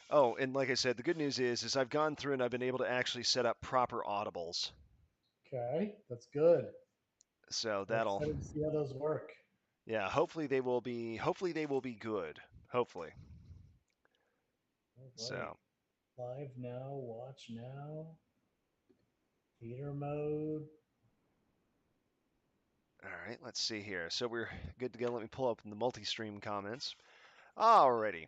Oh, and like I said, the good news is I've gone through and I've been able to actually set up proper audibles. Okay, that's good. So I'm that'll, excited to see how those work. yeah, hopefully they will be good. Hopefully. All right. So, Live now, watch now, theater mode. all right, let's see here. So we're good to go. Let me pull up the multi-stream comments. Alrighty.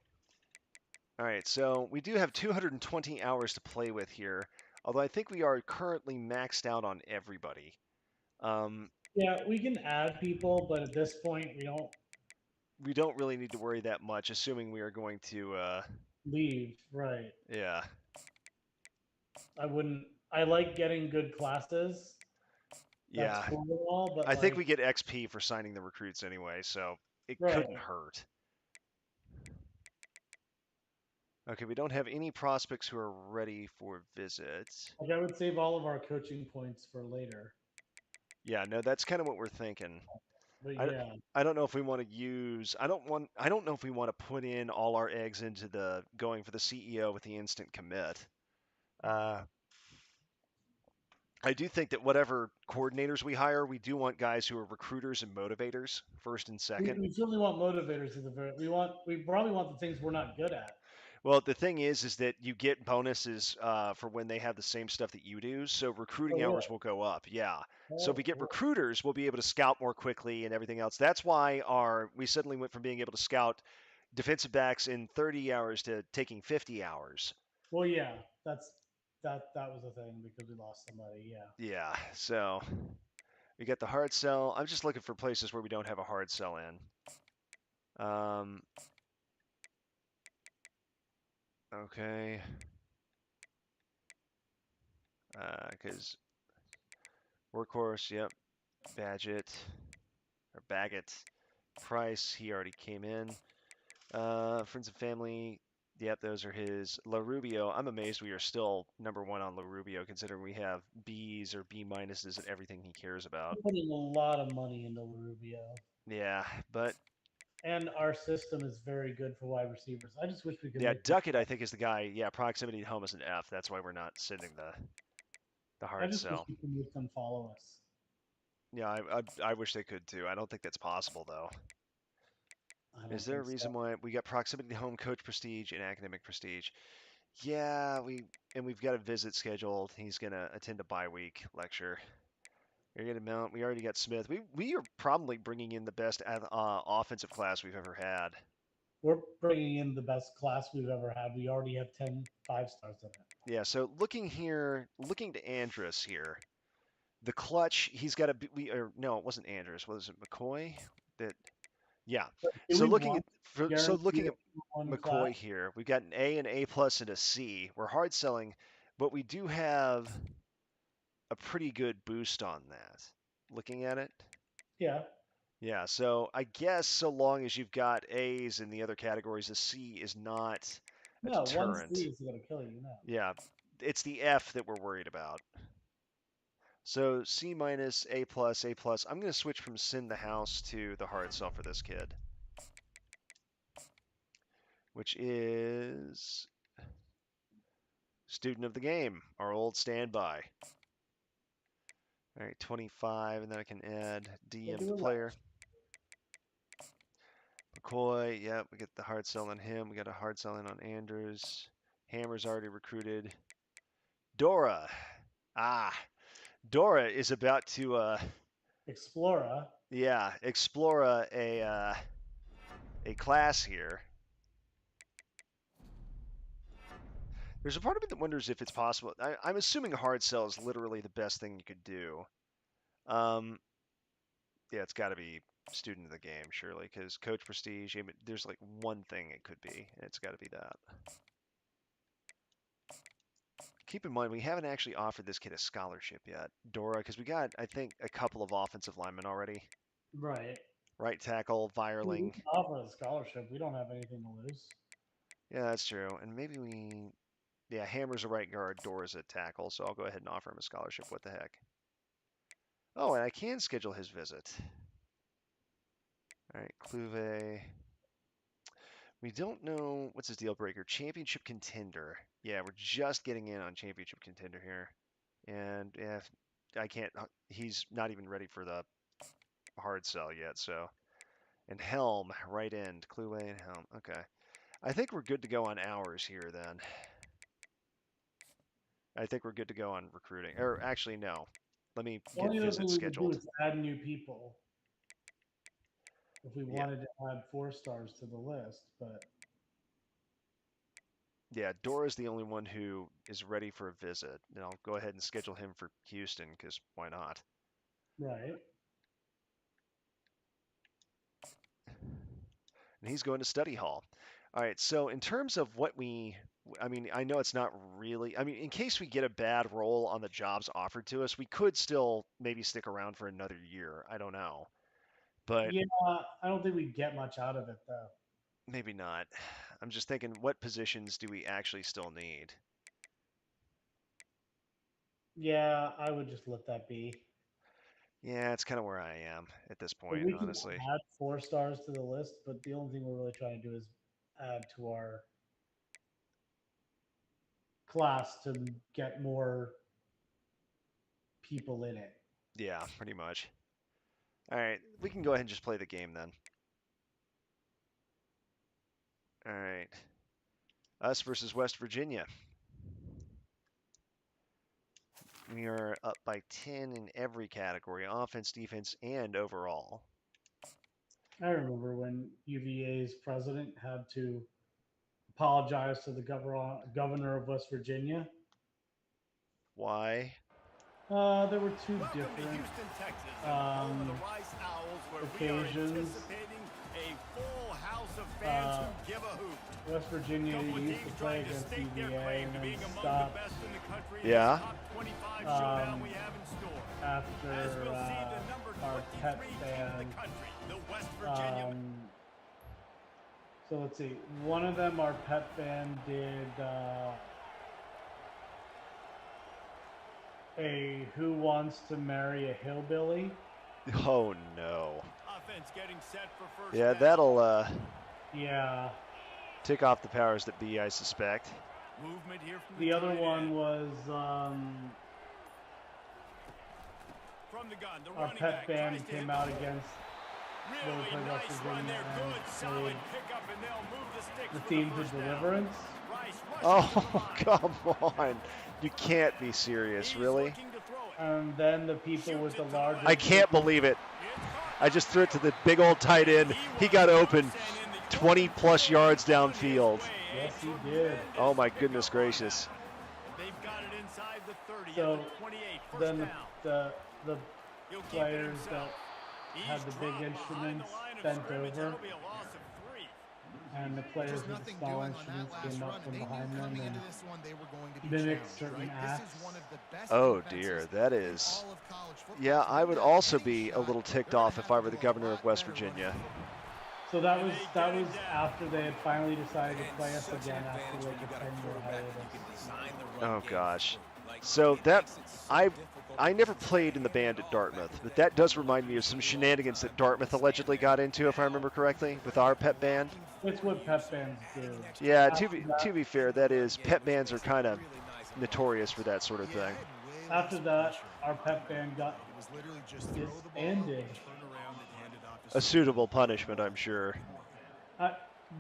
All right, so we do have 220 hours to play with here, although I think we are currently maxed out on everybody. Um, Yeah, we can add people, but at this point, we don't we don't really need to worry that much, assuming we are going to, leave. Right. yeah, I wouldn't. I like getting good classes. That's yeah. cool and all, but I think we like, get XP for signing the recruits anyway, so it couldn't right. hurt. Okay, we don't have any prospects who are ready for visit. Like, I would save all of our coaching points for later. Yeah, no, that's kind of what we're thinking. But I, yeah, I don't know if we want to use I don't know if we want to put in all our eggs into the going for the CEO with the instant commit. Uh, I do think that whatever coordinators we hire, we do want guys who are recruiters and motivators first and we, second. we certainly want motivators at the very. We probably want the things we're not good at. Well, the thing is that you get bonuses for when they have the same stuff that you do. So Oh recruiting really? hours will go up. Yeah. So if we Oh get cool. recruiters, we'll be able to scout more quickly and everything else. That's why we suddenly went from being able to scout defensive backs in 30 hours to taking 50 hours. Well, yeah, that was a thing because we lost somebody. Yeah. Yeah. So we got the hard sell. I'm just looking for places where we don't have a hard sell in. Um, okay. Because workhorse, yep. Badget or Baggett. Price, he already came in. Friends and family, yep, those are his. La Rubio, I'm amazed we are still number one on La Rubio, considering we have Bs or B minuses and everything he cares about. We're putting a lot of money into Rubio, Yeah, but and our system is very good for wide receivers. I just wish we could yeah, make them. Duckett, I think, is the guy. Yeah, proximity to home is an F. That's why we're not sending the I hard just wish sell. we could make them follow us. Yeah, I wish they could too. I don't think that's possible though. I Is don't there a think so. reason why we got proximity to home, coach prestige, and academic prestige? Yeah, we've got a visit scheduled. He's gonna attend a bye-week lecture. You're gonna mount. We already got Smith. We are probably bringing in the best offensive class we've ever had. We're bringing in the best class we've ever had. We already have 10 5 stars in it. Yeah. So looking here, looking to Andrus here, the clutch. He's got a. We or no, it wasn't Andrus. Was it McCoy? That yeah. But do So we looking want at so guarantee looking at one McCoy class? here, we've got an A, an A plus, and a C. We're hard selling, but we do have a pretty good boost on that. Looking at it. Yeah. Yeah, so I guess so long as you've got A's in the other categories, a C is not a No, one C deterrent. is going to kill you. No. Yeah, it's the F that we're worried about. So C minus, A plus, A plus. I'm going to switch from send the house to the hard sell for this kid, which is student of the game, our old standby. All right, 25, and then I can add We'll DM do the a player. rush. McCoy, yeah, we get the hard sell on him. We got a hard sell in on Andrews. Hammer's already recruited. Dora. Ah, Dora is about to, Explorer. yeah, explore a class here. There's a part of me that wonders if it's possible. I'm assuming a hard sell is literally the best thing you could do. Um, yeah, it's got to be student of the game, surely, because coach prestige. There's like one thing it could be, and it's got to be that. Keep in mind, we haven't actually offered this kid a scholarship yet, Dora, because we got, I think, a couple of offensive linemen already. Right. Right tackle, We Vireling. can offer a scholarship. We don't have anything to lose. Yeah, that's true. And maybe yeah, Hammer's a right guard, Dora's a tackle, so I'll go ahead and offer him a scholarship. What the heck? Oh, and I can schedule his visit. All right, Cluve. We don't know what's his deal breaker. Championship contender. Yeah, we're just getting in on championship contender here. And yeah, I can't. He's not even ready for the hard sell yet. So, and Helm, right end, Clueway and Helm. Okay, I think we're good to go on hours here then. I think we're good to go on recruiting. Or actually, no. Let me The get only other thing visits we would do scheduled. is add new people if we Yeah, wanted to add 4-stars to the list, but yeah. Dora's the only one who is ready for a visit, and I'll go ahead and schedule him for Houston because why not? right. And he's going to study hall. All right. So in terms of what I mean, I know it's not really. I mean, in case we get a bad roll on the jobs offered to us, we could still maybe stick around for another year. I don't know, but Yeah, I don't think we get much out of it though. maybe not. I'm just thinking, what positions do we actually still need? Yeah, I would just let that be. Yeah, it's kind of where I am at this But point, we can honestly. add 4-stars to the list, but the only thing we're really trying to do is add to our class to get more people in it. Yeah, pretty much. All right, we can go ahead and just play the game then. All right. Us versus West Virginia. We are up by 10 in every category, offense, defense, and overall. I remember when UVA's president had to apologize to the governor of West Virginia. Why? There were two Welcome different to Houston, Texas, home of the Rice Owls, where occasions. we are anticipating a full house of fans who give a hoot. West Virginia Couple of used to teams play trying to against stake their UVA claim and to then being among the stopped best in the country in Yeah. this top 25 showdown we have in store. after As we'll see the number our pet 23 team in band. the country, the West Virginia. So let's see. One of them, our pet band, did a "Who Wants to Marry a Hillbilly?" Oh no. Offense getting set for first Yeah, down. that'll Yeah. tick off the powers that be, I suspect. Movement here from The other tight one end. was From the gun, the our running pet back band tries to came hit out the hole. against Really played West nice run Virginia there. and Good, solid played pickup, and they'll move the sticks the for theme the to first down. Deliverance. Rice rushes to the Oh, line. come on. You can't be serious, He's really? looking to throw it. And then the people with the largest. I can't believe it. It's caught. I just threw it to the big old tight end. He got open 20 plus yards downfield. Yes, he did. Oh my goodness gracious. They've got it inside the 30 So, at the 28. First Then down. the He'll keep it players that himself. had He's the big dropped behind instruments the line of bent scrimmage. over, That'll be a loss of 3. and the players There's with the nothing small doing on that instruments last came run, up and from they knew behind them coming and into this one they were going to be mimicked challenged, certain right? This acts. is one of the best Oh defenses dear, that in is. all of college football. Yeah, So I they're would not also any be a shot. little ticked They're gonna off if have I to were the do a governor of lot West better running Virginia. the football. So that was after they had finally decided to play us again after like a 10-year hiatus. Oh gosh. So I never played in the band at Dartmouth, but that does remind me of some shenanigans that Dartmouth allegedly got into, if I remember correctly, with our pep band. It's what pep bands do. Yeah, After to be fair, that is, pep bands are kind of notorious for that sort of thing. After that, our pep band got It was literally just throw the ball, disbanded. turn around and hand it off to A suitable punishment, I'm sure.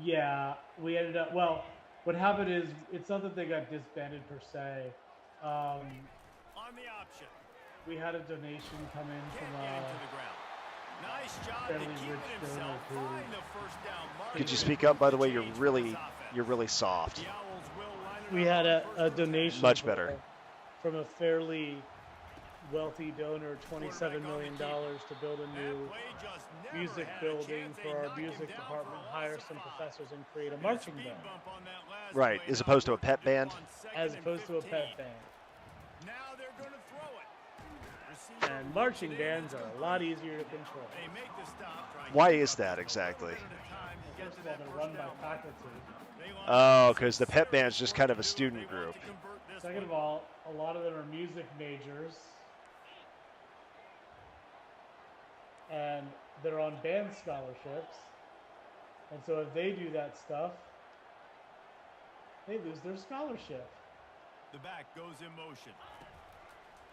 Yeah, we ended up. Well, what happened is it's not that they got disbanded per se. On the option. We had a donation come in Can't from get him to the ground. Nice job fairly to keep rich it himself. donor who- Find the first down mark. Could you speak up? By the way, you're really soft. The Owls will line it we up had on a first and 10. donation Much better. from a fairly wealthy donor, $27 million to build a new That play just never music had a building chance. They for our knock him music down department, for a hire loss some of 5. professors, and create a And marching speed band, bump on that last Right, play. as Now opposed to a work pep do band? on second as and opposed to a 15. pep band. Now they're going to throw it. Receiver And marching looks it in. bands are a lot easier to control. They make the stop. Try Why to is get that up exactly? a little bit at a time to get First to of all, that they're first run by down mark. faculty. They line Oh, up because the pep band's just kind of a student They want group. to convert this Second of one. all, a lot of them are music majors, and they're on band scholarships. And so if they do that stuff, they lose their scholarship. The back goes in motion.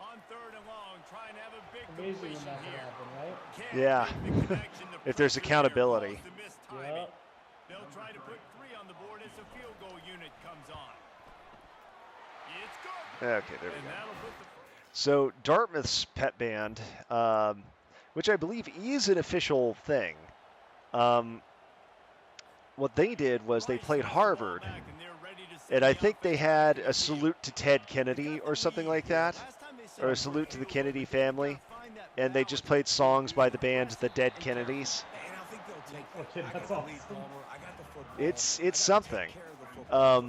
On 3rd and long, trying to have a big Amazing when completion that can here. happen, right? Can't Yeah. make the connection. The If there's pressure accountability. there caused the missed timing. Yep. They'll try to put 3 on the board as the field goal unit comes on. It's good. Okay, there we And go. that'll put the So Dartmouth's pet band, which I believe is an official thing, what they did was they played Harvard, and I think they had a salute to Ted Kennedy or something like that, or a salute to the Kennedy family, and they just played songs by the band The Dead Kennedys. Okay, that's awesome. It's something. Or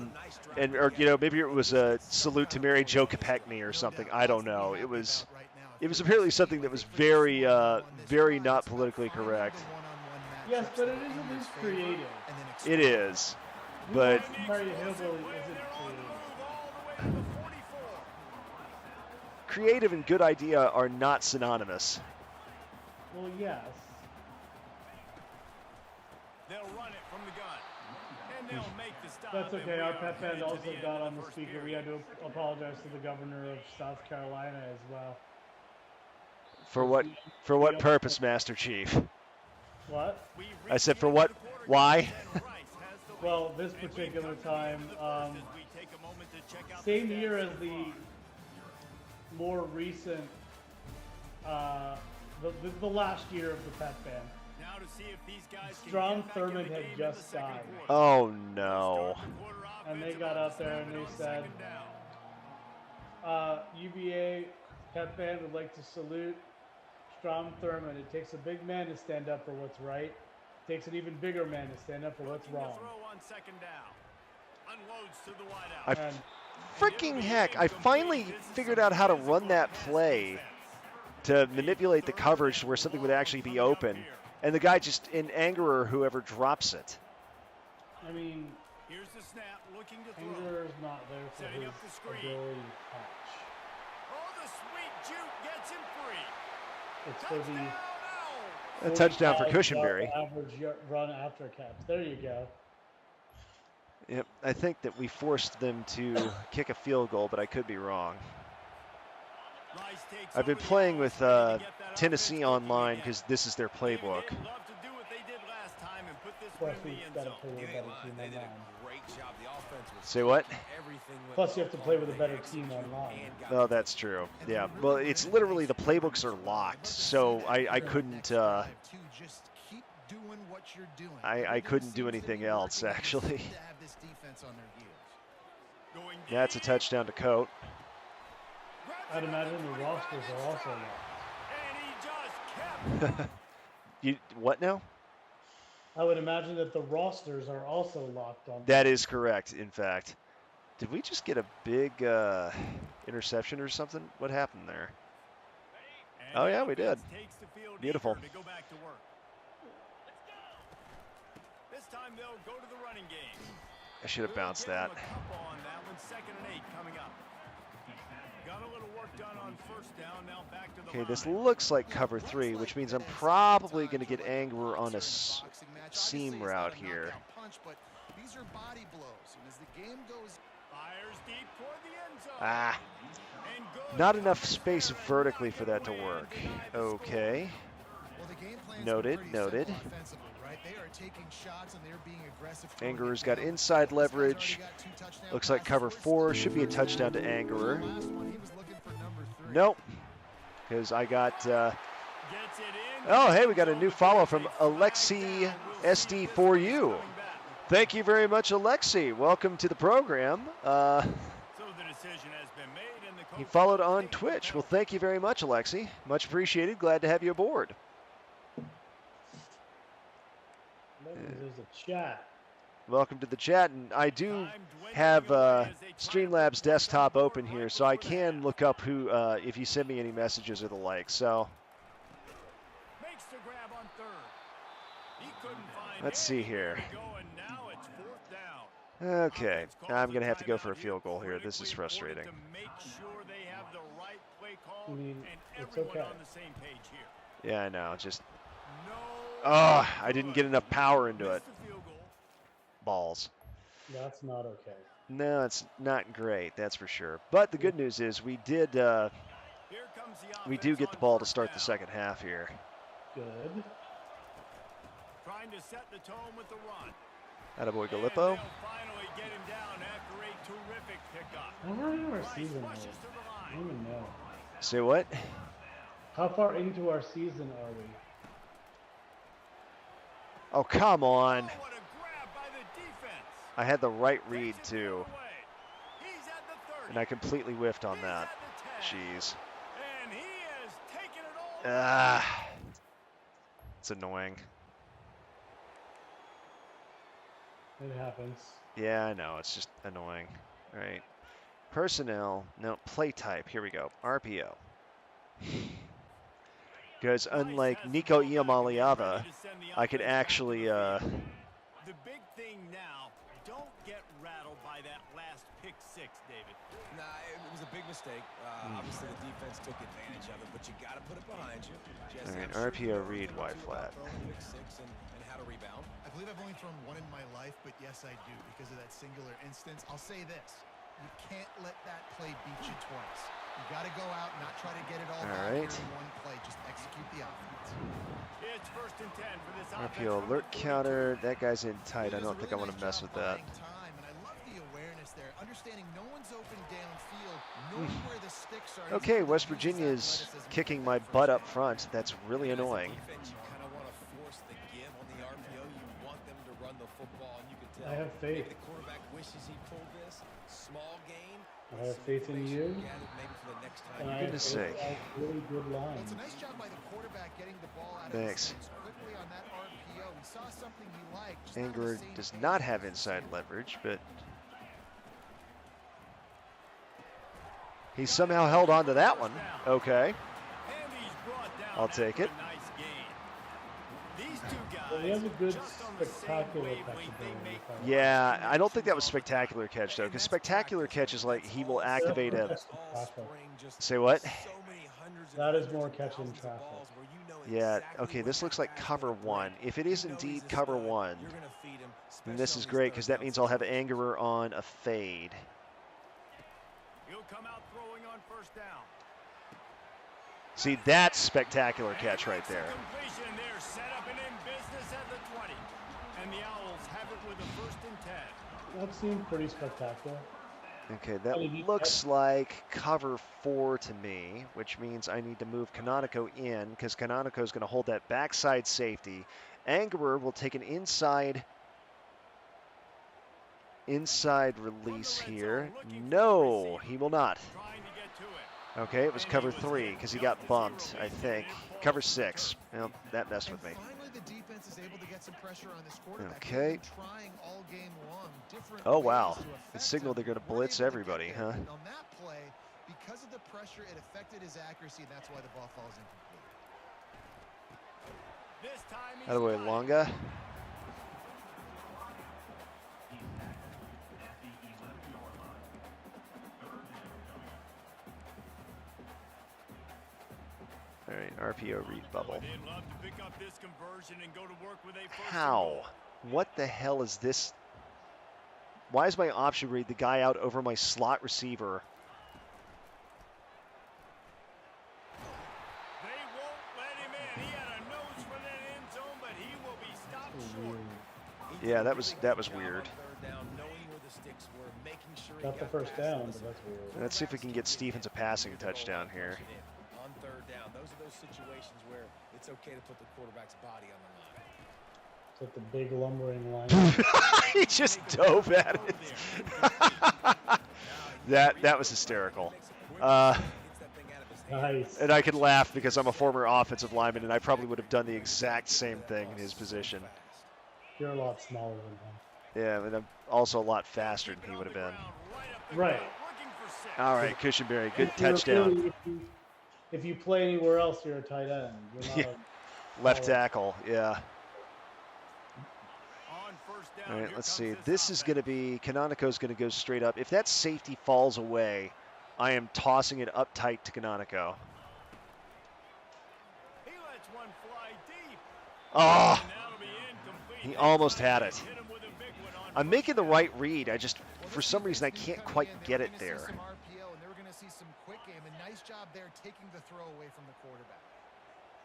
maybe it was a salute to Mary Jo Kopechne or something. I don't know. It was apparently something that was very very not politically correct. Yes, but it is at least creative. It is, but Mary Hillbilly isn't creative. creative and good idea are not synonymous. Well, yes. They'll run it from the gun. And they'll make the stop. That's and okay. we Our are pet band headed to also the end got of on the first speaker. period. We had to apologize to the governor of South Carolina as well. For what purpose, Master Chief? What? We I said reach for the what? end of the quarter Why? game, and Rice has the lead. Well, this And we particular come to the time, end of the first as we take a moment to check out same the year stats as so the far. more recent, the last year of the pet band. Now to see if these guys can Strom get back in the Thurmond had game in just the second died. quarter. Oh Start no. the quarter And they offensive got on up there and second they on said, second down. UVA pet band would like to salute Strom Thurmond. It takes a big man to stand up for what's right. It takes an even bigger man to stand up for what's Looking to wrong. throw on second down. Unloads to the wideout. I And freaking heck! I finally figured out how to run that play to manipulate the coverage to where something would actually be open, and the guy just in anger or whoever drops it. I mean, Here's the snap, looking to throw. Anger's not there for Setting his up the screen. ability to catch. Oh, the sweet juke gets him free. It's for the Touchdown, Owls. A touchdown for 45 Cushenberry. average run after catch. There you go. Yep, I think that we forced them to kick a field goal, but I could be wrong. Rice takes I've been over the playing Owls, with ready to get that Tennessee offense working online again. because this is their Maybe playbook. they'd love to do what they did last time and put this Plus, one in the we've end got to zone. play with a better team They did online. a great job. The offense was Say what? everything went Plus, you have to well. play with a They better executed team online. and got Oh, that's true. Yeah, well, it's literally the playbooks are locked, so I couldn't I couldn't do anything else actually. Going That's a deep, touchdown to Coat. grabs I'd it imagine up the with rosters the are also stride. locked. And he just kept You what now? I would imagine that the rosters are also locked on. That is correct. In fact, did we just get a big interception or something? What happened there? And Oh, the yeah, we did. offense takes the field Beautiful. deeper to go back to work. This time they'll go to the running game. I should have bounced We'll that. give them a couple on that one. 2nd and 8 coming up. Got a little work done on 1st down. Now back to the Okay, this line. looks like cover 3, which means I'm probably going to get Anger on a seam route here. These are body blows, and as the game goes, Fires deep toward the end zone. Ah, And good. not enough space vertically for that to work. Okay. well, the game plan's Noted, been pretty noted. simple offensively, right? They are taking shots and they're being aggressive. throwing Anger's it got down. inside This guy's already leverage. got 2 touchdown Looks like passes cover for it. 4 should be a touchdown to Angerer. Last one, he was looking for number 3. Nope, because I got. Gets it in. Oh, hey, we got a new follow from Alexi SD4U. Thank you very much, Alexi. Welcome to the program. So the decision has been made, and the He coach followed will on take the Twitch. Well, penalty. thank you very much, Alexi. Much appreciated. Glad to have you aboard. There's a chat. Welcome to the chat, and I do have Streamlabs desktop open here, so I can look up who, if you send me any messages or the like. So Makes the grab on 3rd. He couldn't find let's see anywhere here. to go, and now it's 4th down. Okay, Offense calls I'm the going to have to go timeout for a field goal here. This is critically frustrating. important to make sure they have the right play call I mean, and it's everyone okay. on the same page here. Yeah, I know. Just, No. oh, I didn't get enough power into it. Missed the field balls. That's not okay. No, it's not great, that's for sure. But the good news is we do get the ball to start the second half here. Good. Trying to set the tone with the run. Attaboy And Galippo. they'll finally get him down after a terrific pickup. How far into our Price season are rushes we? to the I line. don't even know. Say what? How far into our season are we? Oh, come on. Oh, what a grab by the defense. I had the right Takes read, it too, the other way. He's at the 30. and I completely whiffed on He's that. at the 10. Jeez. And he has taken it all. Ah. It's annoying. It happens. Yeah, I know. It's just annoying. All right. Personnel. No, play type. Here we go. RPO. Because unlike Nico Iamaleava, I could actually... The big thing now, don't get rattled by that last pick six, David. Nah, it was a big mistake. Obviously, the defense took advantage of it, but you got to put it behind you. All right, RPO read Y flat. Pick six and how to rebound. I believe I've only thrown one in my life, but yes, I do because of that singular instance. I'll say this. You can't let that play beat you twice. You got to go out and not try to get it all back here in one play. Just execute the offense. It's 1st and 10 for this RPO alert counter. That guy's in tight. I don't think I want to mess with that. Time, and I love the awareness there. Understanding no one's open downfield, knowing where the sticks are. Okay, West Virginia's kicking my butt up front. That's really annoying. Defense, you kind of want to force the give on the RPO. You want them to run the football, and you can tell. I have faith. Maybe the quarterback wishes he pulled this. Small gain. I have faith in you. Maybe for the next time. And I Goodness have faith sake. in really good Well, line. it's a nice job by the quarterback getting the ball out of Thanks. his hands quickly on that RPO. He saw something he liked. just not on the Anger same does page not as have his inside teammates. leverage, but he somehow held on to that one. Okay. And he's brought down I'll take it. after a nice gain. These two guys Well, he has a good just on the same spectacular wavelength, catchability. they make if I- Yeah, I don't think that was spectacular catch though, because spectacular catch is like he will activate a. That's traffic. Say what? That is more catch than traffic. Yeah. Okay, this looks like cover one. If it is indeed cover one, then this is great because that means I'll have Angerer on a fade. He'll come out throwing on 1st down. See, that's spectacular catch right there. Completion there, set up and in business at the 20. And the Owls have it with a 1st and 10. That seemed pretty spectacular. Okay, that looks like cover 4 to me, which means I need to move Canonico in because Canonico is going to hold that backside safety. Angerer will take an inside release here. No, he will not. Trying to get to it. Okay, it was cover 3 because he got bumped, I think. Cover 6. Well, that messed with me. Finally, the defense is able to get some pressure on this quarterback. Okay. They've been trying all game long, different Oh, ways wow. to It affect signaled him. they're going to Weren't blitz able to get everybody, there. huh? And on that play, because of the pressure, it affected his accuracy, and that's why the ball falls incomplete. This time he's By the way, got it. Longa. All right, RPO read bubble. They'd love to pick up this conversion and go to work with a 1st and How? goal. What the hell is this? Why is my option read the guy out over my slot receiver? They won't let him in. He had a nose for that end zone, but he will be stopped short. Yeah, that was weird. Got the 1st down, but that's weird. Let's see if we can get Stephens a passing touchdown here. On 3rd down, those are those situations where it's okay to put the quarterback's body on the line. It's like the big lumbering line. He just dove at it. that was hysterical. Nice. And I can laugh because I'm a former offensive lineman, and I probably would have done the exact same thing in his position. You're a lot smaller than him. Yeah, and I'm also a lot faster than he would have been. Right. All right, Cushenberry, good You're touchdown. really- if you play anywhere else, you're a tight end. You're not Yeah. Left tackle, yeah. All right, let's see. This is going to be, Canonico's going to go straight up. If that safety falls away, I am tossing it up tight to Canonico. He lets one fly deep. Oh, And that'll be incomplete. he almost had it. Hit him with a big one on I'm making the right read. I just, for some reason, I can't quite get it there. Some RPO, and they were going to see some quick game. And nice job there taking the throw away from the quarterback.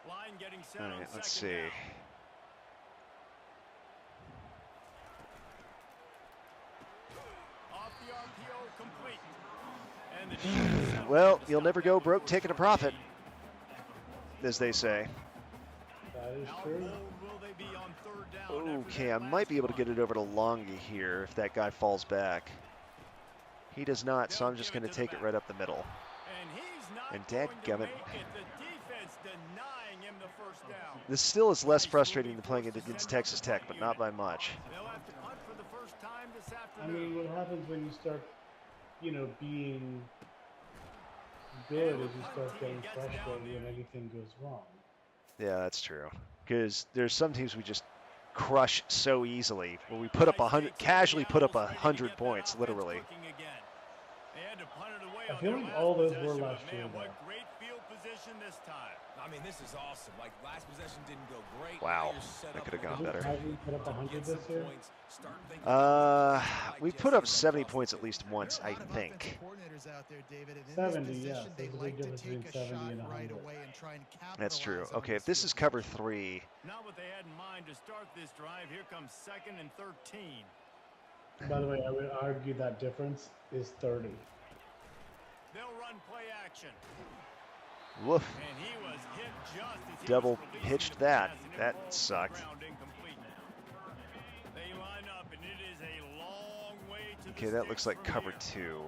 Line getting set All on right, let's second see. down. Off the RPO, complete. And the defense settled Well, to you'll stop never that go from broke taking a forcing profit, lead. as they say. That is How true. bold will they be on third down after Okay, that I might last be able to punt? get it over to Longy here if that guy falls back. He does not, so They'll I'm just give going to to the take it back. right up the middle. And he's not And going to dadgummit. make it. The defense denying him the first down. This still is less Nice frustrating moving than playing it force to against send out Texas the Tech, punt but not unit. by much. They'll have to punt for the first time this I afternoon. mean, what happens when you start, you know, being good is you start getting frustrated when anything goes wrong. Yeah, that's true. Because there's some teams we just crush so easily, where we put up 100, casually put up 100 points, literally. They had to punt it away I on feel their like last all those possession, were but last year, man, what though. great field position this time. I mean, this is awesome. Like, last possession didn't go great. Wow, Now you're set that up could have in a gone good better. Have we put up to 100 get this some year? points, start thinking about like We Jesse put up is 70 across the points at field. least There once, are a I lot of think. offensive coordinators out there, David, and in 70, this yes. position, they There's a like big to difference take between a 70 shot and right 100. away and try and capitalize That's true. on Okay, this if this field is cover position. 3, Not what they had in mind to start this drive. Here comes 2nd and 13. By the way, I would argue that difference is 30. They'll run play action. woof, And he was hit just as he double was releasing hitched the that. pass, and it That falls to the sucked. ground incomplete. They line up, and it is a long way to Okay, the that looks sticks like from cover here. 2.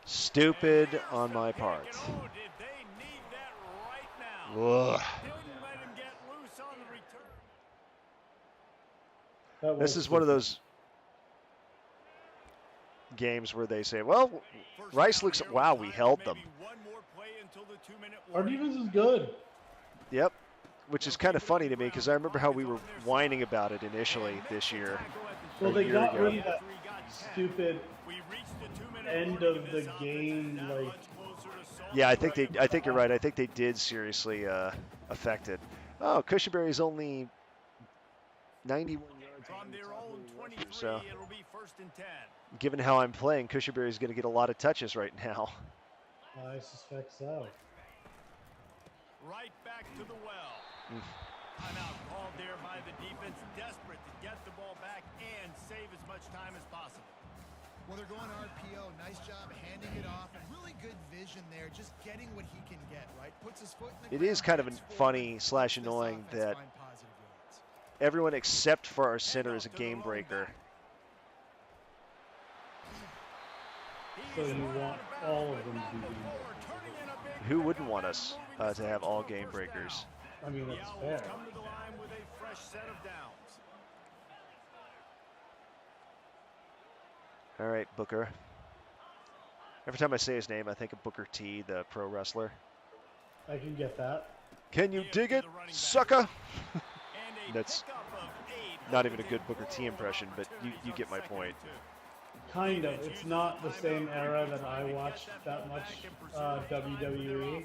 Stupid And on here's my the pick, part. and oh, did they need that right now. Ugh. Didn't let him get loose on the return. That This was is one of stupid. those games where they say, well, First Rice down looks, here with wow, time we for held them. maybe one more play until the 2-minute Our warning. defense is good. Yep, which is kind of funny to me because I remember how we were whining about it initially And makes this the year. tackle at the Well, A they year got ago. rid of that after he got 10. stupid We reached the 2-minute end warning, of and the this offense game, is that like- much closer to solving Yeah, I the think problem. I think you're right. I think they did seriously affect it. Oh, Cushenberry's only 91 yards From their own 23, so it'll be 1st and 10. given how I'm playing, Cushenberry's going to get a lot of touches right now. I suspect so. Right back to the well. Mm. Timeout called there by the defense, desperate to get the ball back and save as much time as possible. Well, they're going RPO. Nice job handing it off. And really good vision there. Just getting what he can get, right? Puts his foot in the It ground, is kind of gets funny forward, slash helps this annoying offense that find positive yards. everyone except for our center is a Handoff to the game lone breaker. back. So He's you run want out of bounds, all of but them to not be game before breakers. turning in a big Who wouldn't pickup want and us moving the to have sticks all for a game first breakers? down. I mean, The that's Owls fair. come to the line with a fresh set of downs. All right, Booker. Every time I say his name, I think of Booker T, the pro wrestler. I can get that. Can you Give dig to it, the running back. sucker? And a That's pickup of 8 not even a with good Booker T world of impression, but you opportunities get on my 2nd point. and 2. Kind of. It's not the same era that I watched that much WWE.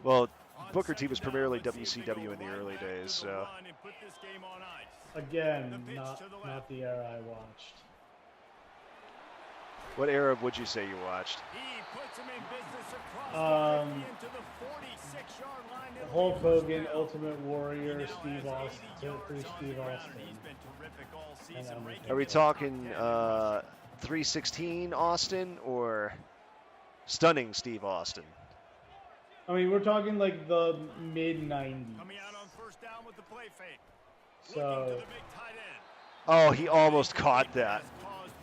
Well, Booker T was primarily WCW in the early days, so Again, not the era I watched. what era would you say you watched? Hulk Hogan, Ultimate Warrior, Steve Austin, through Steve Austin. And Undertaker. Are we talking 316 Austin or stunning Steve Austin? I mean, we're talking like the mid 90s. Coming out on first down with the play fake. So, Looking to the big tight end. Oh, he almost caught that.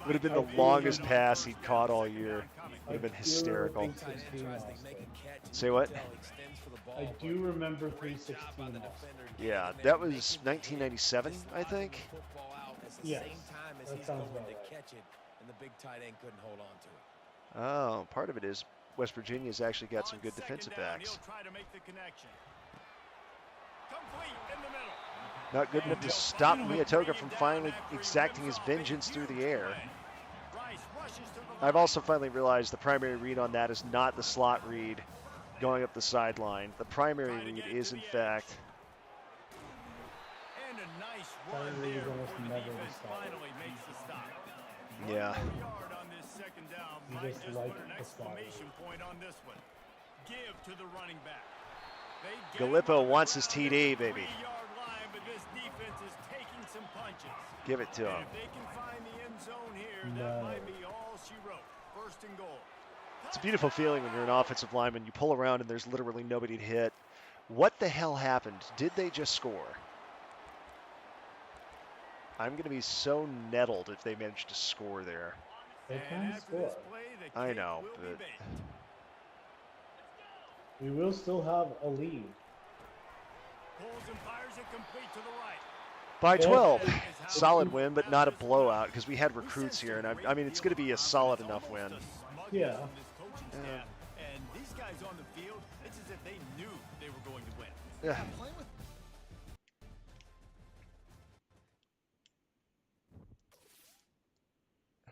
Would have been the I do longest remember- pass he'd caught all year. I Would have been do hysterical. remember 316 Austin. Say what? I do remember 316 Austin. Yeah, that was 1997, I think. Yes, that sounds about right. And the big tight end couldn't hold on to it. Oh, part of it is West Virginia's actually got some On good second defensive down, backs. he'll try to make the connection. Complete in the middle. Not good enough to stop Miyatoga from finally exacting his vengeance through the air. Rice I've also finally realized the primary read on that is not the slot read going up the sideline. The primary read is, in fact, And a nice Primary run read is there almost before the never the defense stop. finally makes the stop. yeah. 1 more yard on this second down. You Might just just like put an the stop. exclamation point on this one. Give to the running back. They get Gallipo him on the wants his ground at TD, the baby. 3-yard line, but this defense is taking some punches. Give it to And him. if they can find the end zone here, that No. might be all she wrote. First and goal. It's a beautiful feeling when you're an offensive lineman. You pull around and there's literally nobody to hit. What the hell happened? Did they just score? I'm going to be so nettled if they manage to score there. They And can after this score. play, the I cake know, will be but baked. We will still have a lead. Pulls and fires it complete to the right. by Yeah. 12. Solid win, but not a blowout because we had recruits here, and I mean, it's going to be a solid enough win. Yeah. Yeah. And these guys on the field, it's as if they knew they were going to win. Yeah. Playing with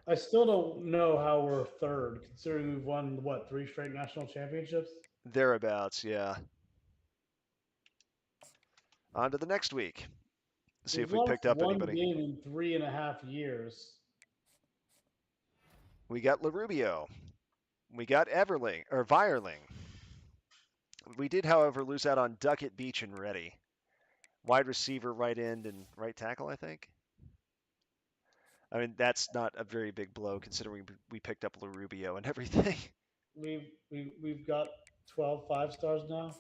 I still don't know how we're third, considering we've won, what, 3 straight national championships? Thereabouts, yeah. On to the next week. See if We've we lost picked up one anybody. game in 3.5 years. We got LaRubio. We got Everling, or Vierling. We did, however, lose out on Duckett, Beach, and Reddy. Wide receiver, right end, and right tackle, I think. I mean, that's not a very big blow considering we picked up LaRubio and everything. We've got 12 5-stars now.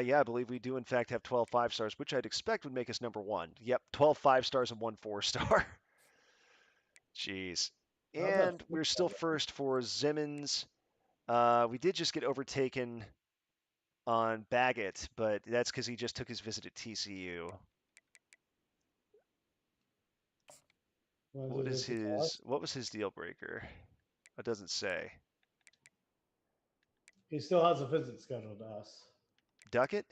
Yeah, I believe we do, in fact, have 12 5-stars, which I'd expect would make us number one. Yep, 12 5-stars and 1 4-star. Jeez. How'd that And we're still first for Zimmons. We did just get overtaken on Baggett, but that's because he just took his visit at TCU. What was his deal breaker? It doesn't say. He still has a visit scheduled to us. Duckett?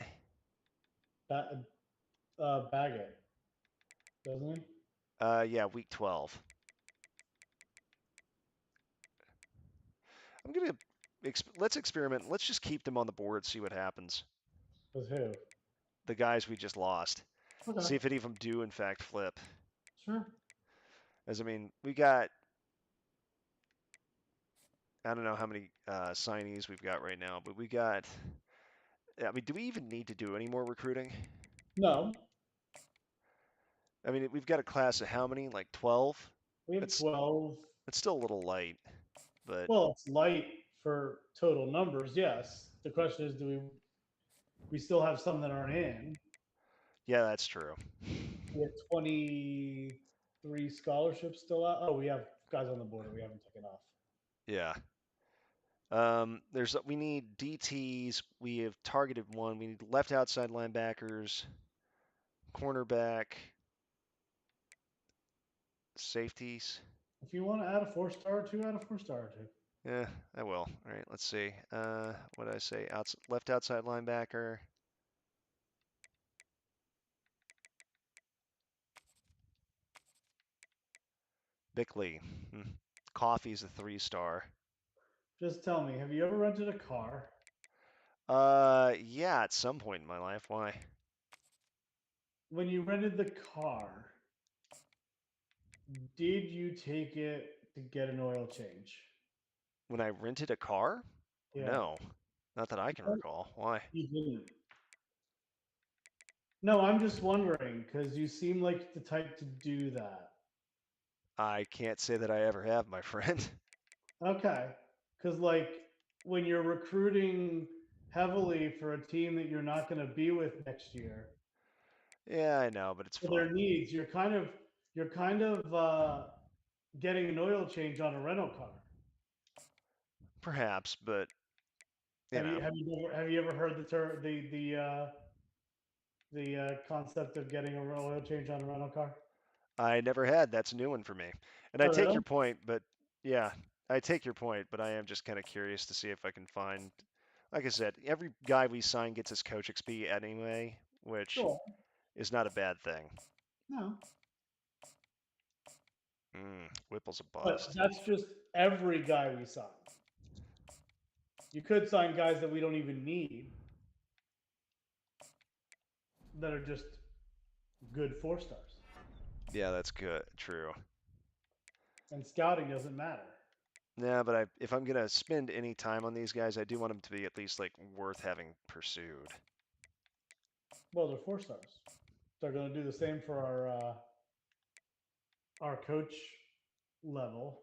Baggett, doesn't he? Yeah, week 12. I'm gonna let's experiment. Let's just keep them on the board, see what happens. With who? The guys we just lost. Okay. See if any of them do in fact flip. Sure. As I mean, we got, I don't know how many signees we've got right now, but we got. I mean, do we even need to do any more recruiting? No, I mean, we've got a class of how many? Like 12? we have It's 12. It's still a little light, but Well, it's light for total numbers, yes. The question is, do we still have some that aren't in? yeah, that's true. We have 23 scholarships still out. Oh, we have guys on the border we haven't taken off. Yeah. We need DTs. We have targeted one. We need left outside linebackers, cornerback, safeties. If you want to add a 4-star or 2, add a 4-star or 2. Yeah, I will. All right, let's see. What did I say? Left outside linebacker. Bickley. Coffee's a 3-star. Just tell me, have you ever rented a car? Yeah, at some point in my life. Why? When you rented the car, did you take it to get an oil change? When I rented a car? Yeah. No, not that I can recall. Why? You didn't. No, I'm just wondering because you seem like the type to do that. I can't say that I ever have, my friend. Okay. Because, like, when you're recruiting heavily for a team that you're not going to be with next year, Yeah, I know, but it's for their fun. needs, you're kind of getting an oil change on a rental car. Perhaps, but you know, Have you ever heard the concept of getting an oil change on a rental car? I never had. That's a new one for me. And I Oh, take really? your point, but yeah, I take your point, but I am just kind of curious to see if I can find, like I said, every guy we sign gets his coach XP anyway, which Sure. is not a bad thing. No. Whipple's a But bust. that's just every guy we sign. You could sign guys that we don't even need that are just good 4-stars. Yeah, that's good. True. And scouting doesn't matter. Yeah, but if I'm gonna spend any time on these guys, I do want them to be at least like worth having pursued. Well, they're 4-stars. They're going to do the same for our coach level.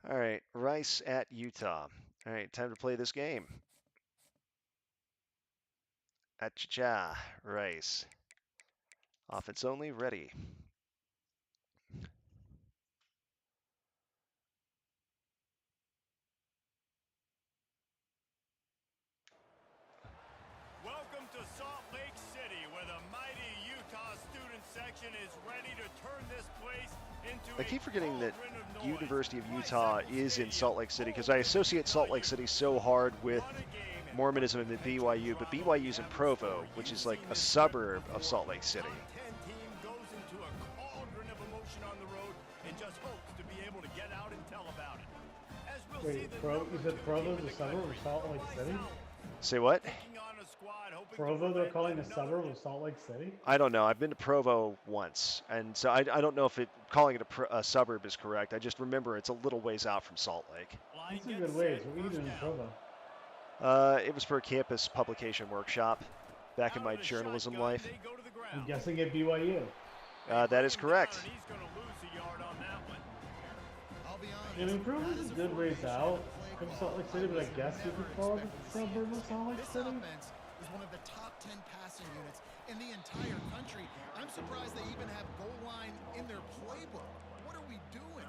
All right, Rice at Utah. All right, time to play this game. Acha, Rice. Offense only, ready. Welcome to Salt Lake City, where the mighty Utah student section is ready to turn this place into I keep forgetting that cauldron of noise. University of Utah is in Salt Lake City because I associate Salt Lake City so hard with Mormonism and BYU, but BYU's in Provo, which is like a suburb of Salt Lake City. Top 10 team goes into a cauldron of emotion on the road and just hopes to be able to get out and tell about it. As we'll see, Wait, the you said Provo's a suburb of Salt Lake City? Say what? taking on a squad hoping to Provo, they're prevent calling a another suburb of Salt Lake City? I don't know. I've been to Provo once, and so I don't know if calling it a suburb is correct. I just remember it's a little ways out from Salt Lake. line That's a gets good set, ways. What are you first doing in down. Provo? It was for a campus publication workshop back in Out my of the journalism shotgun, life. they go to the ground. I'm guessing at BYU. That is correct. And he's going to lose a yard on that one. I'll be honest. I mean, Provo's a good ways out from Salt Lake City, but I guess you could call it a suburb of Salt Lake This City. offense is one of the top 10 passing units in the entire country. I'm surprised they even have goal line in their playbook. What are we doing?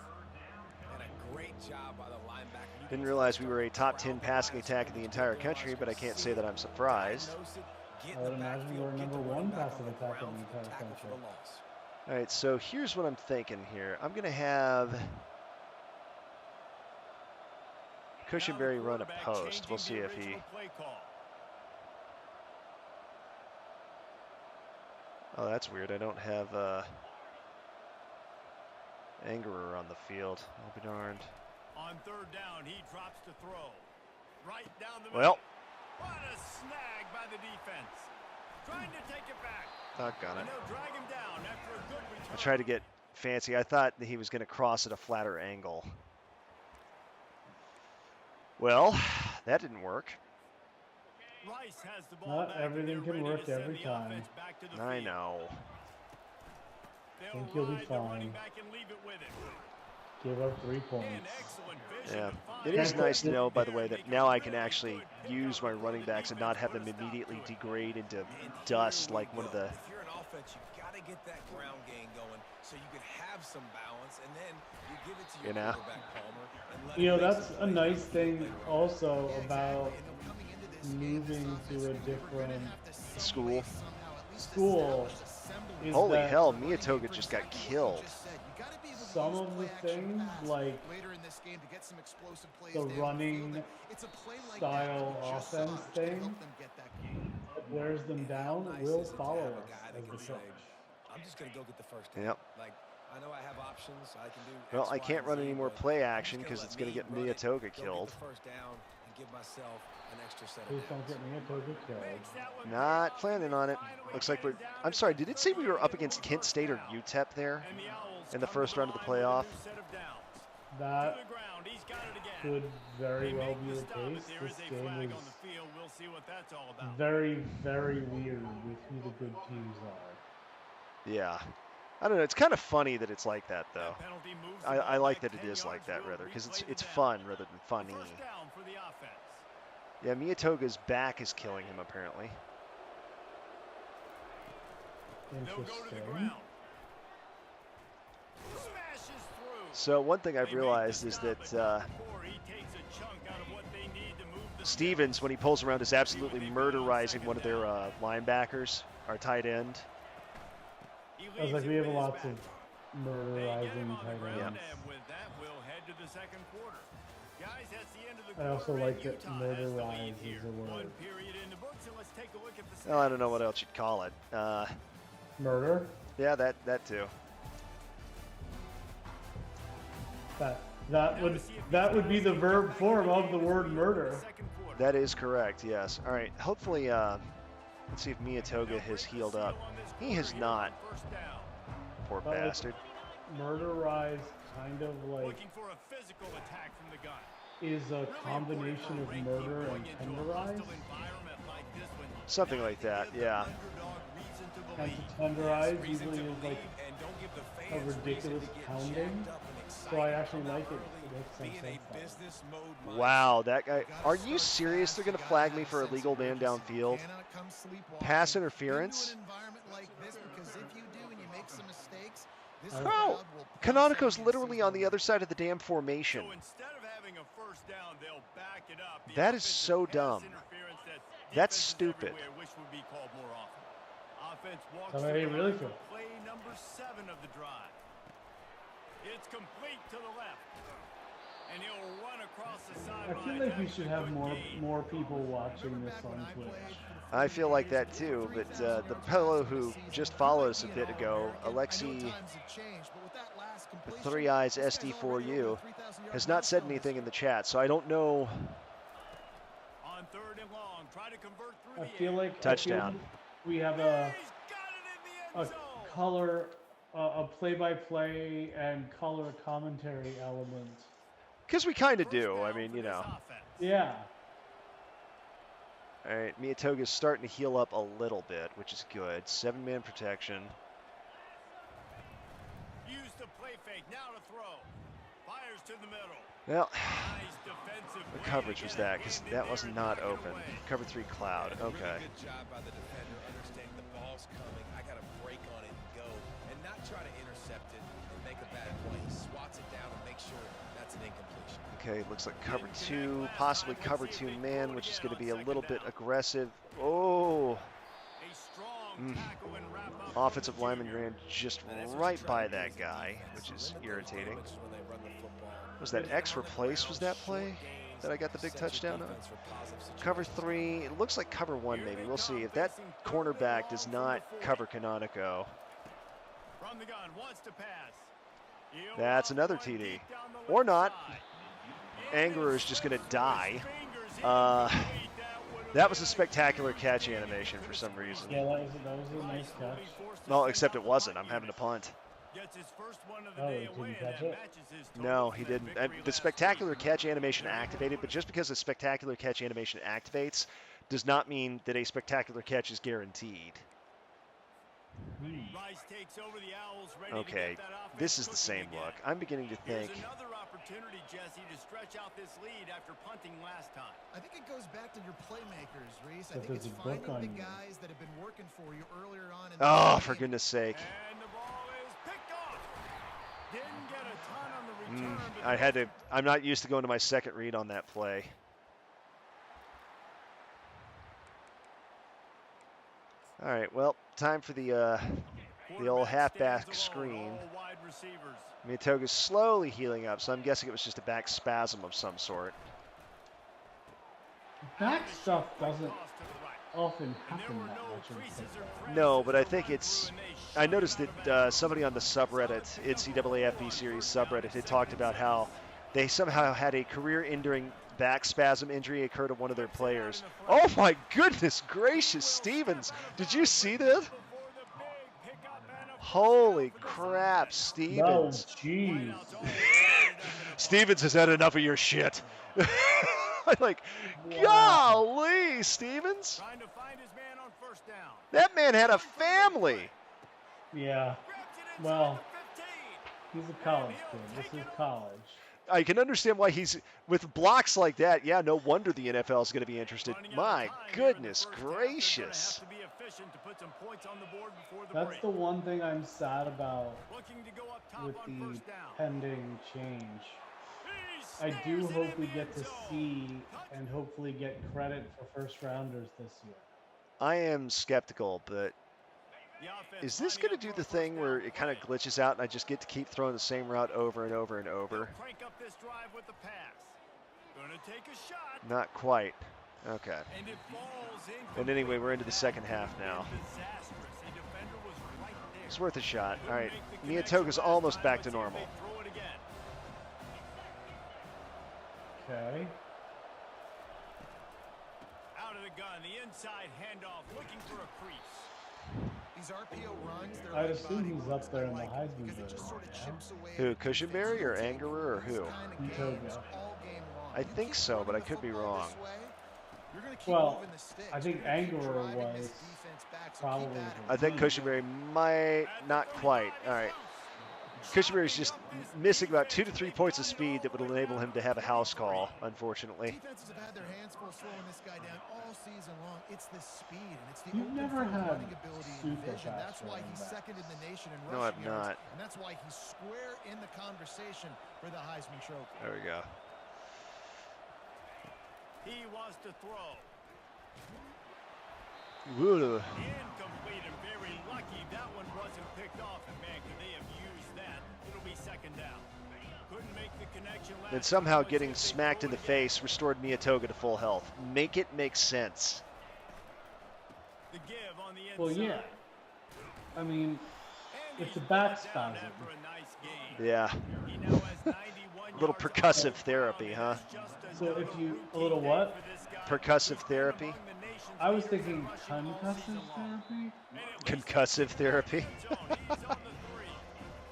And a great job by the linebacker. You Didn't can realize tell we were a top 10 passing attack in the entire country, but I can't say that I'm surprised. I would imagine we're number one passing attack in the entire country. All right, so here's what I'm thinking here. I'm going to have Cushenberry run a post. We'll see if he... Oh, that's weird. I don't have Angerer on the field. I'll be darned. On third down, he drops to throw. Right down the middle. Well, What a snag by the defense. Trying to take it back. doggone it. And they'll drag him down after a good return. I tried to get fancy. I thought that he was going to cross at a flatter angle. Well, that didn't work. Rice has the ball Not back, and everything they're can ready to work send every the time. offense back to the I field. know. They'll Think you'll be ride the running fine. back and leave it with him. Give up 3 And points. excellent vision Yeah, to find it is Can't nice to put- know, by the way, that now I can actually use my running backs and not have them immediately degrade into And dust here we like one of go. the... If you're an offense, you've got to get that ground game going so you can have some balance, and then you give it to your You know? quarterback, Palmer, and let You know, him make that's some a plays nice on the thing field later on. also Yeah, about exactly. And coming into this game, moving this to a offense, we're gonna different have to some school. way, somehow, at least school. establish a semblance Is Holy that hell, running game Miyatoga for just got exactly what you killed. just said. You gotta be able to Some use of the play-action things, pass like later in this game to get some explosive plays the down the running field. It's a play like style that we just saw, offense which can thing help them get that game. that wears them And how down nice will is it to follow have a us guy that as can the say, coach. I'm just going to go get the first down. Yep. Like, I know I have options. I can do Well, X, I Y, can't and run Z, any more but play I'm action just because let it's going to me get run it, Miyatoga go get killed. the first down and give myself an extra set of Please don't downs. get me a toga killed. Makes that one Not pay off, planning and on he it. finally Looks like we're... gets down I'm and sorry, gets did it say we were converted up into against a Kent first State or down. UTEP there And the Owls in the come first to round of the line with a playoff? new set of downs. That To the ground, he's got it again. could very They well make be the the stop, but case. there This is a game flag is on the field. We'll see what that's all about. very, very weird with who the good teams are. Yeah. I don't know. It's kind of funny that it's like that, though. That penalty moves the I ball like back that it 10 is like yards. that, We'll rather, because replay the it's down. fun rather than A funny. first down for the offense. Yeah, Miyatoga's back is killing him, apparently. They'll go to the Interesting. ground. Smashes through. So one thing I've They make the realized is stop, that but not before he takes a chunk out of what they need to move the Stevens, when he pulls around, is absolutely murderizing one of their linebackers, our tight end. I was like, we have lots of murderizing tight Yeah. ends. And with that, we'll head to the second quarter. Guys, that's the end of the I also quarter, like and that Utah has the lead murderize here. is a word. One period in the books, and let's take a look at the Well, I don't know what else you'd call it. Murder? Yeah, that too. That would be the verb form of the word murder. That is correct, yes. All right, hopefully, let's see if Miyatoga has healed up. He has not. Poor But, like, bastard. Murderize kind of like Looking for a physical attack from the gun. is a combination of murder and tenderize. Something like that, yeah. And to tenderize usually is like a ridiculous pounding. So I actually like it. It makes some sense. Wow, that guy. Are you serious? They're going to flag me for illegal man downfield? Pass interference? Bro, Canonico's literally on the other side of the damn formation. So instead of having a first down, they'll back it up. The That is offensive so pass dumb. interference that That's defenses stupid. everywhere wish would be called more often. Offense walks That to made the me really line for feel. play number 7 of the drive. It's complete to the left. And he'll run across the I sideline. feel like we should have more people watching this on Twitch. I feel like that too, but the fellow who just followed us a bit ago, Alexi, the 3 Eyes SD4U, has not said anything in the chat, so I don't know. On 3rd and long, try to convert through I the feel air. like Touchdown. we have He's got it in the end zone. color, a play-by-play and color commentary element. Because we kind of do. I mean, you know. Yeah. All right, Miyatoga's starting to heal up a little bit, which is good. 7-man protection. Use the play fake, now to throw. Fires to the middle. Well, Nice defensive what play coverage to was get that? it Because in that there was and not knock it open. away. Cover 3 cloud. Okay. Really good job by the defender understanding the ball's coming. I got to break on it and go, and not try to intercept it and make a bad play. He swats it down and makes sure that's an incompletion. Okay, looks like cover 2, possibly cover 2 man, which is going to be a little bit aggressive. Oh, A strong tackle and wrap up offensive for the lineman junior. ran just right by that guy, which is irritating. Was that X replace? Was that play that I got the big touchdown on? Cover 3, it looks like cover 1 maybe. We'll see. If that cornerback does not cover Canonico, From the gun, wants to pass. He'll that's route another one TD. deep down the Or left not. side. Angerer is just going to die. Fingers Uh, incomplete. Would've That was a been spectacular catch animation for some reason. Yeah, that was a nice catch. No, except it wasn't. I'm having to punt. Gets his first one of the Oh, day did he away, and catch that it? matches his total No, from he that didn't. victory The last spectacular week. catch animation activated, but just because a spectacular catch animation activates does not mean that a spectacular catch is guaranteed. Rice takes over the Owls, ready to Okay, get that offense this is the cooking same again. look. I'm beginning to Here's think, another opportunity, Jesse, to stretch out this lead after punting last time. I think it goes back to your playmakers, Reese. I But think it's there's a book finding on the you. guys that have been working for you earlier on in oh, the for game. goodness sake. And the ball is picked off. Didn't get a ton on the return. but I had to, I'm not used to going to my second read on that play. All right, well, time for the old quarterback halfback stands screen. alone, all wide receivers. Miyatoga's slowly healing up, so I'm guessing it was just a back spasm of some sort. Back stuff doesn't Toss to the right. often And there happen were that no much in creases football. or crevices No, but I to think run it's, through, and they I shut noticed the that quarterback. somebody on the subreddit, NCAA series subreddit, had talked about how they somehow had a career-ending back spasm injury occur to one of their players. Oh my goodness gracious, Stevens, did you see that? Holy crap, No, Stevens. jeez. Stevens has had enough of your shit. I'm like, golly, Stevens. Trying to find his man on first down. That man had a family. Yeah. Grabs it inside Well, the 15. he's a college kid. This is college. I can understand why he's, with blocks like that, yeah, no wonder the NFL is going to be interested. Running out of My time here in the goodness first half. They're gonna gracious. have to be efficient to put some points on the board before the That's break. the one thing I'm sad about Looking to go up top with on the first down. pending change. He's I do Snares it hope in we the get end to zone. see and hopefully get credit for first rounders this year. I am skeptical, but The offense is this lining going up to do for a the first thing where down it kind of play. glitches out and I just get to keep throwing the same route over and over and They'll over? crank up this drive with the pass. Gonna take a shot. Not quite. Okay. And it falls incomplete. And anyway, we're into the That second could half have now. been disastrous. A defender was right there. It's worth a shot. All Couldn't right. make the connection Miatoga's last almost time. back Let's to see if normal. they throw it again. Okay. Out of the gun, the inside handoff, looking for a crease. These RPO runs, they're I'd like assume body he's works. up there I in the like it Heisman because it just voting sort of right now. chips away Who, at the defense. Cushenberry or You'll take Angerer or these who? kind of Mitoga. games all game long. I You think keep so, but running I the could be football wrong. this way, you're gonna keep Well, moving the sticks. I think You're gonna keep Angerer driving this was defense back, so keep probably at it. I think the Cushenberry might not quite. All right. Cushenberry's just missing about 2 to 3 points of speed that would enable him to have a house call, unfortunately. Defenses have had their hands full slowing this guy down all season long. It's the speed and it's the You've open never field had running ability and super vision. fast That's why running he's backs. second in the nation in No, rushing I've yards, not. and that's why he's square in the conversation for the Heisman Trophy. There we go. He wants to throw. Woo. Incomplete and very lucky that one wasn't picked off. And man, could they have used that? It'll be second down. Couldn't make the connection last And somehow time. Let's getting see if they smacked throw in the it again. face restored Miatoga to full health. Make it make sense. The give on the inside. Well, yeah. I mean, And it's a he's back brought down spasm. after a nice game. Yeah. He now has 91 A little yards on percussive the therapy, ground, huh? and that's just So if another you- a routine little day what? for this guy. Percussive He's been therapy? among the nation's I was leaders in thinking rushing all concussive season long. therapy. And at least Concussive therapy. Red zone. He's on the 3.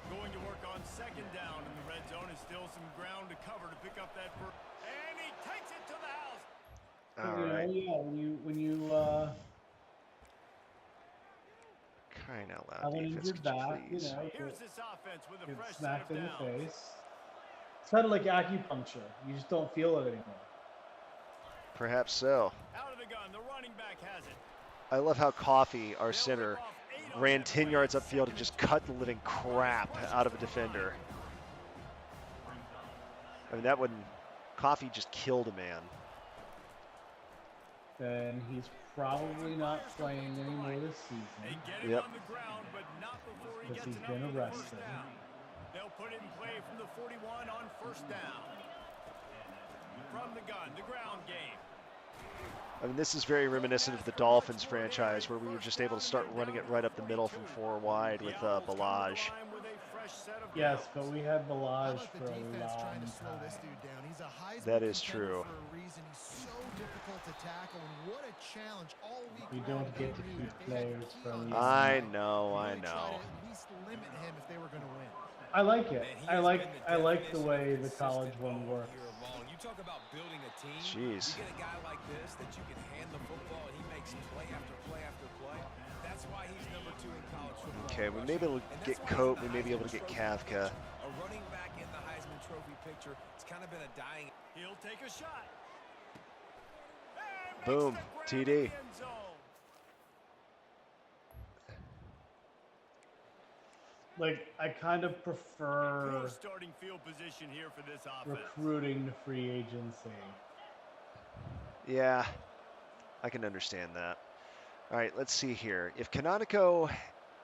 Going to work on second down in the red zone. Is still some ground to cover to pick up that first. And he takes it to the house. All You know, right. yeah, when you Crying out have loud, an defense, injured could you back, you please? know, Here's this offense with a get fresh set smacked of in the downs. face. It's kind of like acupuncture. You just don't feel it anymore. Perhaps so. Out of the gun. The running back has it. I love how Coffee, our They'll center, rip off 8 on ran that 10 play. yards upfield Second and just and cut the living crap out of a defender. I mean, that wouldn't. Coffee just killed a man. Then he's probably not playing anymore this They season. get him Yep. on the ground, but not before he Because gets he's enough been for the first arrested. down. They'll put it in play from the 41 on first down. From the gun, the ground game. I mean, this is very reminiscent of the Dolphins franchise, where we were just able to start running it right up the middle from 4 wide with The Owls come to the Balaj. line with a fresh set of Yes, downs. but we had How Balaj about the for a defense trying to long slow this time. dude down? He's a Heisman That is contender true. for a reason. He's so difficult to tackle, and what a challenge all week We long don't they get to knew keep that they had players key from on the this I guy. know, They I really tried know. to at least limit him if they were going to win. I like it. Man, he I has like been the I like the definition way of the college consistent one all works. year long. You talk about building a team. Jeez. You get a guy like this that you can hand the football and he makes play after play after play. That's why he's number 2 in college football. Okay, we rushing. may be able to And get that's why Cope, he's we the may be able to Heisman get Trophy Kavka. picture. A running back in the Heisman Trophy picture. It's kind of been a dying. He'll take a shot. And makes Boom, the grab TD. in the end zone. Like I kind of prefer Poor starting field position here for this offense. recruiting to free agency. Yeah, I can understand that. All right, let's see here. If Canonico,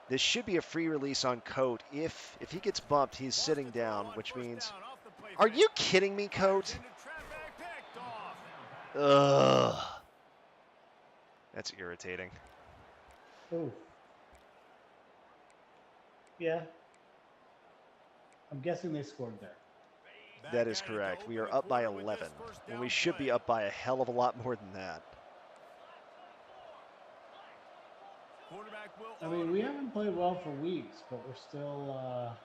this should be a free release on Coat. If he gets bumped, he's Wants sitting to throw down, on which first means... down off the play Are fake. you kidding me, Coat? Into trap back, picked off. Ugh. That's irritating. Oh. Yeah. I'm guessing they scored there. Back That is at it to correct. We open are the up by quarter with 11, this first and down we should be play. up by a hell of a lot more than that. Quarterback will I mean, we haven't played well for weeks, but we're still,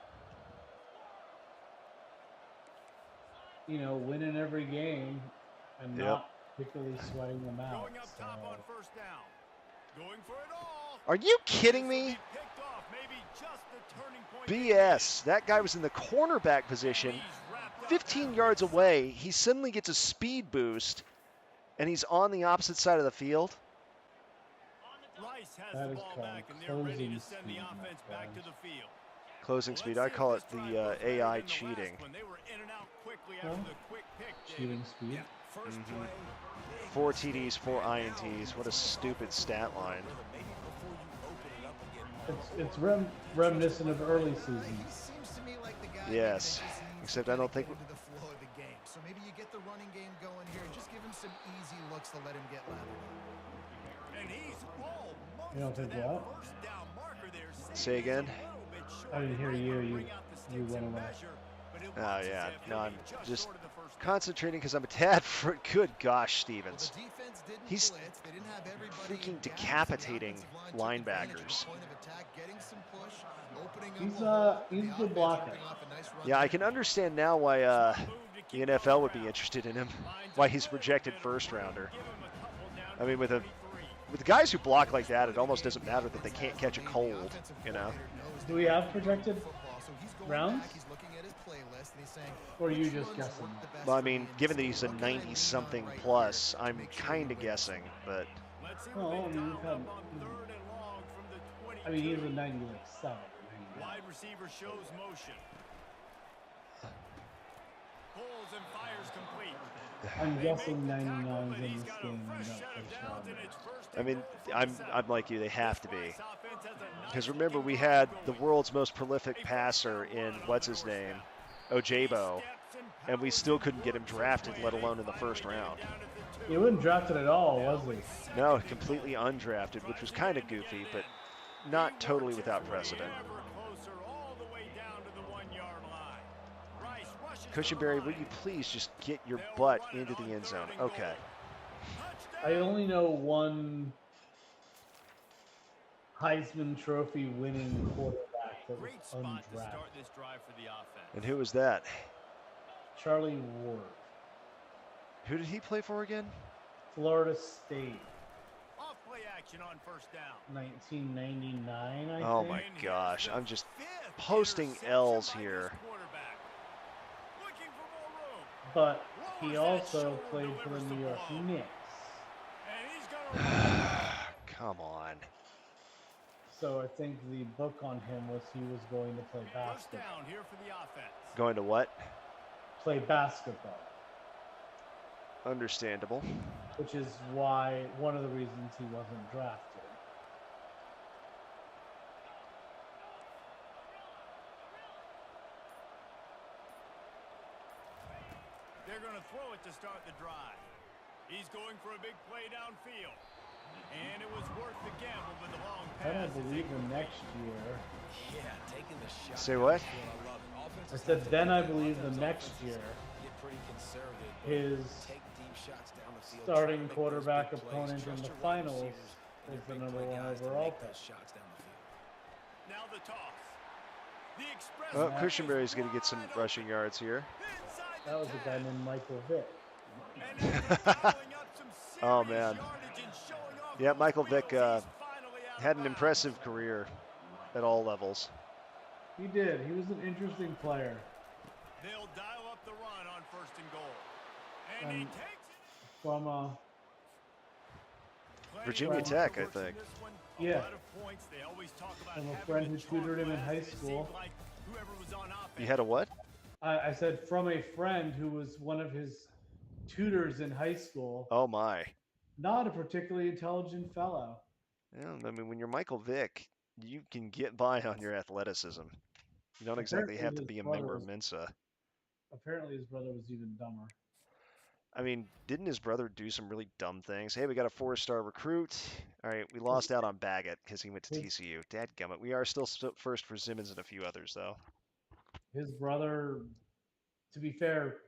winning every game and Yep. not particularly sweating them out. going up top on So, first down. Going for it all. Are you kidding This will me? be picked off. Maybe just the turning point. BS. That guy was in the cornerback position, He's wrapped up 15 now. yards away. He suddenly gets a speed boost, and he's on the opposite side of the field. Rice has That the is ball called back, and they're ready to closing send the speed, my offense back to friend. the field. Closing speed. I call it the AI cheating. Cheating speed. First play, 4 TDs, 4 INTs. What a stupid stat line. maybe before you open it up again. It's reminiscent of early seasons. He seems to me like the guy Yes, that just needs except to I don't think. get into the flow of the game. So maybe you get the running game going here and just give him some easy looks to let him get lathered up. And he's almost You don't think to that what? first down marker there. Say again? I didn't hear you. You went away. Oh yeah, no, I'm just concentrating because I'm a tad for. Good gosh, Stevens. The defense didn't He's blitz. They didn't have everybody freaking in gaps. decapitating The offensive line took advantage of linebackers. the point of attack, getting some push, opening up He's a hole, he's the a good offense blocker. ripping off a nice run Yeah, I there. can understand now why the NFL would be interested in him. Why he's a projected first rounder. I mean, with guys who block like that, it almost doesn't matter that they can't catch a cold. You know. Do we have projected rounds? He's looking at his playlist and he's saying, Or are you "Which just ones guessing? work the best Well, I for me mean, in given that this he's a game?" Look at him, 90-something right plus, there to I'm make sure kind of he wins guessing, this but Well, I mean, we've had. I mean, he's a 97. Wide receiver shows motion. Pulls and fires complete. I'm guessing 99s in this game end up first round. I mean, I'm like you. They have to be, because remember we had the world's most prolific passer in what's his name, Ojabo, and we still couldn't get him drafted, let alone in the first round. He wasn't drafted at all, was he? No, completely undrafted, which was kind of goofy, but not totally without precedent. Cushenberry, would you please just get your butt into the end zone? Okay. I only know one Heisman Trophy winning quarterback that was Great spot to undrafted. start this drive for the offense. And who was that? Charlie Ward, Who did he play for again? Florida State, Off play action on first down. 1999, I Oh think. my gosh, I'm just posting L's here. Looking for more room. But he also played for the New York Knicks. And he's gonna Come on. So I think the book on him was he was going to play first basketball. down here for the offense. Going to what? Play basketball, Understandable. which is why one of the reasons he wasn't drafted. They're going to throw it to start the drive. He's going for a big play downfield. And it was worth the gamble with the long pass. Then I believe the next year. Yeah, taking the shot. Say what? I love it. Offense I is said not then I defensive. believe the Offense next offenses year get pretty conservative, but his take deep shots down the field, try to starting make those quarterback big plays, opponent in trust the your wide finals receivers and is your the big number play one guys to overall make pick. those shots down the field. Now the toss. The express Oh, pass Cushenberry's going to get some wide open. rushing yards here. Inside the That was a guy 10. named Michael Vick. And now piling up some Oh, serious man. yardage and showing off Yeah, those Michael wheels. Vick He's finally out had of an bounds. impressive career at all levels. He did. He was an interesting player. They'll dial up the run on first and goal. And he Um, takes it. From Plenty Virginia of Tech, I fireworks in think. this one. Yeah. A lot of points. They always talk about From a having friend the who chalk tutored him in glass, high and it seemed school. like whoever was on offense. You had a what? I said from a friend who was one of his tutors in high school. Oh my. Not a particularly intelligent fellow. Yeah, I mean, when you're Michael Vick, you can get by on your athleticism. You don't exactly Apparently have to his be a brother member was- of Mensa. Apparently, his brother was even dumber. I mean, didn't his brother do some really dumb things? Hey, we got a 4-star recruit. All right, we lost out on Baggett because he went to His- TCU. Dadgummit. We are still first for Simmons and a few others, though. His brother, to be fair,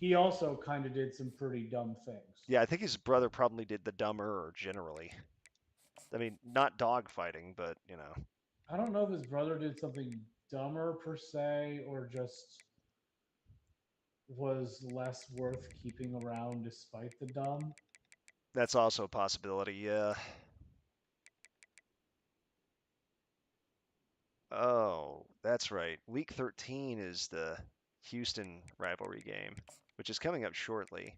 he also kind of did some pretty dumb things. Yeah, I think his brother probably did the dumber generally. I mean, not dogfighting, but, you know. I don't know if his brother did something dumber per se, or just was less worth keeping around despite the dumb. That's also a possibility, yeah. Oh, that's right. Week 13 is the Houston rivalry game, which is coming up shortly.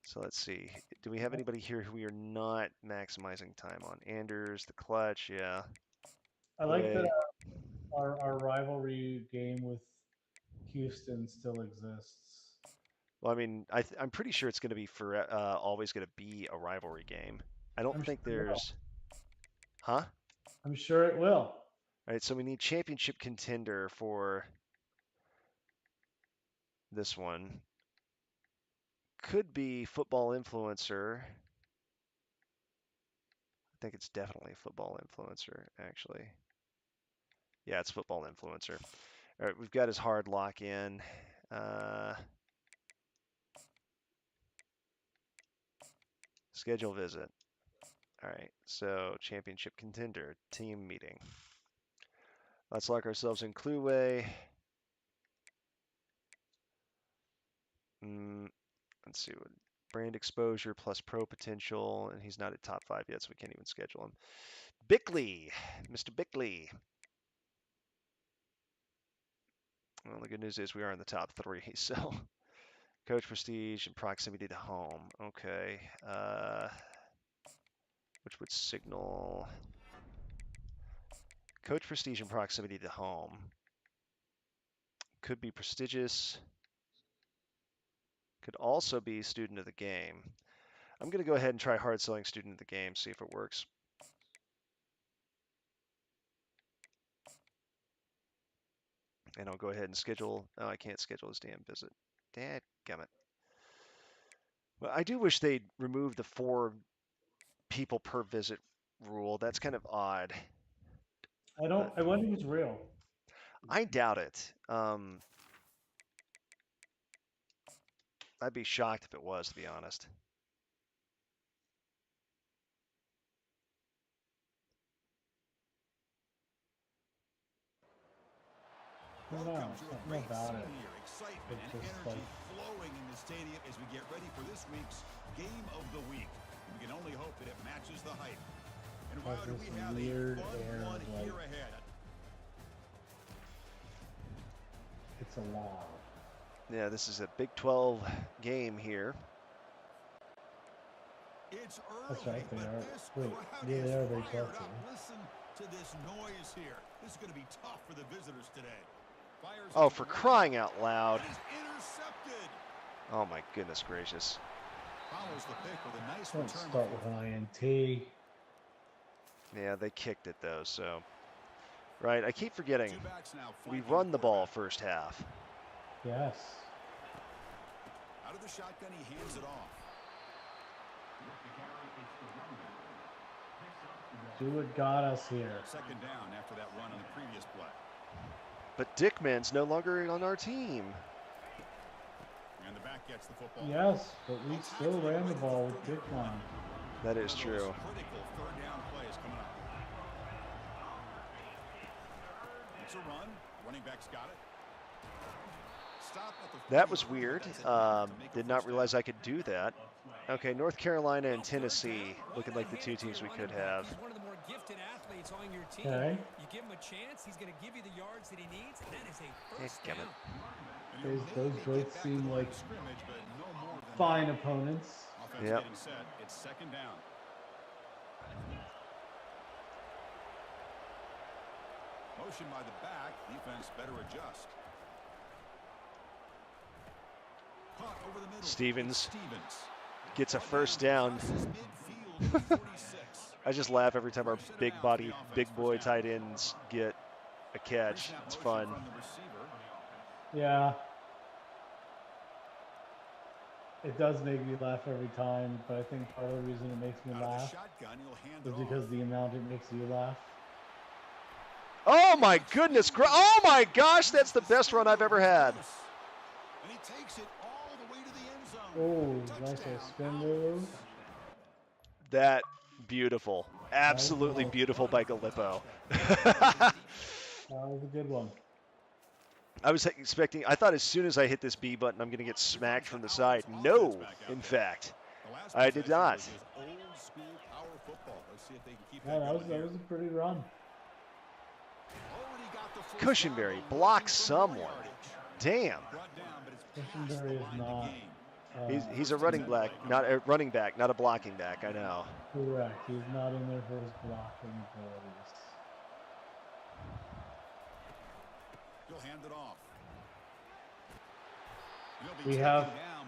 So let's see. Do we have anybody here who we are not maximizing time on? Anders, the clutch, yeah. I like that. Way. our rivalry game with Houston still exists. Well, I mean, I'm pretty sure it's going to be for always going to be a rivalry game. I don't I'm think sure it will. there's, huh? I'm sure it will. All right, so we need championship contender for this one. Could be football influencer. I think it's definitely football influencer, actually. Yeah, it's football influencer. All right, we've got his hard lock in. Schedule visit. All right, so championship contender, team meeting. Let's lock ourselves in Clueway. Let's see what brand exposure plus pro potential, and he's not at top 5 yet, so we can't even schedule him. Bickley, Mr. Bickley. Well, the good news is we are in the top 3, so coach prestige and proximity to home. Okay, which would signal coach prestige and proximity to home. Could be prestigious. Could also be student of the game. I'm going to go ahead and try hard selling student of the game, see if it works. And I'll go ahead and schedule. Oh, I can't schedule his damn visit. Dadgummit. Well, I do wish they'd remove the 4 people per visit rule. That's kind of odd. I wonder if it's real. I doubt it. I'd be shocked if it was, to be honest. Welcome to a something great about scene it. here. Excitement It's and just energy like- flowing in the stadium as we get ready for this week's Game of the Week. We can only hope that it matches the hype. And wow, do we this have weird a fun air, one like- here ahead. It's a law. Yeah, this is a Big 12 game here. It's early, That's right, they but are. this Wait, crowd yeah, is they are Big 12 fired up. team. Listen to this noise here. This is going to be tough for the visitors today. Fires Oh, on for the crying out loud. It is intercepted. Oh my goodness gracious. Follows the pick with a nice Don't return. start with an INT. Yeah, they kicked it though, so. Right, I keep forgetting. Two backs now We flanking run the ball quarterback. first half. Yes. Out of the shotgun, he hands it off. Do what got us here. Second down after that run on the previous play. But Dickman's no longer on our team. And the back gets the football. Yes, but we still ran the ball with Dickman. That is One of true. those critical third down plays coming up. It's a run. Running back's got it. Stop at the That was 43. weird. That's enough to make a Did not first realize down. I could do that. Okay, North Carolina and Tennessee looking like the 2 teams we could have. He's one of the more gifted athletes on your team. Okay. You give him a chance, he's going to give you the yards that he needs, and that is a first Damn it. down. And he'll Those maybe both get back to seem the line like of scrimmage, but no more than fine that. opponents. Offense Yep. getting set. It's second down. Motion by the back. Defense better adjust. Caught over the middle. Stevens Stevens. gets a first down. Crosses midfield at the 46. I just laugh every time our big body, big boy tight ends get a catch. Pre-snap It's motion fun. from the receiver. Yeah. It does make me laugh every time, but I think part of the reason it makes me Out of the laugh shotgun, he'll hand is it because off. the amount it makes you laugh. Oh my goodness! Oh my gosh! That's the best run I've ever had. And he takes it all the way to the end zone. Oh, nice little Touchdown. spin move. That beautiful, absolutely nice. beautiful by Gallipo. That was a good one. I was expecting. I thought as soon as I hit this B button, I'm going to get smacked from the side. No, in fact, The last I did possession not. was his old school power football. Let's see if they can keep Yeah, that that was going here. a pretty run. Already got the first Cushenberry down, blocks looking for more someone. yardage. Damn. Brought down, but it's past the Cushenberry is line of the not. game. He's a running back, not a running back, not a blocking back. I know. Correct. He's not in there for his blocking abilities. He'll hand it off.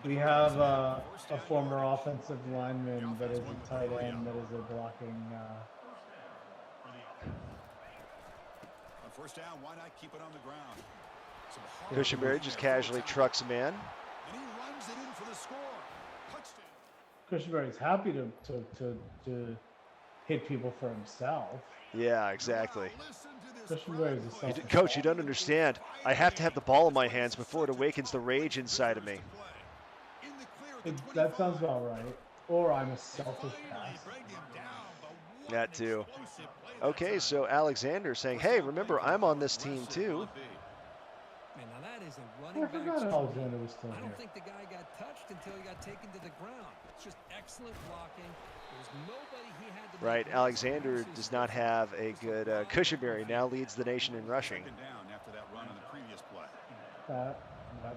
We have a former offensive lineman that is a tight end that is a blocking. On first down, why not keep it on the ground? Cushenberry just casually trucks a man. And he runs it in for the score. Touchdown. Cushenberry's happy to hit people for himself. Yeah, exactly. Cushenberry's a selfish Coach, you don't understand. I have to have the ball in my hands before it awakens the rage inside of me. That sounds about right. Or I'm a selfish passer. That too. Okay, so Alexander saying, hey, remember, I'm on this team too. Man, now that is a I running back. forgot Alexander was still I here. don't think the guy got touched until he got taken to the ground. It's just excellent blocking. There's nobody he had to. Right, Alexander does not have a good Cushenberry now leads the nation in rushing. Down after that run on the previous play. That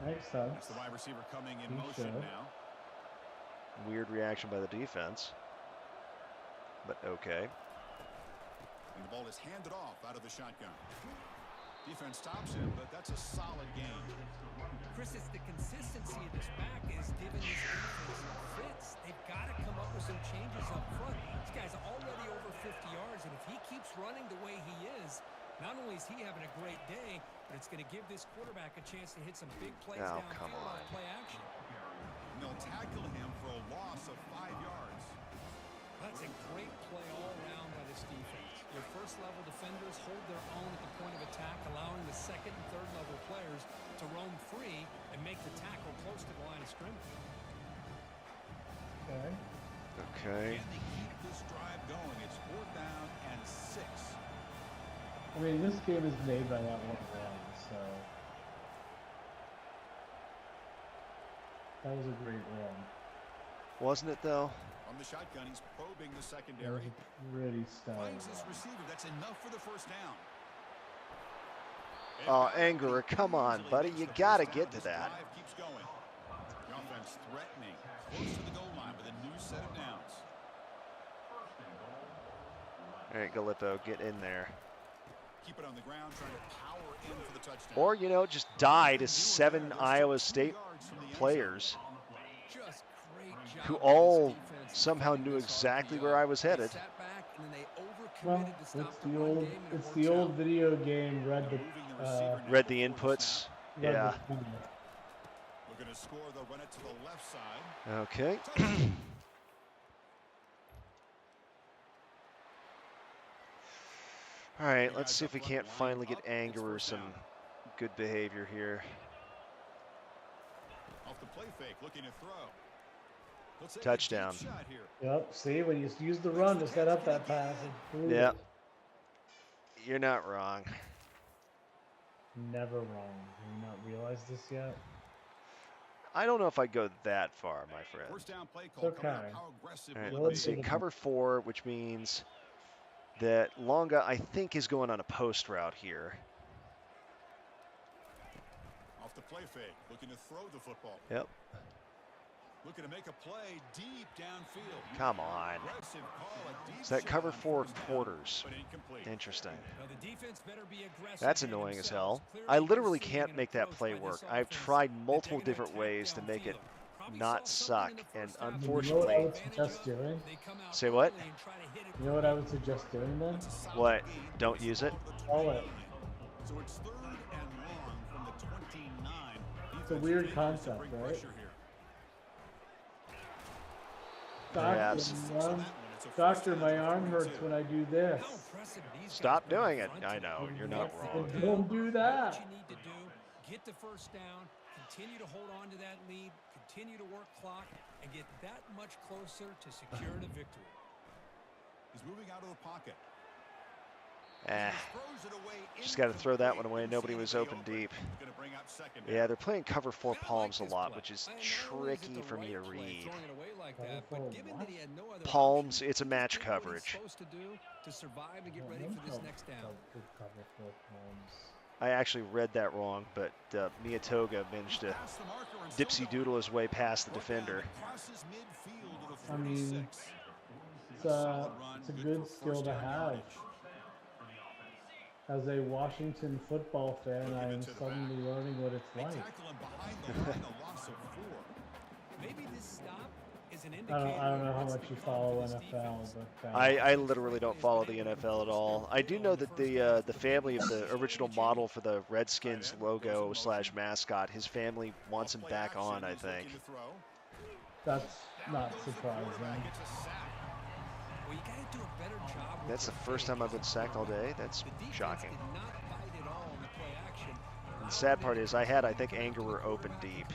makes sense. That's the wide receiver coming in He motion should. now. Weird reaction by the defense, but okay. And the ball is handed off out of the shotgun. Defense stops him, but that's a solid game. Chris, it's the consistency of this back is giving this defense fits. They've got to come up with some changes up front. This guy's already over 50 yards, and if he keeps running the way he is, not only is he having a great day, but it's going to give this quarterback a chance to hit some big plays downfield on play action. And they'll tackle him for a loss of 5 yards. That's a great play all around by this defense. Your first-level defenders hold their own at the point of attack, allowing the second and third-level players to roam free and make the tackle close to the line of scrimmage. Okay. Okay. Can they keep this drive going? It's 4th down and 6. I mean, this game is made by that one run, so that was a great run. Wasn't it though? From the shotgun, he's probing the That was secondary. a pretty stellar Finds his run. receiver. That's enough for the first down. Oh, Angerer, come on, buddy. You got to get to that. Drive keeps going. The offense threatening, close to the goal line with a new set of downs. All right, Gallipo, get in there. Keep it on the ground, trying to power in for the touchdown. Or, you know, just die to 7 Iowa State players Just great job who by all this defense somehow defending knew this exactly RPO. where I was headed. They sat back and then they Well, overcommitted to it's stop the run old, game, and it it's the works old out. video game. Read the Read the inputs. read Yeah. the video. Looking to score, they'll run it to the left side. Okay. All right, let's see if we can't finally get Angerer some good behavior here. Off the play fake, looking to throw. He'll take a Touchdown. deep shot here. Yep. See, when you use the run to set up that pass. Yeah. You're not wrong. Never wrong. Have you not realized this yet? I don't know if I'd go that far, my friend. First down play call. It's coming up. okay. How aggressive All right, will it let's be? see. Cover 4, which means that Longa, I think, is going on a post route here. Off the play fake, looking to throw the football. Yep. Looking to make a play deep downfield. Come on. Aggressive call, a deep Is that shot cover on 4 first down, quarters? but incomplete. Interesting. Now, the defense better be aggressive That's here annoying as themselves. hell. Clearly I literally considering can't an make that approach play by work. this I've offense tried that multiple they're gonna different attack ways to make it downfield. Probably not saw suck, something in the and first half. You know what I unfortunately, would suggest doing? They come out Say what? early and try to hit it. You know what I would suggest doing then? That's a solid What? gain. Don't use it? Call it. So it's 3rd and long from the 29. It's a weird concept, right? Perhaps. Doctor, my arm hurts when I do this. How impressive these guys Stop bring doing the it. front I to know, it. you're not wrong. Don't do that. What you need to do, get the first down, continue to hold on to that lead, continue to work clock, and get that much closer to securing a victory. He's moving out of the pocket. Eh, Throws it away just got to throw that one away. incomplete. Nobody was open deep. Gonna bring up second Yeah, down. they're playing cover 4 Kinda palms a like this lot, play. which is And not only is it tricky the for me to right play, read. throwing it away like Cover that, four but given what? that he had no other Palms, option, it's a he match did what he's coverage. supposed to do to survive and get ready for this next down. Cover 4 palms. I actually read that wrong, but Miyatoga managed to Past the marker and dipsy still doodle his way past the going. Fourth down, defender. crosses midfield to the I mean, 46. It's a good skill to have. As a Washington football fan, I am suddenly learning what it's They like. tackle him behind the line, a loss of 4. Maybe this stop is an I indicator don't know of how what's much to you come follow for this NFL, defense. but I literally don't follow the NFL at all. I do know that the family of the original model for the Redskins logo / mascot, his family wants him back on, I think. that's not surprising. Well, you gotta do a better job with That's the your first fake time I've been as a sacked all quarterback. day. That's The defense shocking. did not bite at all in the play action. And the sad part is I think Anger were open deep.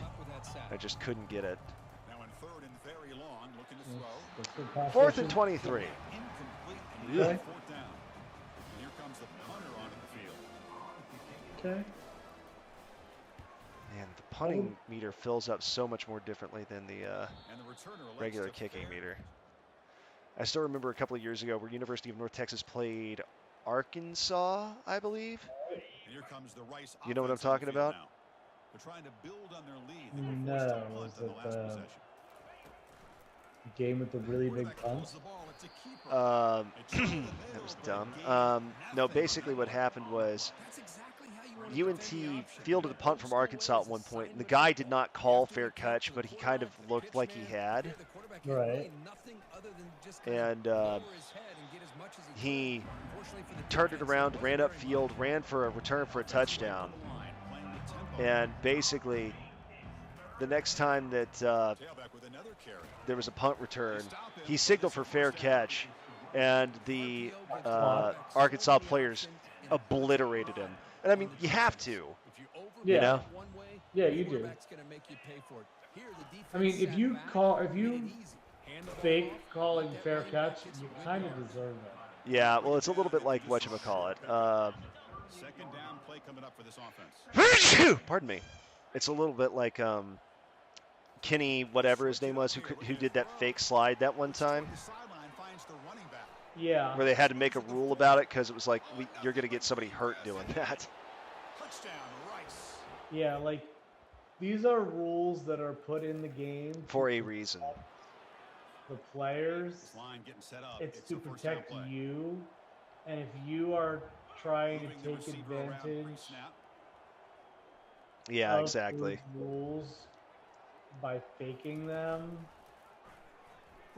I just couldn't get it. Now in 3rd and very long, looking to throw. That's good pass 4th and rushing. 23. Incomplete. And Yeah. now 4th down. And here comes the punter onto the field. Okay. Man, the punting meter fills up so much more differently than the And the returner elects regular to kicking fair. meter. I still remember a couple of years ago where University of North Texas played Arkansas, I believe. And here comes the Rice You know what I'm offense on the talking field about? now. They're trying to build on their lead. They were forced to No, punt was on the it last possession. game with the really big Quarterback holds punts? the ball. It's a keeper. That was dumb. No, basically what happened was That's exactly how you want to defend the UNT option. fielded a punt from Arkansas at one point, and the guy did not call fair catch, but he kind of looked like he had. Right. And he turned it around, ran upfield, ran for a return for a touchdown. And basically, the next time that Tailback with another carry. there was a punt return, he signaled for fair catch, and the Arkansas players obliterated him. And I mean, you have to. Yeah. You know? Yeah, you do. I mean, if you fake calling fair catch, you kind of deserve it. Yeah, well, it's a little bit like whatchamacallit. Second down play coming up for this offense. Pardon me. It's a little bit like Kenny, whatever his name was, who did that fake slide that one time, The sideline finds the running back. Yeah. where they had to make a rule about it because it was like, you're going to get somebody hurt doing that. Touchdown, Rice. Yeah, like these are rules that are put in the game For a reason. the players. This line getting set up. It's to a first down protect play. you, and if you are trying Moving to the take receiver around advantage pre-snap. Yeah, of exactly. those rules by faking them,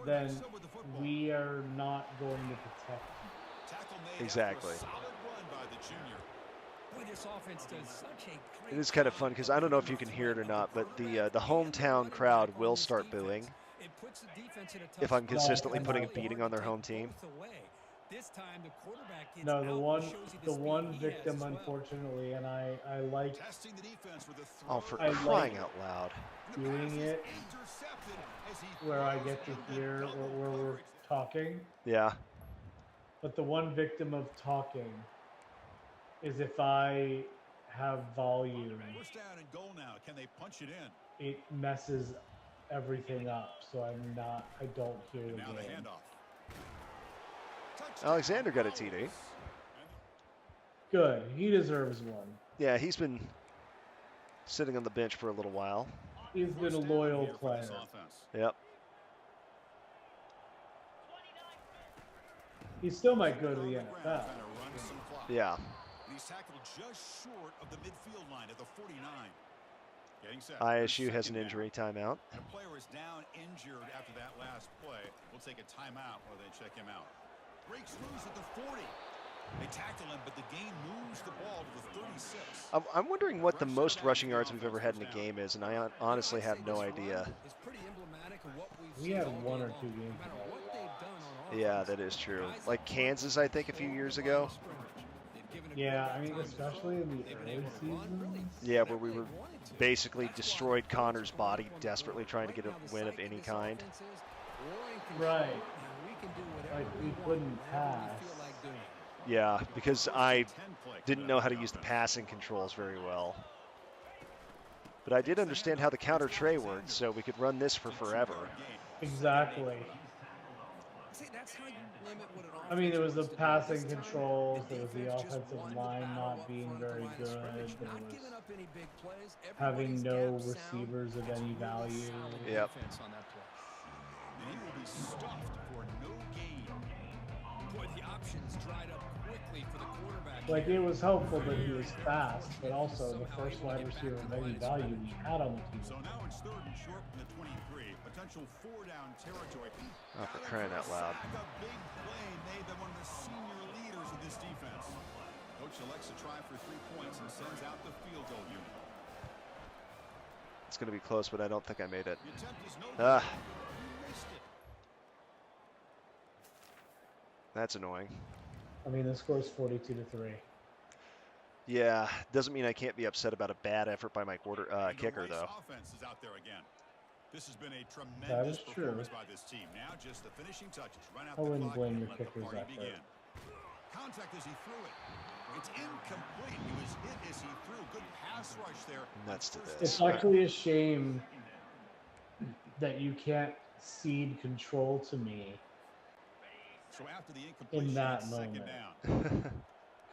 then Quarterback still with the football. we are not going to protect you. Tackle made Exactly. after a solid run by the junior. Boy, this offense does such a great It is kind of job fun because I don't know if you can hear it or not, but the hometown crowd will start booing It puts the defense in a tough if I'm spot. consistently No, putting a no. beating on their home team. This time the quarterback gets No, out the and one, shows you the speed one he has victim, as well. unfortunately, and I like Testing the defense with a throw. Oh, for I crying like- out loud. And the pass doing is it intercepted as he where I throws get to into hear double where we're coverage. talking. Yeah. But the one victim of talking is if I have volume, First down and goal now. Can they punch it in? it messes everything up. So I don't hear the Now the game. handoff. Touchdown, Alexander got a TD. Rose. Good. He deserves one. Yeah, he's been sitting on the bench for a little while. He's been a First down loyal here for this player. offense. Yep. He still might go to the On ground, NFL. trying to run some clock. Yeah. And he's tackled just short of the midfield line at the 49. Getting set. ISU has an Second down. injury timeout. And a player is down injured after that last play. We'll take a timeout while they check him out. Breaks loose at the 40. They tackle him, but the game moves the ball to the 36. I'm wondering what the most rushing yards we've ever had in a game is, and I honestly have no idea. It's pretty emblematic of what we've We seen had all one day or long. two No games matter ago. what they've done on Yeah, offense, that is true. guys Like have Kansas, I think, a few years ago. They've given a Yeah, quarterback I mean, time to especially in the They've been early able to run, really, seasons. Yeah, where we whenever were they wanted to. basically That's why destroyed offense Connor's is one body, of the desperately trying to get a Right now, the win of psyche any this kind. offense is, we're in control, Right. and we can do whatever Like, we want, couldn't whenever we pass. feel like doing. Yeah, because I 10 play didn't coming know up how to for use the offense. passing controls very well. But I did understand how the counter tray worked, so we could run this for forever. Exactly. See, that's how you limit what an I mean, there was the offense wants to do. passing This time, controls, the there was the defense just offensive won the line battle not up being front at the very line of good. scrimmage, There not was giving up any big plays. having Everybody's no gap sound. receivers of That's any really value. solid Yep. defense on that play. And he will be stuffed for no gain. Boy, the options dried up quickly for the quarterback. Like, here. it was helpful that he was fast, but also the first wide receiver of any value we had on the team. So now it's 3rd and short from the 23. Potential 4-down territory. Oh, for crying out loud. A big play made them one of the senior leaders of this defense. Coach elects to try for 3 points and sends out the field goal unit. It's going to be close, but I don't think I made it. The attempt is no Ah. good. You missed it. That's annoying. I mean, the score's 42-3. Yeah, doesn't mean I can't be upset about a bad effort by my And the kicker, Rice though. Offense is out there again. This has been a That tremendous is true. performance by this team. Now just the finishing touches. Run out I the wouldn't clock blame and your let the kicker's party effort. begin. Contact as he threw it. It's incomplete. He was hit as he threw. Good pass rush there. Nuts to on first this. It's down. actually a shame that you can't cede control to me So after the incompletion, in that it's 2nd moment. down.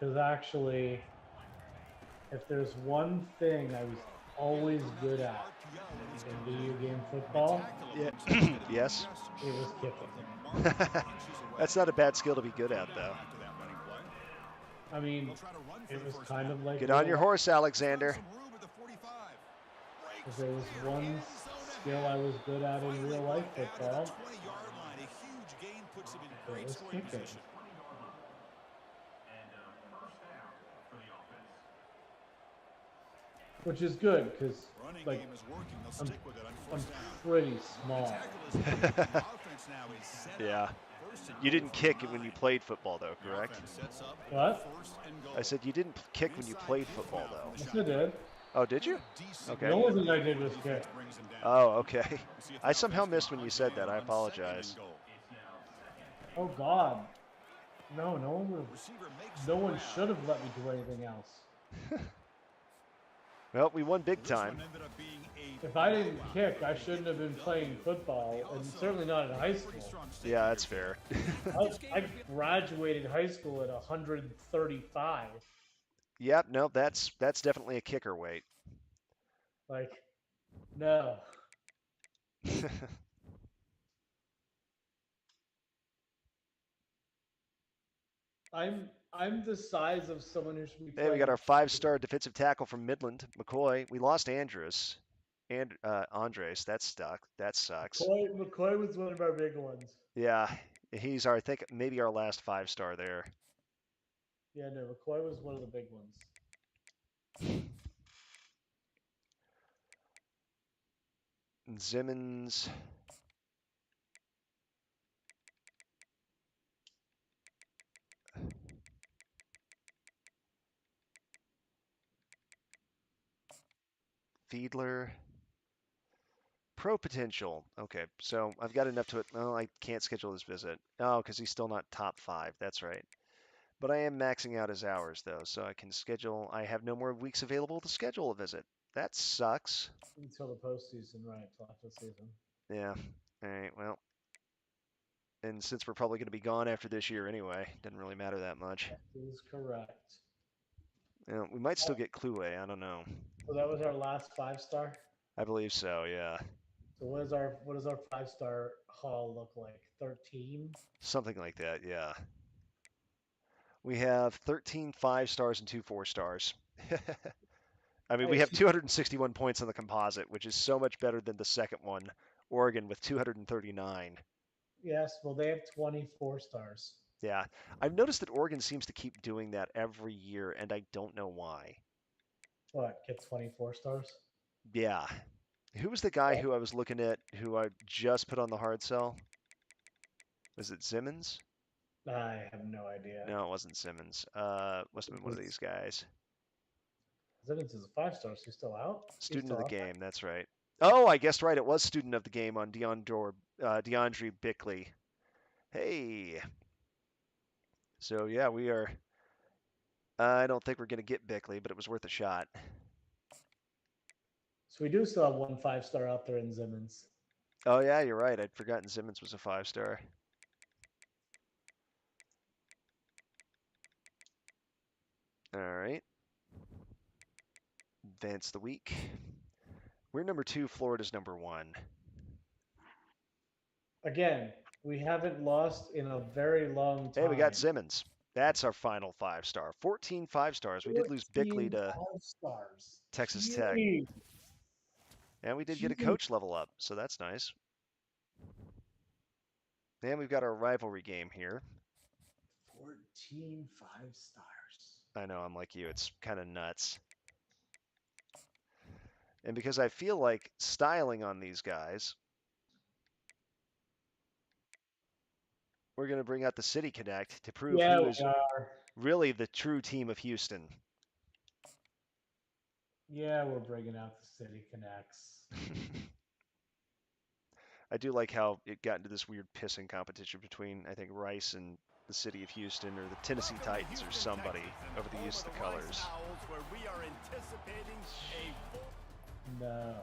Because actually, if there's one thing I was always good at in video game football, Yeah. Yes. it was kicking. That's not a bad skill to be good at, though. I mean, it was kind of like Get on your horse, Alexander. if there was one skill I was good at in real life football, it was kicking. Which is good because, like, I'm pretty small. Yeah. You didn't kick it when you played football, though, correct? What? I said you didn't kick when you played football, though. Yes, I did. Oh, did you? Okay. The only thing I did was kick. Oh, okay. I somehow missed when you said that. I apologize. Oh God. No, no one should have let me do anything else. Well, we won big time. If I didn't kick, I shouldn't have been playing football, and certainly not in high school. Yeah, that's fair. I graduated high school at 135. Yep, no, that's definitely a kicker weight. Like, no. I'm the size of someone who should be playing. Hey, we got our 5-star defensive tackle from Midland, McCoy. We lost Andres. And Andres, that sucks. McCoy was one of our big ones. Yeah, he's I think maybe our last 5-star there. Yeah, no, McCoy was one of the big ones. Simmons. Fiedler. Pro potential. Okay, so I've got enough to it. Oh, I can't schedule this visit. Oh, because he's still not top 5. That's right. But I am maxing out his hours, though, so I can schedule. I have no more weeks available to schedule a visit. That sucks. Until the postseason, right? Until after the season. Yeah. All right, well. And since we're probably going to be gone after this year anyway, doesn't really matter that much. That is correct. Yeah, we might still get Kluwe. I don't know. So that was our last 5-star? I believe so, yeah. So what does our 5-star haul look like? 13? Something like that, yeah. We have 13 5-stars and 2 4-stars. I mean, we have 261 points on the composite, which is so much better than the second one, Oregon, with 239. Yes, well, they have 24 stars. Yeah. I've noticed that Oregon seems to keep doing that every year, and I don't know why. What, get 24 stars? Yeah. Who was the guy who I was looking at who I just put on the hard sell? Was it Simmons? I have no idea. No, it wasn't Simmons. Must have been one of these guys. Simmons is a 5-star, so he's still out? Student of the game, that's right. Oh, I guessed right. It was student of the game on DeAndre Bickley. Hey. So, yeah, we are. I don't think we're going to get Bickley, but it was worth a shot. So we do still have one 5-star out there in Simmons. Oh, yeah, you're right. I'd forgotten Simmons was a 5-star. All right. Advance the week. We're number 2. Florida's number 1. Again, We haven't lost in a very long time. Hey, we got Simmons. That's our final 5-star. 14 5-stars. We did lose Bickley 14 to 5-stars. Texas Tech. Jeez. And we did get a Jeez. coach level up, so that's nice. And we've got our rivalry game here. 14 5-stars. I know, I'm like you. It's kind of nuts. And because I feel like styling on these guys, we're going to bring out the City Connect to prove Yeah, who we is are. really the true team of Houston. Yeah, we're bringing out the City Connects. I do like how it got into this weird pissing competition between, I think, Rice and the City of Houston or the Tennessee Titans or somebody over the use of the colors. No.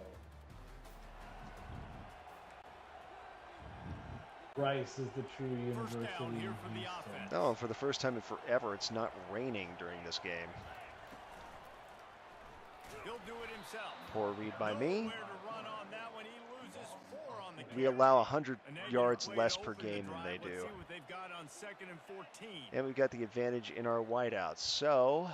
Rice is the true university of Houston. No, for the first time in forever, it's not raining during this game. Poor read by me. We allow 100 yards less per game than they do. And we've got the advantage in our wideouts. So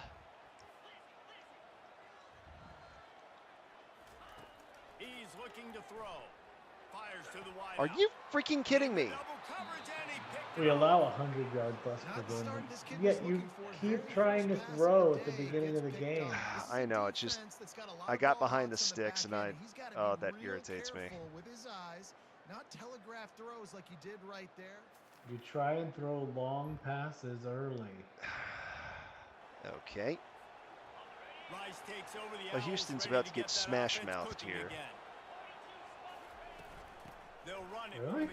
he's looking to throw. Fires to the wide. are you freaking kidding me? We allow 100 yards less per game. Yet you keep trying to throw at the beginning of the game. I know, it's just, I got behind the sticks and oh, that irritates me. Not telegraph throws like you did right there. You try and throw long passes early. Okay. Well, Houston's about to get smash-mouthed here. Really?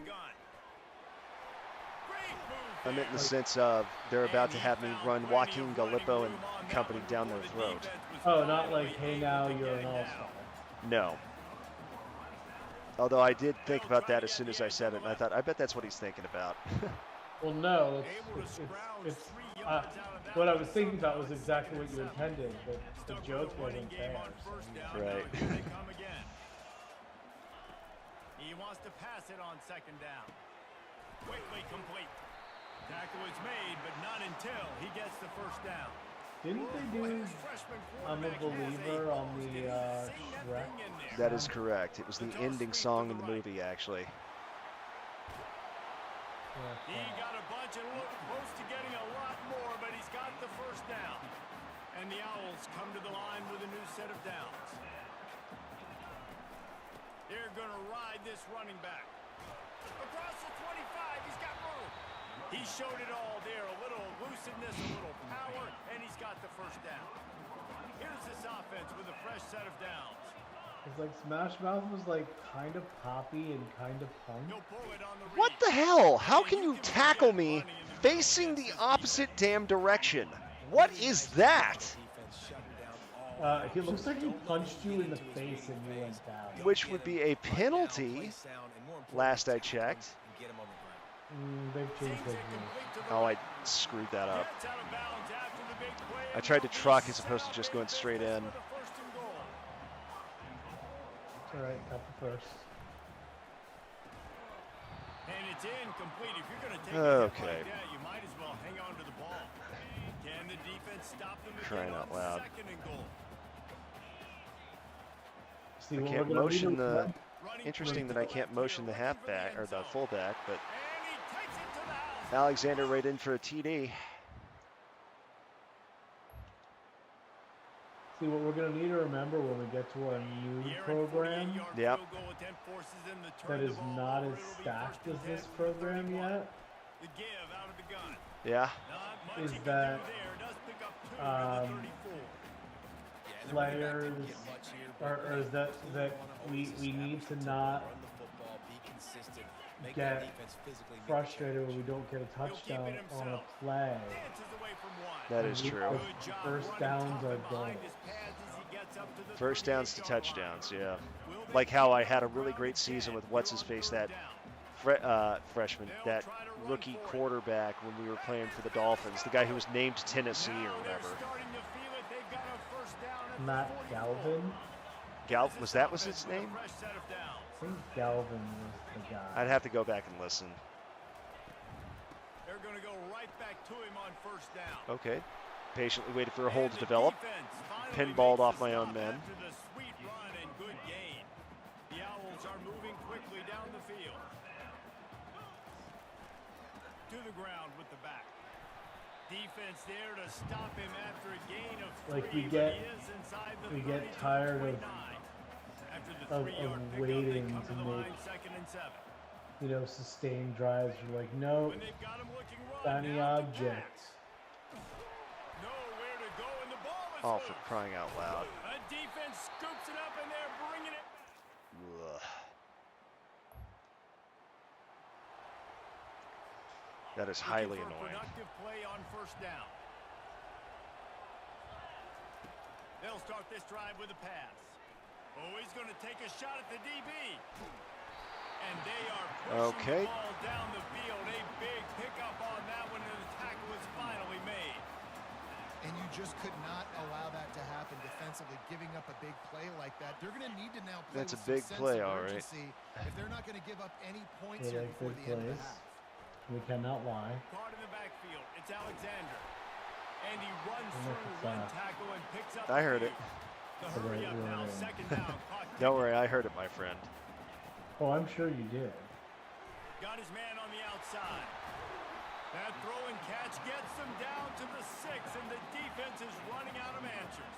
I meant in the sense of they're about to have me run Joaquin Gallipo and company down their throat. Oh, not like, hey, now you're an all-star. No. Although I did think about that as soon as I said it, and I thought, I bet that's what he's thinking about. Well, no, it's what I was thinking about was exactly what you intended, but the joke wasn't there. So. Right. He wants to pass it on second down. Quickly complete. Tackle is made, but not until he gets the first down. Didn't they do I'm a Believer on the Shrek? That is correct. It was the ending song in the movie, actually. He got a bunch and looked close to getting a lot more, but he's got the first down. And the Owls come to the line with a new set of downs. They're going to ride this running back. Across the 25, he's got room. He showed it all there, a little elusiveness, a little power, and he's got the first down. Here's this offense with a fresh set of downs. It's like Smash Mouth was like kind of poppy and kind of punk. What the hell? How can you tackle me facing the opposite damn direction? What is that? He looks like he punched you in the face and you went down. Which would be a penalty, last I checked. They've changed those rules. Oh, I screwed that up. I tried to truck as opposed to just going straight in. All right, got the first. And it's incomplete. If you're going to take a hit like that, you might as well hang on to the ball. Can the defense stop them Crying out loud. second and goal? See, I what can't we're gonna motion do the. Interesting that I can't motion the halfback or the fullback, but Alexander right in for a TD. See, what we're going to need to remember when we get to our new program Yep. that is not as stacked as this program yet Yeah. is that players or is that we need to not get frustrated when we don't get a touchdown on a play. That is true. First downs are goals. First downs to touchdowns, yeah. Like how I had a really great season with what's-his-face, that freshman, that rookie quarterback when we were playing for the Dolphins, the guy who was named Tennessee or whatever. Matt Galvin? Was that his name? I think Galvin was the guy. I'd have to go back and listen. They're going to go right back to him on first down. Okay. Patiently waited for a hole to And the develop. defense finally Pinballed makes off the my own stop men. after the sweet run and good gain. The Owls are moving quickly down the field. To the ground with the back. Defense there to stop him after a gain of 3, Like, we but get- he is inside the we get 30 to the tired of- 29. After the of 3-yard pickup, they waiting come to to the make- line, 2nd and 7. You know, sustained drives. You're like, no, When they've got him looking run, shiny now the object. pass. Nowhere to go, and the ball is Oh, for loose. crying out loud. A defense scoops it up, and they're bringing it. Ugh. That is highly Looking for a annoying. Productive play on first down. They'll start this drive with a pass. Oh, he's going to take a shot at the DB. And they are pushing the ball down the field. A big pickup on that one, and the tackle was finally made. And you just could not allow that to happen defensively, giving up a big play like that. They're going to need to now play That's with a big some sense play, of all right. urgency if they're not going to give up any points They here like before big the end of the plays. half. We cannot lie. Caught in the backfield. It's Alexander. And he runs I don't know if through it's one that. tackle and picks up I a heard it. few. The hurry up now, 2nd down. Caught Don't worry, I heard it, my friend. Oh, I'm sure you did. Got his man on the outside. That throw and catch gets them down to the 6, and the defense is running out of answers.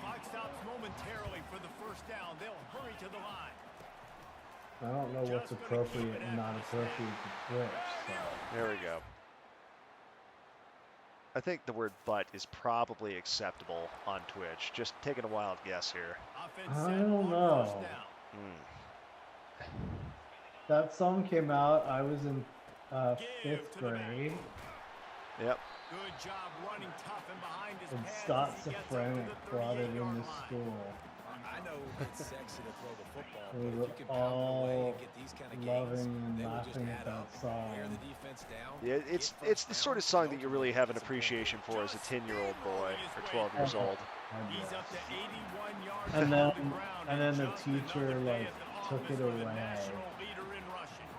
Clock stops momentarily for the first down. They'll hurry to the line. I don't know what's Just gonna keep appropriate it and at not the appropriate to Twitch. So. There we go. I think the word butt is probably acceptable on Twitch. Just taking a wild guess here. Offense I set don't on know. first down. That song came out. I was in Give 5th to the back. grade. Yep. Good job running tough and behind his And pads Scott as he gets up to Safranek the brought it 38-yard into line. school. I know it's sexy to throw the football, We but if were you can pound one away all and get these kind of gains, loving and they will just laughing add at up. that song. Wear the defense down. Yeah, get it's first the down, sort of song that and you really have an ultimately appreciation for as a 10-year-old boy or 12 years old. He's up to 81 yards And on then, the ground, and then the just teacher another day like at the took office it with a away. national leader in rushing.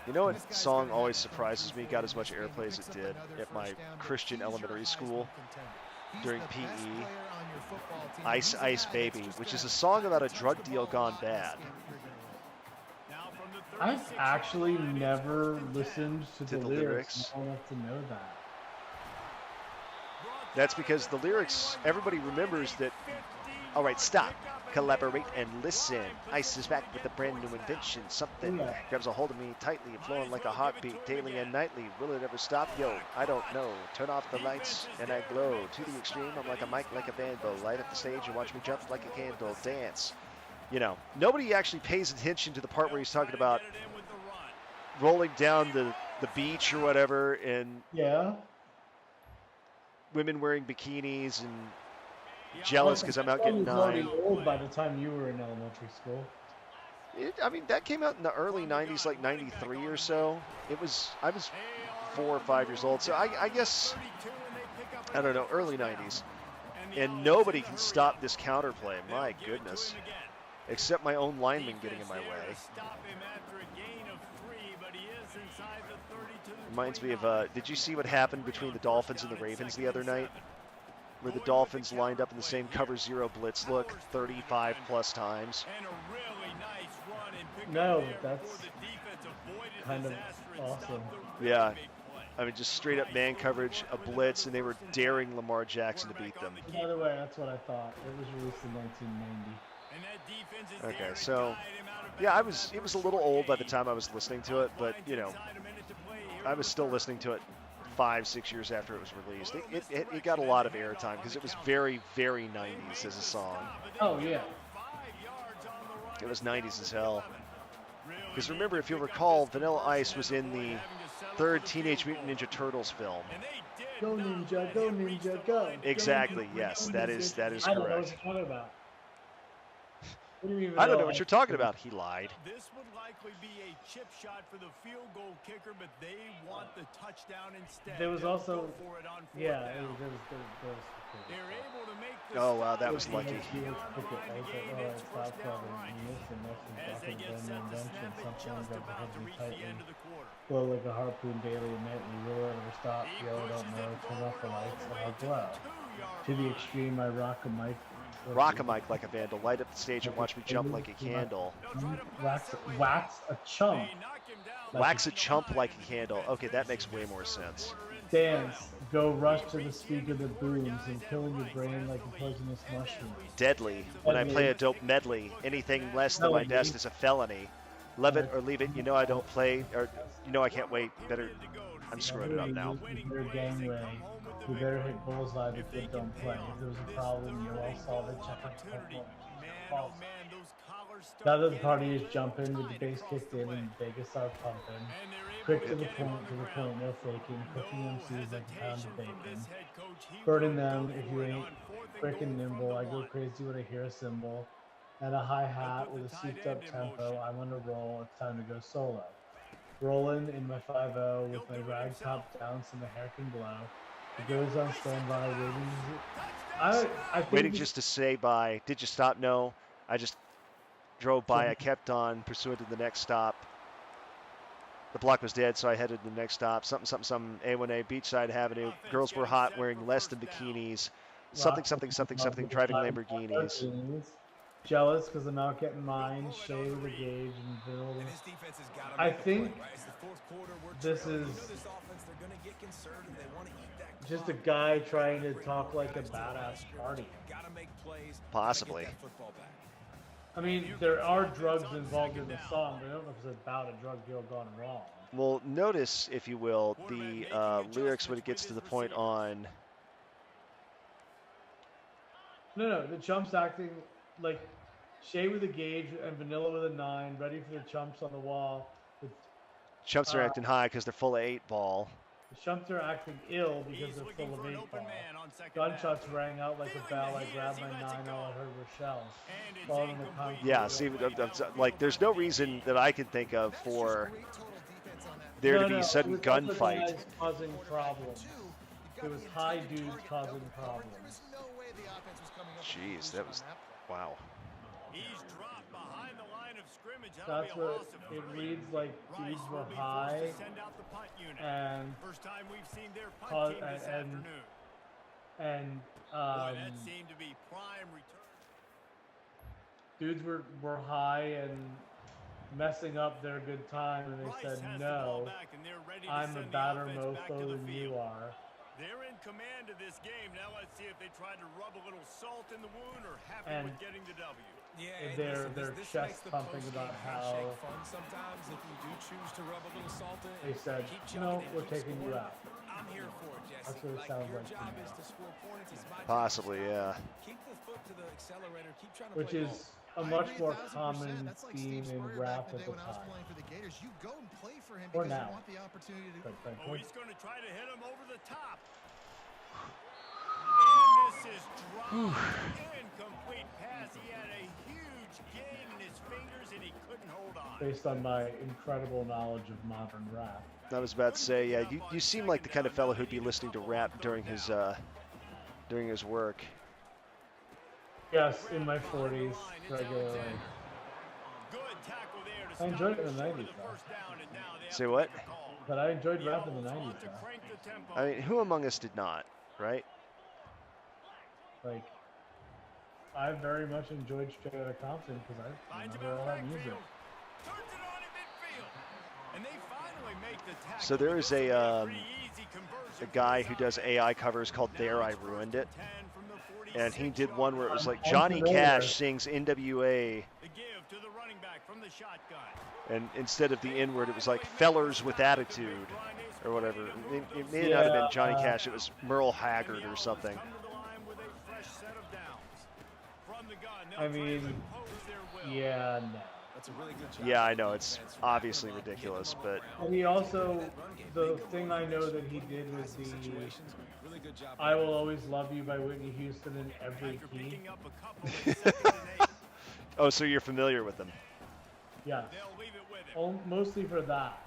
You know what song always surprises me, got as much airplay as it did at my Christian elementary school during PE? Ice Ice Baby, which is a song about a drug deal gone bad. Now from the I've 36 actually yard line, never it's 2nd and 10. listened to the lyrics well enough to know that. That's because the lyrics, everybody remembers that. All right, stop, collaborate, and listen. Ice is back with a brand new invention. Something Yeah. grabs a hold of me tightly, flowing like a heartbeat, daily and nightly. Will it ever stop? Yo, I don't know. Turn off the lights and I glow to the extreme. I'm like a mic, like a vandal. Light up the stage and watch me jump like a candle. Dance. You know, nobody actually pays attention to the part where he's talking about rolling down the beach or whatever, and Yeah. women wearing bikinis and jealous because I'm out getting That song was already 9. old by the time you were in elementary school. I mean, that came out in the early 90s, like 93 or so. I was 4 or 5 years old, so I guess, I don't know, early 90s. And nobody can stop this counterplay, my goodness. Except my own lineman getting in my way. Reminds me of, did you see what happened between the Dolphins and the Ravens the other night? Where the Dolphins lined up in the same cover 0 blitz look 35 plus times. No, that's kind of awesome. Yeah. I mean, just straight up man coverage, a blitz, and they were daring Lamar Jackson to beat them. By the way, that's what I thought. It was released in 1990. Okay, so, yeah, it was a little old by the time I was listening to it, but, you know, I was still listening to it 5-6 years after it was released. It got a lot of airtime because it was very, very 90s as a song. Oh, yeah. It was 90s as hell. Because remember, if you'll recall, Vanilla Ice was in the 3rd Teenage Mutant Ninja Turtles film. Go Ninja, go Ninja, go. Exactly, yes, that is I don't know what correct. you're talking about. What do you mean I don't know vanilla what you're ice talking cream? about. He lied. This would likely be a chip shot for the field goal kicker, but they want the touchdown instead. There was They'll also, go for it on fourth yeah, down. there was They're able to make the Oh, wow, stop that was and lucky. get beyond the line to gain its first down right. As they get set to snap it, just about to reach the end of the quarter. Blow like a harpoon daily and nightly, roll it or stop, He yell it out pushes more, it turn off the forward all lights, the and way I'll to glow. the 2-yard To the line. extreme, I rock a mic. Rock a mic like a vandal. Light up the stage and watch me jump like a candle. Wax a chump. They knock him down Wax a behind the chump line. like a candle. Okay, that makes way more sense. Dance, go rush to the speaker that booms and killing your brain like a poisonous mushroom. Deadly. When I play a dope medley, anything less than my best is a felony. Love it or leave it. You know I don't play, or you know I can't wait. Better. I'm screwing it up now. Your gangway. You better hit bullseye. The kid don't play. If there's a problem, you'll all solve it. Check out the phone. Now that the party is jumping with the bass kicked in and Vegas are pumping. Quick to the point, no faking. Cooking MCs like a pound of bacon. Burning them if you ain't quick and nimble. I go crazy when I hear a cymbal. And a hi-hat with a souped-up tempo. I'm on a roll. It's time to go solo. Rolling in my 5-0 with my rag top down so my hair can blow. It goes on standby, waiting. I think Waiting just to say bye. Did you stop? No. I just drove by. I kept on, pursuing to the next stop. The block was dead, so I headed to the next stop. Something, A1A, Beachside Avenue. Girls were hot, wearing less than bikinis. Something, driving Lamborghinis. Jealous because I'm out getting mine, Shea with a gauge, and Bill. I think this is just a guy trying to talk like a badass party. Possibly. I mean, there are drugs involved in the song, but I don't know if it's about a drug deal gone wrong. Well, notice, if you will, the lyrics when it gets to the point on... No, the chumps acting like Shea with a gauge and Vanilla with a 9, ready for the chumps on the wall. Chumps are acting high because they're full of 8-ball. The chumps are acting ill because they're full of 8-ball. Gunshots rang out like a bell. I grabbed my 9, all I heard was shells. Following the concrete. Yeah, see, like, there's no reason that I can think of for there to be a sudden gunfight. Causing problems. It was high dudes causing problems. Jeez, that was, wow. He's dropped behind the line of scrimmage. That's what it reads like. Dudes were high, and first time we've seen their punt team this afternoon. And Boy, that seemed to be prime return. Dudes were high and messing up their good time, and they said, "No, I'm a badder mofo than you are." They're in command of this game. Now let's see if they try to rub a little salt in the wound or happy with getting the W. Yeah, they're chest pumping about how sometimes if you do choose to rub a little salt in, they said, "No, we're taking you out." I'm here for it, Jesse. That's what it sounds your like to job me. is to score points. It's my Possibly, job. yeah. Keep the foot to the accelerator. Keep trying to Which play is a much more common theme in rap at the time. You go and play for him Or because now. you want the opportunity to Oh, he's going to try to hit him over the top. And this is dropped. Incomplete pass. He had a huge gain in his fingers and he couldn't hold on. Based on my incredible knowledge of modern rap. I was about to say, yeah, you seem like the kind of fellow who'd be listening to rap during his work. Yes, in my 40s, regularly. Good tackle there to I stop enjoyed it in the the short 90s, of the though. first down, and now they have Say to what? make a call. But I enjoyed rap in the Eagles 90s, want to though. crank the tempo. I mean, who among us did not, right? Like, I very much enjoyed Straight Outta Compton because I Finds him remember all out that music. backfield. Turns it on in midfield. And they finally make the tackle. So there is This will be a pretty easy conversion a for guy the who does Sounders. AI covers called There I Ruined It, 10 from the and he 46 did one where it was like I'm Johnny familiar. Cash sings NWA, The give to the running back from the shotgun. and instead of the N-word, it was like Fellers with Attitude or whatever. It may not have been Johnny Cash, it was Merle Haggard or something. Come to the line with a fresh set of downs. From the gun, I they'll try to mean, impose their will. Yeah, no. That's a really good job. Yeah, I know, it's obviously ridiculous, but And he also, the thing I know that he did was the Really good job. I Will Always Love You by Whitney Houston in every After key. picking up a couple in 2nd and 8. Oh, so you're familiar with them? Yes. They'll leave it with him. Mostly for that.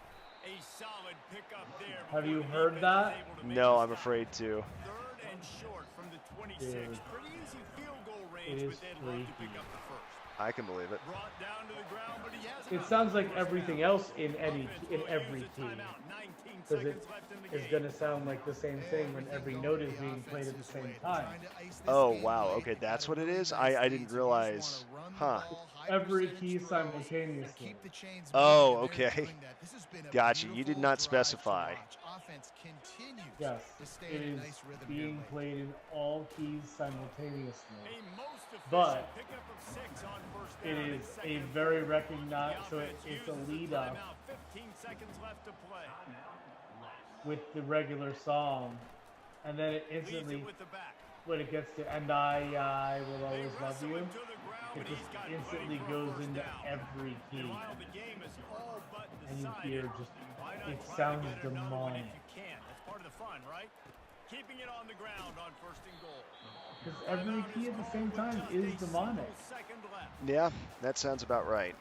A solid pickup there. Have you before the heard defense that? is able to make No, the I'm stop. afraid to. 3rd and short from the 26. Dude. Pretty easy field goal range, It is but they'd love to freaky. pick up the first. I can believe it. Brought down to the ground, but he has It enough sounds for like first everything down. else in every Offense team. will use a timeout. 19 Because it seconds left in the is game. going to sound like the same thing when every Everything note going is the being played at the offense's same way. They're time. trying to ice this Oh, game wow. late. Okay, They've that's got a what it really is? nice I lead, didn't so you just realize. wanna run the Huh. ball, high Every percentage key throws, simultaneously. keep the chains Oh, moving, and they're okay. doing that. This has been a Gotcha. You did beautiful not drive to specify. watch. Offense continues Yes, to stay it in a is nice rhythm being here late. played in all keys simultaneously. A most efficient But pickup of 6 on first it down is and a second and very four. recognized, so The offense it's a uses the lead up timeout. 15 seconds left to play. with the regular song, and then it Leads instantly, it with the back. when it gets to "And I will They always love wrestle you," him to the ground, it but just he's got instantly plenty for a goes first into down. every key, And while the game is all but and you decided, hear just, why not it try to sounds get another one demonic. if you can? That's part of the fun, right? Keeping it on the ground on 1st and goal. Because every Timeout key is at the called same with time just is a demonic. single second left. Yeah, that sounds about right.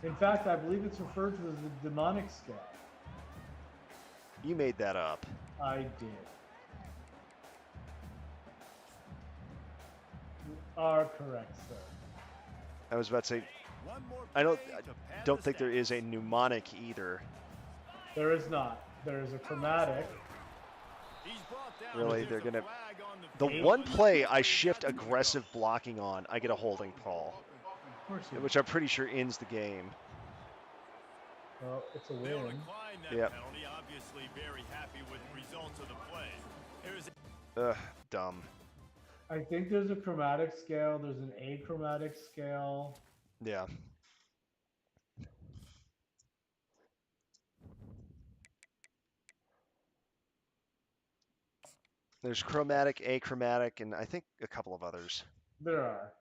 In fact, I believe it's referred to as the demonic scale. You made that up. I did. You are correct, sir. I was about to say, One more I play to pad don't the think there is a stats. mnemonic either. There is not. There is a chromatic. He's brought down, Really, but they're there's a gonna. flag on The field. one play I shift aggressive blocking on, I get a holding call, Of course you which I'm pretty sure ends the game. Well, it's a They'll win. decline that Yep. penalty. Obviously very happy with the results of the play. Here's Ugh, dumb. I think there's a chromatic scale. There's an achromatic scale. Yeah. There's chromatic, achromatic, and I think a couple of others. There are.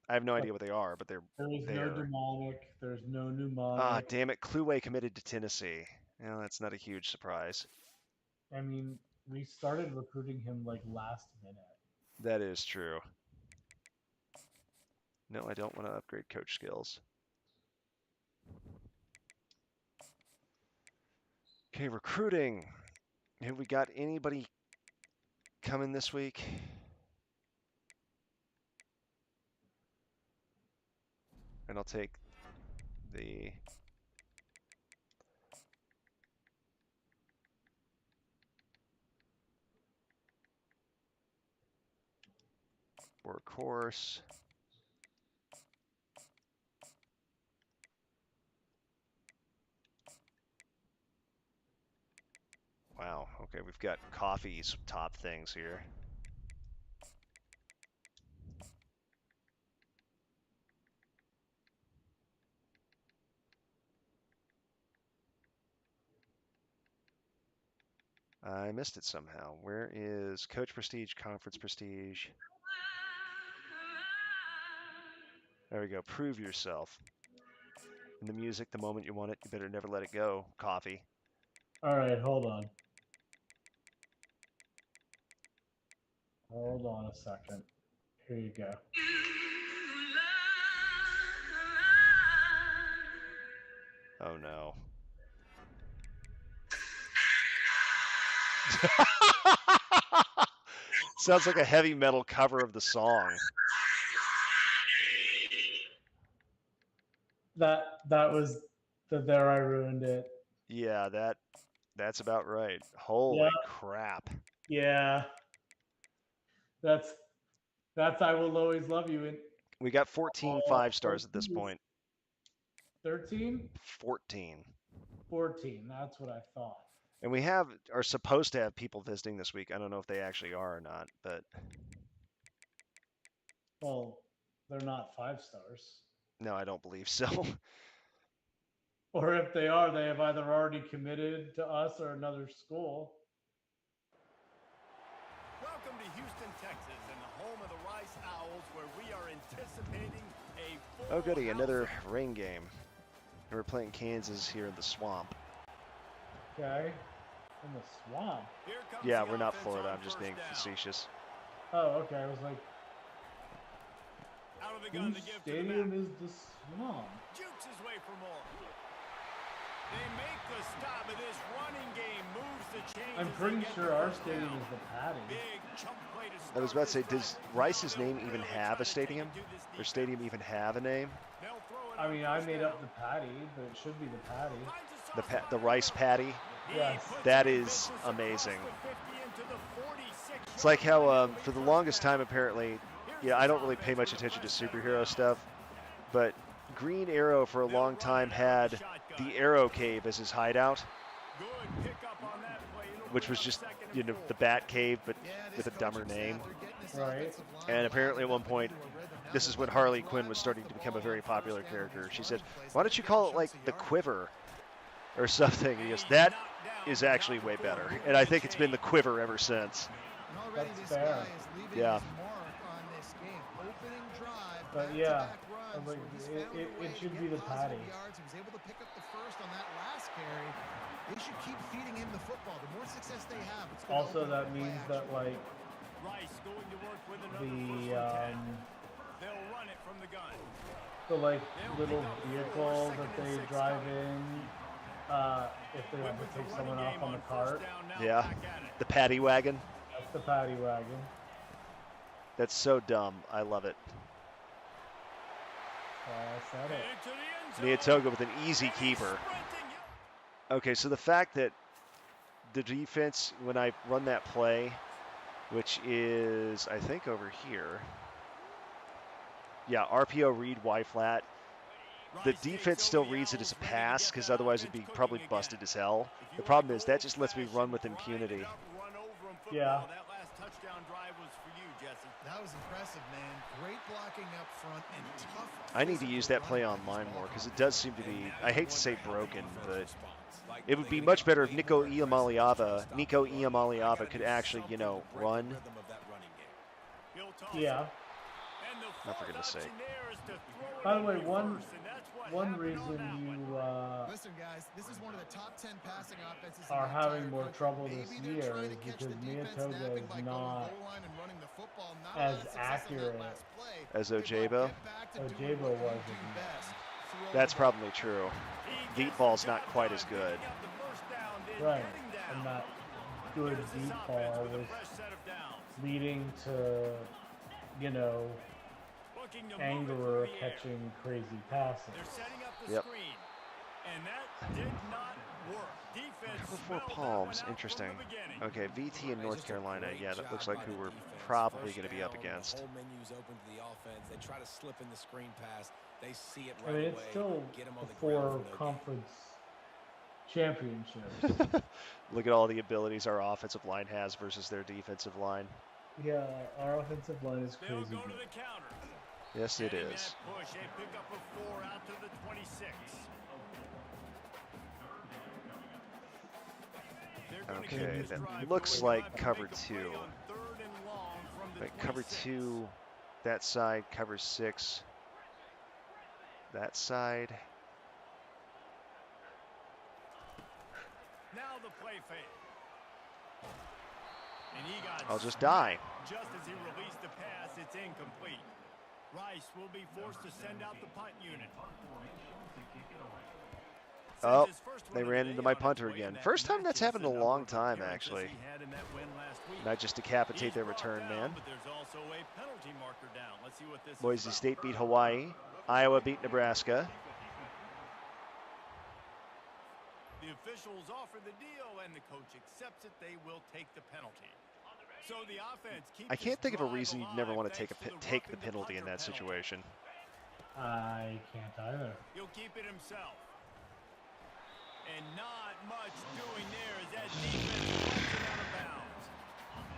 I have no idea what they are, but they're There is no there. demonic. There's no Ah, mnemonic. damn it. Kluwe committed to Tennessee. Yeah, that's not a huge surprise. I mean, we started recruiting him like last minute. That is true. No, I don't want to upgrade coach skills. Okay, recruiting. Have we got anybody coming this week? And I'll take the workhorse. Wow, okay, we've got coffee's top things here. I missed it somehow. Where is Coach Prestige, Conference Prestige? There we go. Prove yourself. And the music, the moment you want it, you better never let it go. Coffee. All right, hold on. Hold on a second. Here you go. Oh no. Sounds like a heavy metal cover of the song. That was there I ruined it. Yeah, that's about right. Holy Yeah. crap. Yeah. That's I will always love you in We got 14 5-stars at this point. 13? 14. 14. That's what I thought. And we are supposed to have people visiting this week. I don't know if they actually are or not, but Well, they're not 5 stars. no, I don't believe so. Or if they are, they have either already committed to us or another school. Welcome to Houston, Texas, and the home of the Rice Owls, where we are anticipating a full Oh goody, house another of rain game. And we're playing Kansas here in the swamp. Okay. In the swamp. Here comes Yeah, the we're not offense Florida. on I'm just first being down. facetious. Oh, okay. I was like, Out of the gun Whose to give to the stadium back. is the Swamp? Jukes his way for more. They make the stop of this running game. Moves the chains. I'm as they pretty get sure the our first stadium down. is the Patty. Big chunk play to I was start about to say, this does drive. Rice's Now they'll name even really have try a to take stadium? it to this Their defense. stadium even have a name? They'll throw it I on mean, I first made down. up the Patty, but it should be the Patty. The Rice Patty? Yes. That is amazing. It's like how for the longest time, apparently, yeah, I don't really pay much attention to superhero stuff, but Green Arrow for a long time had the Arrow Cave as his hideout, which was just, you know, the Bat Cave, but with a dumber name. Right. And apparently at one point, this is when Harley Quinn was starting to become a very popular character. She said, why don't you call it like the Quiver or something? And he goes, that is actually way better. And I think it's been the Quiver ever since. That's fair. Yeah. But yeah, like, it should be the Patty. He was able to pick up the first on that last carry. They should keep feeding him the football. The more success they have, it's gonna Also, open up that play means action. that like They'll run it from the gun. the like little vehicle that they drive in, if they have to take someone off on the cart, Yeah. The Patty Wagon. that's the Patty wagon. That's so dumb. I love it. I said it. Niatoga with an easy keeper. Okay, so the fact that the defense, when I run that play, which is, I think, over here. Yeah, RPO read Y flat. The defense still reads it as a pass because otherwise it'd be probably busted as hell. The problem is that just lets me run with impunity. Yeah. That last touchdown drive was for you, Jesse. That was impressive, man. Great blocking up front and tough. I need to use that play online more because it does seem to be, I hate to say broken, but it would be much better if Nico Iamaleava could actually, you know, run. Yeah. Not for goodness sake. By the way, one reason you Listen, guys, this is one of the top 10 passing offenses in are the having entire more country. trouble Maybe this they're year trying is to catch because the defense Niatoga napping is by going not goal line and running the football. Not a as lot of success on that accurate last play. as They've got to Ojabo. get back to doing Ojabo what they was. do best. Throw That's the ball. probably true. Deep ball's not quite as good. right, and that good deep ball was leading to, you know, Angerer catching crazy passes. They're setting up the Yep. screen, and that did not work. Defense Four smelled that Palms, one out interesting. from the beginning. Okay, VT in North Carolina. Yeah, that looks like who we're probably going to be up against. The whole menu's open to the offense. They try to slip in the screen pass. They see it I right mean, away. it's still Get 'em on the before ground for no gain. conference championships. Look at all the abilities our offensive line has versus their defensive line. Yeah, our offensive line is They'll crazy go to good. the counter. Yes, it And in is. that push, they pick up a 4 out to the 26. They're gonna keep Okay, this that drive looks going. like They cover make a play 2. on 3rd and long from the Wait, cover 26. 2, that side, cover 6, that side. Now the play fake. And he got I'll just die. just as he released the pass, it's incomplete. Rice will be forced to send out the punt unit. Oh, Sends his first they one of ran the into day my on its punter way, again. and that First time that's matches happened the in a number long of time, appearances actually. he had in that win last week. And I just decapitate He's their brought return down, man. But there's also a penalty marker down. Let's see what this is Boise about. State beat Hawaii. Iowa beat Nebraska. The officials offer the deal, and the coach accepts it. They will take the penalty. So the offense keeps I can't its think of a drive reason you'd never alive want to take thanks to take the roughing penalty in punter that penalty. situation. I can't either. He'll keep it himself. And not much doing there as that defense runs it out of bounds.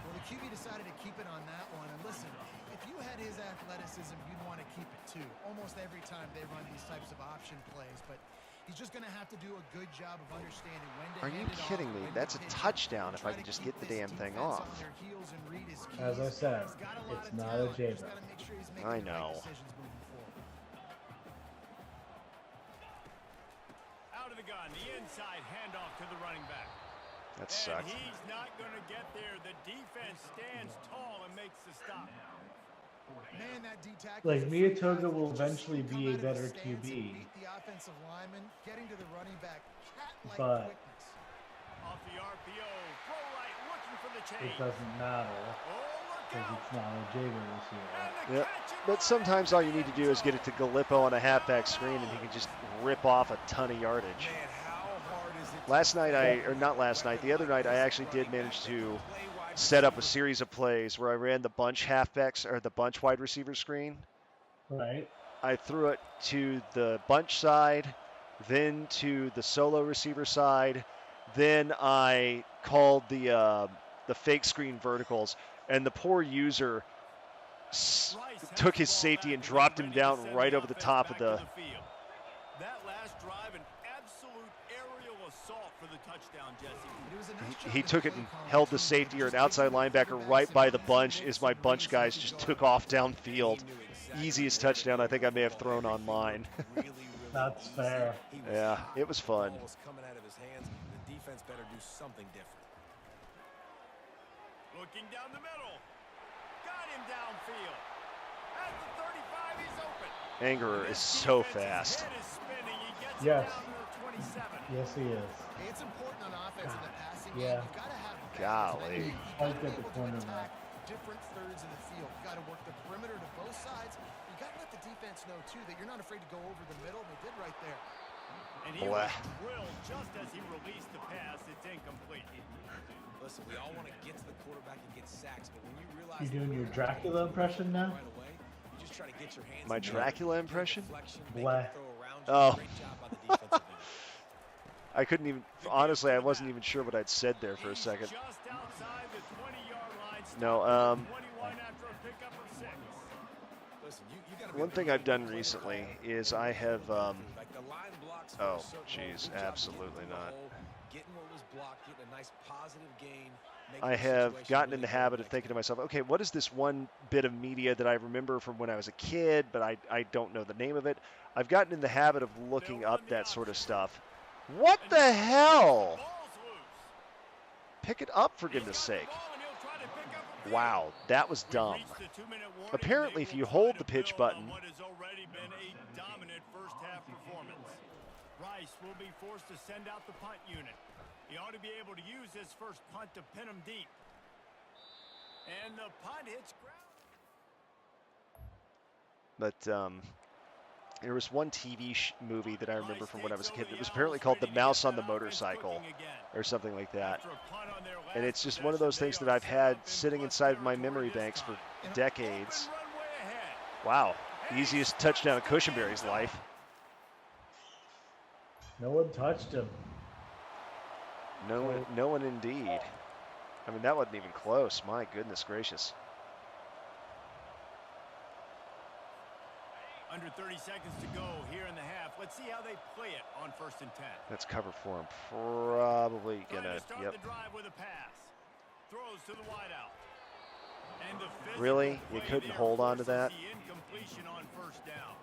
Well, the QB decided to keep it on that one. And listen, if you had his athleticism, you'd want to keep it too. Almost every time they run these types of option plays. But he's just going to have to do a good job of understanding when to Are you hand it off, kidding me? when to That's a pitch it, touchdown and if I try could to just keep get the this damn thing defense off. on their heels and read his As I keys. said, He's got a lot it's of not a talent. He's J-Bo. got to make sure he's making I the right know. decisions moving forward. Out of the gun, the inside handoff to the running back. That And sucked. he's not going to get there. The defense stands tall and makes the stop. Man, that D-tackle Like is a Mia freak Toga athlete. will Just eventually come be a out of better his stance and QB, beat the offensive lineman, getting to the running back, cat-like but quickness. Off the RPO, throw right, looking for the it change. doesn't matter Oh, look because out. it's not a Jager receiver. And the Yep. catch and But run sometimes into all you the need to end do is get it to zone. Galippo on a halfback screen, and he can just rip off a ton of yardage. Man, how hard is it to Last night, defend or not last night, the other night, I actually did manage to set up a series of plays where I ran the bunch halfbacks or the bunch wide receiver screen. Right. I threw it to the bunch side, then to the solo receiver side, then I called the fake screen verticals, and the poor user took his safety and dropped him down right over the top of the. That last drive, an absolute aerial assault for the touchdown, Jesse. He took it and held the safety or an outside linebacker right by the bunch as my bunch guys just took off downfield. Easiest touchdown I think I may have thrown on mine. That's fair. Yeah, it was fun. Was coming out of his hands. The defense better do something different. Looking down the middle. Got him downfield. At the 35, he's open. Angerer is so fast. Yes. Yes, he is. Hey, it's important on offense in the passing game. Yeah. You've got to have Golly. Quite get the cornerback. different thirds of the field. You've got to work the perimeter to both sides. You got to let the defense know too that you're not afraid to go over the middle. They did right there. And he was drilled just as he released the pass. It's incomplete. Listen, we all want to get to the quarterback and get sacks, but when you realize You doing your Dracula impression now? right away, you just try to get your hands My in there, Dracula get impression? deflection, make Bleh. them throw around you. Oh. Great job by the defensive end. I couldn't even, honestly, I wasn't even sure what I'd said there for a second. Just outside the 20-yard line. No, 21 after a pickup of 6. Listen, you gotta be one a thing big I've done playmaker. recently is I have, Like the line blocks for oh, a certain geez, hole. Good job absolutely getting the not. hole, getting what was blocked, getting a nice positive gain. making I the have situation gotten in really the better habit of next thinking to time. myself, okay, what is this one bit of media that I remember from when I was a kid, but I don't know the name of it. I've gotten in the habit of looking up that sort of stuff. What the hell? Pick it up, for goodness sake. Wow, that was dumb. Apparently, if you hold the pitch button, What has already been a dominant first half performance. Rice will be forced to send out the punt unit. He ought to be able to use his first punt to pin him deep. And the punt hits ground. but there was one TV movie that I remember from when I was a kid that was apparently called The Mouse on the Motorcycle or something like that. And it's just one of those things that I've had sitting inside my memory banks for decades. Wow, easiest touchdown of Cushenberry's life. No one touched him. No one indeed. I mean, that wasn't even close. My goodness gracious. Under 30 seconds to go here in the half. Let's see how they play it on 1st and 10. That's cover for him. Probably Trying gonna, to start yep. the drive with a pass. Throws to the wideout. And the physical Really? You play couldn't there hold on to forces that? the incompletion on 1st down.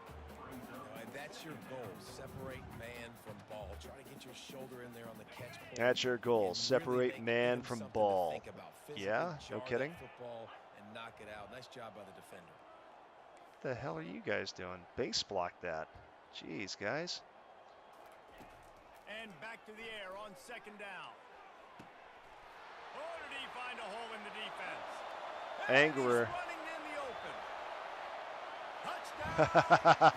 And that's your goal. Separate man from ball. Try to get your shoulder in there on the catch point. That's your goal. and really Separate give man him from something to ball. think about. Physically Yeah? No jar that kidding? Football and knock it out. Nice job by the defender. What the hell are you guys doing? Base block that. Jeez, guys. And back to the air on 2nd down. Oh, did he find a hole in the defense? And he's Angerer. running in the open. Touchdown.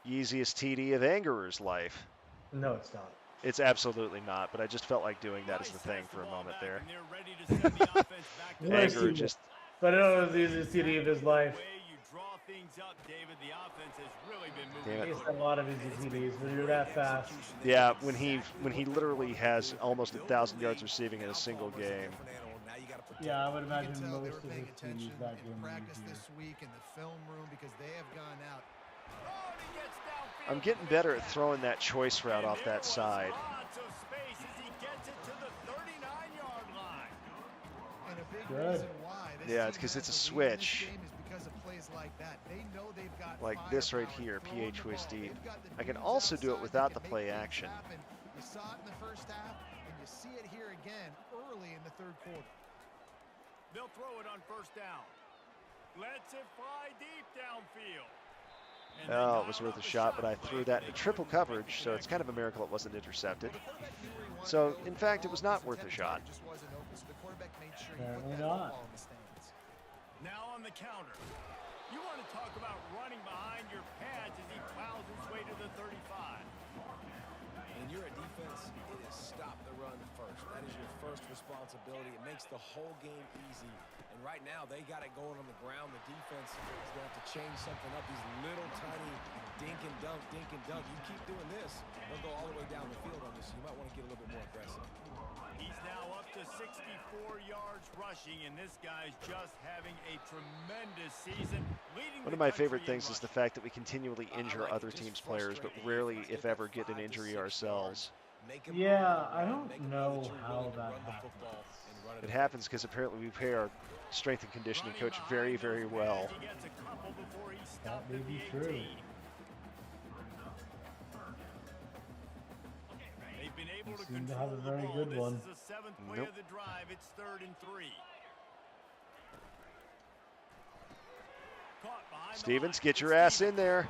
Easiest TD of Angerer's life. No, it's not. It's absolutely not, but I just felt like doing that as the thing for a moment there. And they're ready to send the offense back to Nice Angerer TD. just, But I know it was the easiest TD of his life. the way you draw things up, David. The offense has really been moving. Damn it. He's had a lot of easy TDs when you're that fast. yeah, when he literally has almost 1,000 yards receiving in a single game. Yeah, I would You can imagine tell they most were of paying his attention TDs that in game were practice easier. this week in the film room because they have gone out. Oh, and he gets downfield. I'm getting better at throwing that choice route off that side. Lots of space as he gets it to the 39-yard line. And a big Good. reason why this Yeah, it's team 'cause has it's a the lead in this switch. game is because of plays like that. They know they've got Like this right firepower here, throwing PH the waist ball. deep. They've got the I can dudes also do it outside without that the can play make things action. happen. You saw it in the first half, and you see it here again early in the 3rd quarter. They'll throw it on 1st down. Lets it fly deep downfield. And Oh, it was worth a shot, but I threw that into triple coverage, so it's kind of a miracle it wasn't intercepted. So, in fact, it was not worth a shot. Apparently not. Now on the counter. You want to talk about running behind your pads as he plows his way to the 35. When you're a defense, it is stop the run first. That is your first responsibility. It makes the whole game easy. And right now, they got it going on the ground. The defense is going to have to change something up. These little tiny dink and dunk, dink and dunk. You keep doing this, they'll go all the way down the field on this. You might want to get a little bit more aggressive. He's now up to 64 yards rushing, and this guy's just having a tremendous season. One of my favorite things is the fact that we continually injure other teams' players, but rarely, if ever, get an injury ourselves. Yeah, I don't know how that happens. It happens because apparently we pay our strength and conditioning coach very, very well. That may be true. They've been able to Seem to control have a the very ball. good one. This is the 7th play Nope. of the drive. It's 3rd and 3. Caught behind the Stevens, line. get your It's ass in there.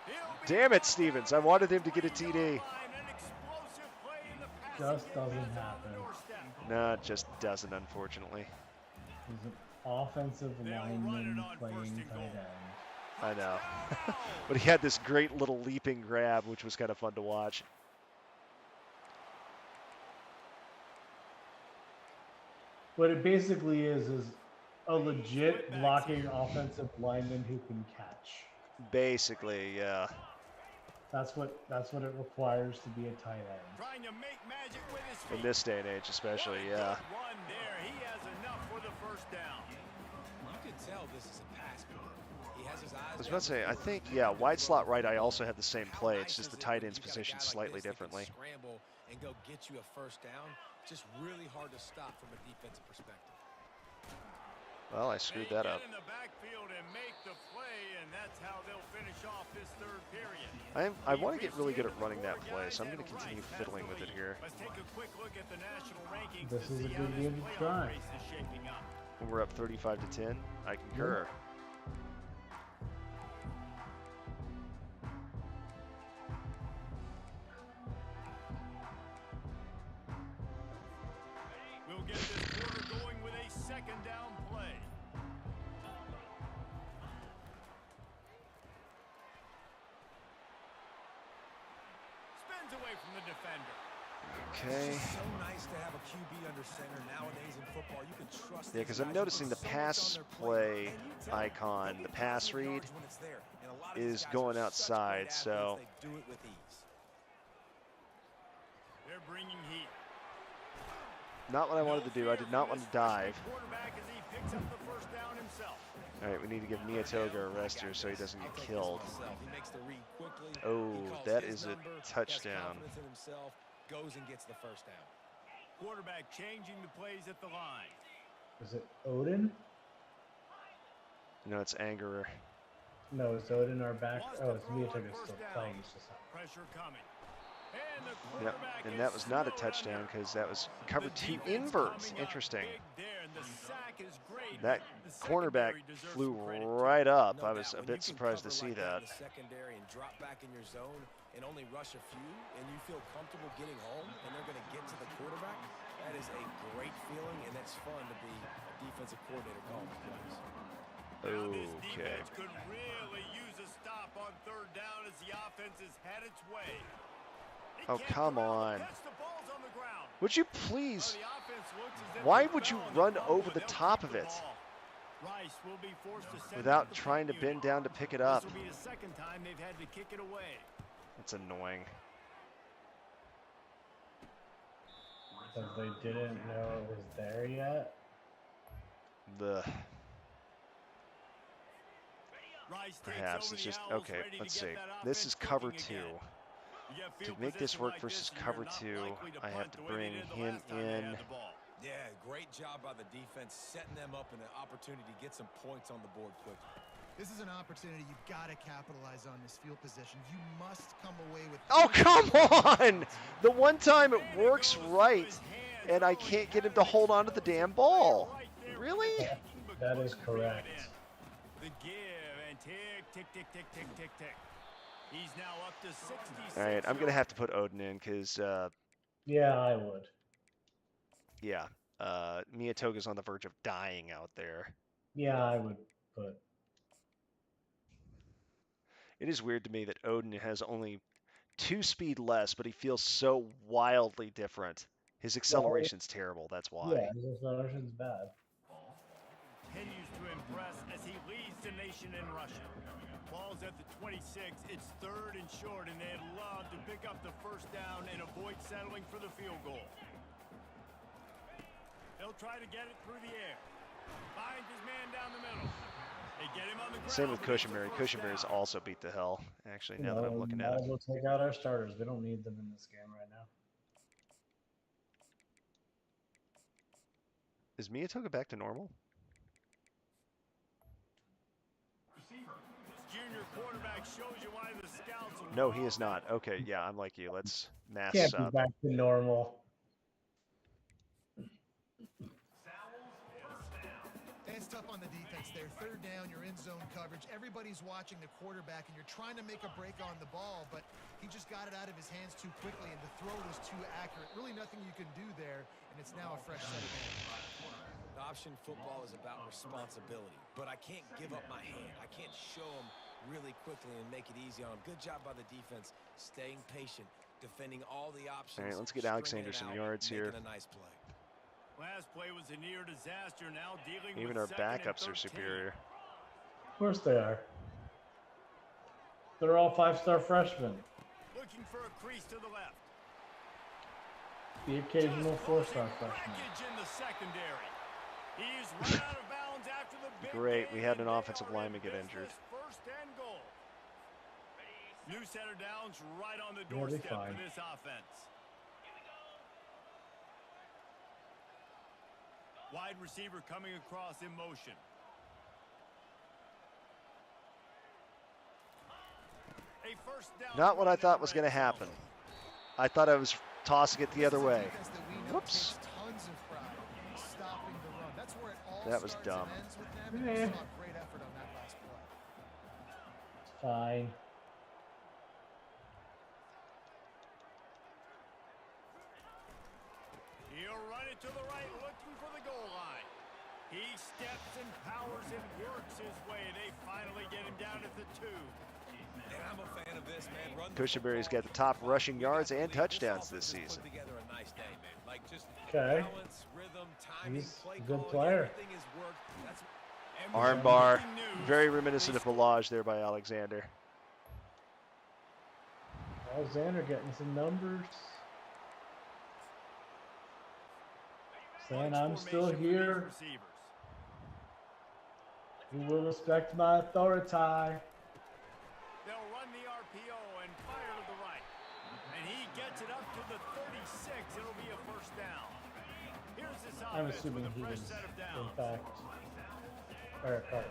He'll be Damn it, brought Stevens. down I wanted him to at the get a 20-yard TD. line. An explosive play in the passing Just game. doesn't That's on the happen. doorstep. No, it just doesn't, unfortunately. He's an offensive They'll run it lineman on playing first and tight goal. end. I know. But he had this great little leaping grab, which was kind of fun to watch. What it basically is a legit blocking offensive lineman who can catch. Basically, yeah. That's what it requires to be a tight end. Trying to make magic with his feet. In this day and age, especially, What a yeah. good run there. He has enough for the first down. You can tell this is a pass play. He has his eyes I was about to say, I think, yeah, wide slot right, I also had the same play. It's just the tight end's position slightly differently. Scramble and go get you a first down. Just really hard to stop from a defensive perspective. Well, I screwed that up. They get in the backfield and make the play, and that's how they'll finish off this 3rd period. I want to get really good at running that play, so I'm going to continue fiddling with it here. Let's take a quick look at the national rankings. This to is a see how good this game to playoff try. race is shaping up. When we're up 35-10, I concur. We'll get this quarter going with a 2nd down play. Spins away from the defender. Okay. It's so nice to have a QB under center nowadays in football. You can trust Yeah, because I'm noticing the pass play icon, the pass read, is going outside, so They do it with ease. They're bringing heat. not what I wanted to do. I did not want to dive. Quarterback as he picks up the first down himself. All right, we need to give Niatoga a rest here so he doesn't get killed. He makes the read quickly. Oh, He calls that his is a number, has touchdown. confidence in himself, goes and gets the first down. Quarterback changing the plays at the line. Is it Odin? No, it's Angerer. No, it's Odin our back. Wants Oh, to it's throw on Miatoga first still down. playing. He's just not. Pressure coming. And the Yep, quarterback and is that was not a snowed touchdown under. because that was cover The 2 defense inverts. coming up Interesting. big there, and the sack is great. That The cornerback secondary deserves flew some credit, too. right up. No I was doubt, a when you bit can surprised to cover see like that. in the secondary and drop back in your zone and only rush a few, and you feel comfortable getting home, and they're going to get to the quarterback. That is a great feeling, and that's fun to be a defensive coordinator calling the plays. Now this Okay. defense could really use a stop on 3rd down as the offense has had its way. He Oh, can't come corral on. the catch, the ball's on the ground. Would you Well, please? the offense looks as if Why they would you fell on the run fumble, over but the they'll top keep of the it ball. Rice will be forced to send Without out the trying to punt bend unit. down to pick it up. This will be the 2nd time they've had to kick it away. It's annoying. Because they didn't know it was there yet. The Rice takes perhaps over it's the just Owls, okay. ready to Let's get see. that This is offense cover clicking 2. again. You get To field make this position work like versus this, cover you're not 2, likely to I have punt to the way bring they did the him last time they in. had the ball. Yeah, great job by the defense, setting them up in an opportunity to get some points on the board quickly. This is an opportunity you've got to capitalize on this field position. You must come away with. Oh, come on! The one time it works right, and I can't get him to hold on to the damn ball. Really? That is correct. The give and tick, tick, tick, tick, tick, tick, tick. He's now up to 66. All right, I'm gonna have to put Odin in because Yeah, I would. yeah, Miyatoga's on the verge of dying out there. Yeah, I would put. It is weird to me that Odin has only 2 speed less, but he feels so wildly different. His acceleration's terrible. That's why. Yeah, his acceleration's bad. Continues to impress as he leads the nation in rushing. Ball's at the 26. It's 3rd and short, and they'd love to pick up the first down and avoid settling for the field goal. They'll try to get it through the air. Finds his man down the middle. They get him on the ground. Same with Cushenberry. Cushenberry's also beat the hell. Actually, now that I'm looking at it. We'll take out our starters. We don't need them in this game right now. Is Miyatoga back to normal? Junior quarterback shows you why the scouts will No, he is not. Okay, yeah, I'm like you. Let's mass Can't be up. back to normal. It's tough on the defense there. 3rd down, you're in zone coverage. Everybody's watching the quarterback, and you're trying to make a break on the ball, but he just got it out of his hands too quickly, and the throw was too accurate. Really nothing you can do there, and it's now a fresh set of hands. Option football is about responsibility, but I can't give up my hand. I can't show them really quickly and make it easy on them. Good job by the defense, staying patient, defending all the options. All right, let's get Alexander some yards here. A nice play. Last play was a near disaster. Now dealing Even with our 2nd and backups are 13. superior. Of course they are. They're all 5-star freshmen. Looking for a crease to the left. The occasional 4-star freshman. Package in the secondary. He's run out of bounds after the big Great, we game, had an and they offensive are in lineman get injured. business. 1st and goal. New center downs right on the They'll be doorstep fine. for this offense. Wide receiver coming across in motion. A first down. Not what I run in thought the was red going to zone. happen. I thought I was tossing it the other This is a way. defense that we know Whoops. takes tons of pride in stopping the run. That's where it all That was starts dumb. and ends with them, and we saw great effort on that last play. Fine. He'll run it to the right, looking for the goal line. He steps and powers and works his way. They finally get him down at the 2. And I'm a fan of this, man. Run the Cushenberry's football. got the top rushing We got yards to and believe touchdowns offense this has season. Put together a nice day, man. Like just Okay. balance, rhythm, timing, He's play a good calling, player. everything has worked. That's And with Armbar, breaking news, very reminiscent they of Balaj there by Alexander. Alexander getting some numbers. Saying I'm still formation for these here. receivers. You will respect my authority. They'll run the RPO and fire to the right. And he gets it up to the 36. It'll be a first down. Here's this I'm offense assuming with a he fresh was, set of in downs. fact, Eric Carter.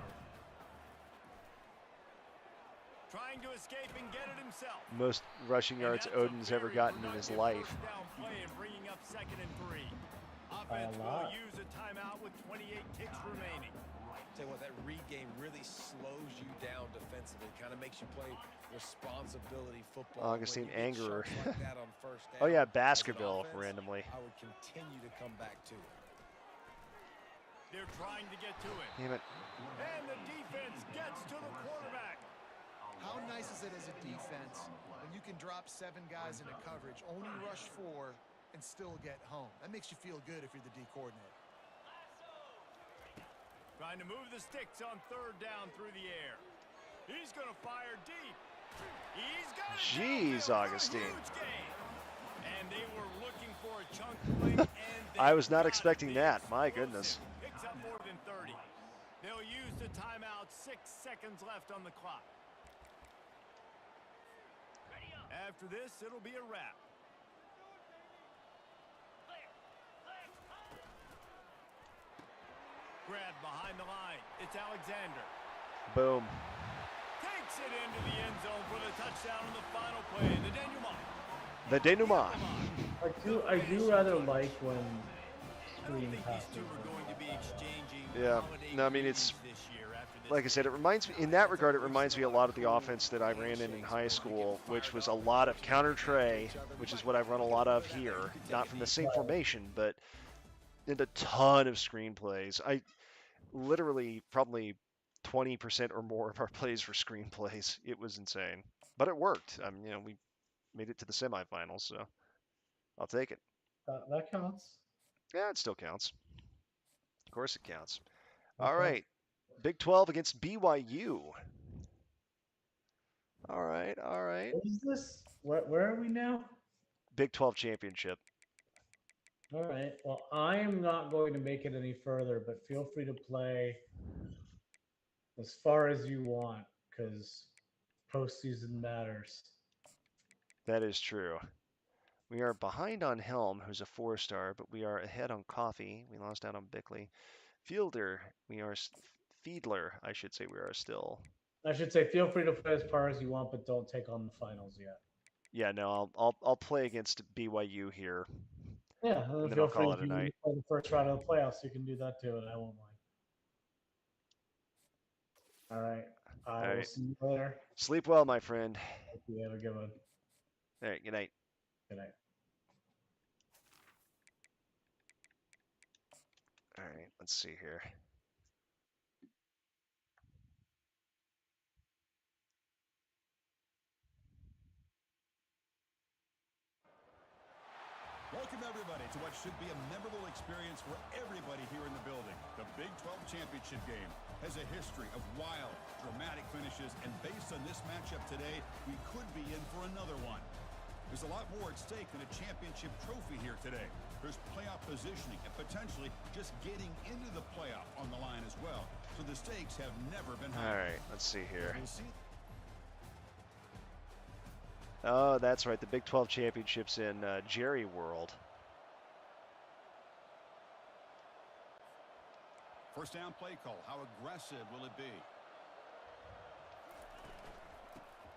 Trying to escape and get it himself. Most rushing And yards that's a Odin's ever very gotten in his productive life. first down play and bringing up 2nd and 3. By a Offense will lot. use a timeout with 28 ticks remaining. Tell you what, that read game really slows you down defensively. Kind of makes you play responsibility football. Augustine When you get Angerer. shots like that on first Oh down, yeah, as an Baskerville offense, randomly. I would continue to come back to it. They're trying to get to it. Damn it. And the defense gets to the quarterback. How nice is it as a defense when you can drop 7 guys into coverage, only rush 4, and still get home? That makes you feel good if you're the D coordinator. Trying to move the sticks on 3rd down through the air. He's going to fire deep. He's got it. Jeez, downfield for a Augustine. huge gain. And they were looking for a chunk play, and they I was not got it. expecting The that. My explosive goodness. Picks up more than 30. They'll use the timeout. 6 seconds left on the clock. After this, it'll be a wrap. Grab behind the line. It's Alexander. Boom. Takes it into the end zone for the touchdown on the final play. The denouement. The denouement. I do rather like when screen passes. Yeah. No, I mean, it's like I said, it reminds me, in that regard, it reminds me a lot of the offense that I ran in high school, which was a lot of counter tray, which is what I've run a lot of here. Not from the same formation, but in a ton of screenplays. I literally probably 20% or more of our plays were screenplays. It was insane, but it worked. We made it to the semifinals, so I'll take it. That counts. Yeah, it still counts. Of course, it counts. That All counts. right, Big 12 against BYU. All right, all right. What is this? Where are we now? Big 12 championship. All right. Well, I am not going to make it any further, but feel free to play as far as you want because postseason matters. That is true. We are behind on Helm, who's a 4-star, but we are ahead on Coffee. We lost out on Bickley. Fiedler, I should say we are still. I should say feel free to play as far as you want, but don't take on the finals yet. Yeah, no, I'll play against BYU here. Yeah, and then feel I'll free call if it a you night. play the first round of the playoffs, you can do that too, and I won't mind. All right. I will see you later. Sleep well, my friend. Hope you have a good one. All right, good night. Good night. All right, let's see here. Welcome, everybody, to what should be a memorable experience for everybody here in the building. The Big 12 Championship game has a history of wild, dramatic finishes, and based on this matchup today, we could be in for another one. There's a lot more at stake than a championship trophy here today. There's playoff positioning and potentially just getting into the playoff on the line as well. So the stakes have never been higher. All right, let's see here. We'll see. Oh, that's right. The Big 12 Championships in Jerry World. First down play call. How aggressive will it be?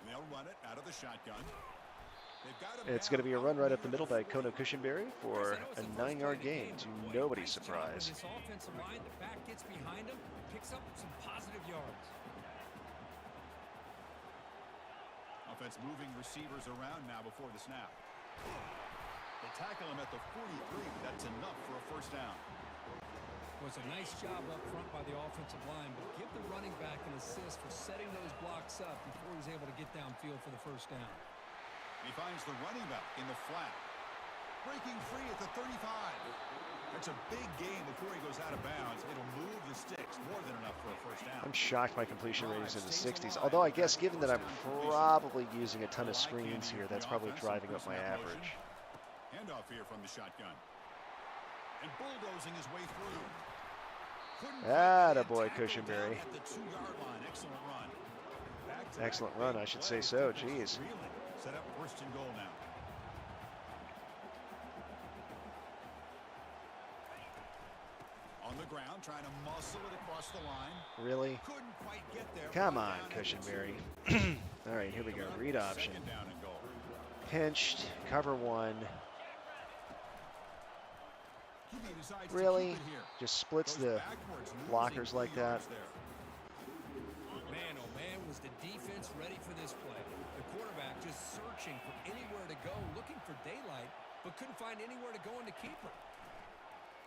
And they'll run it out of the shotgun. It's going to be a run right up the middle by Kono Cushenberry for a 9-yard gain to nobody's surprise. This offensive line, the back gets behind him, picks up some positive yards. Offense moving receivers around now before the snap. They tackle him at the 43, but that's enough for a first down. Was a nice job up front by the offensive line, but give the running back an assist for setting those blocks up before he was able to get downfield for the first down. He finds the running back in the flat. Breaking free at the 35. That's a big gain before he goes out of bounds. It'll move the sticks more than enough for a first down. I'm shocked my completion rate is in the 60s. Although I guess given that I'm probably using a ton of screens here, that's probably driving up my average. Handoff here from the shotgun. And bulldozing his way through. Attaboy, Cushenberry. At the 2-yard line. Excellent run. Excellent run, I should say so. Jeez. Set up first and goal now. On the ground, trying to muscle it across the line. Really? Couldn't quite get there. Come on, Cushenberry. All right, here we go. Read option. Second down and goal. Pinched. Cover 1. He decides to Really? keep it here. Just splits Goes the backwards, blockers losing like 3 that. yards there. Man, oh man, was the defense ready for this play. The quarterback just searching for anywhere to go, looking for daylight, but couldn't find anywhere to go in the keeper.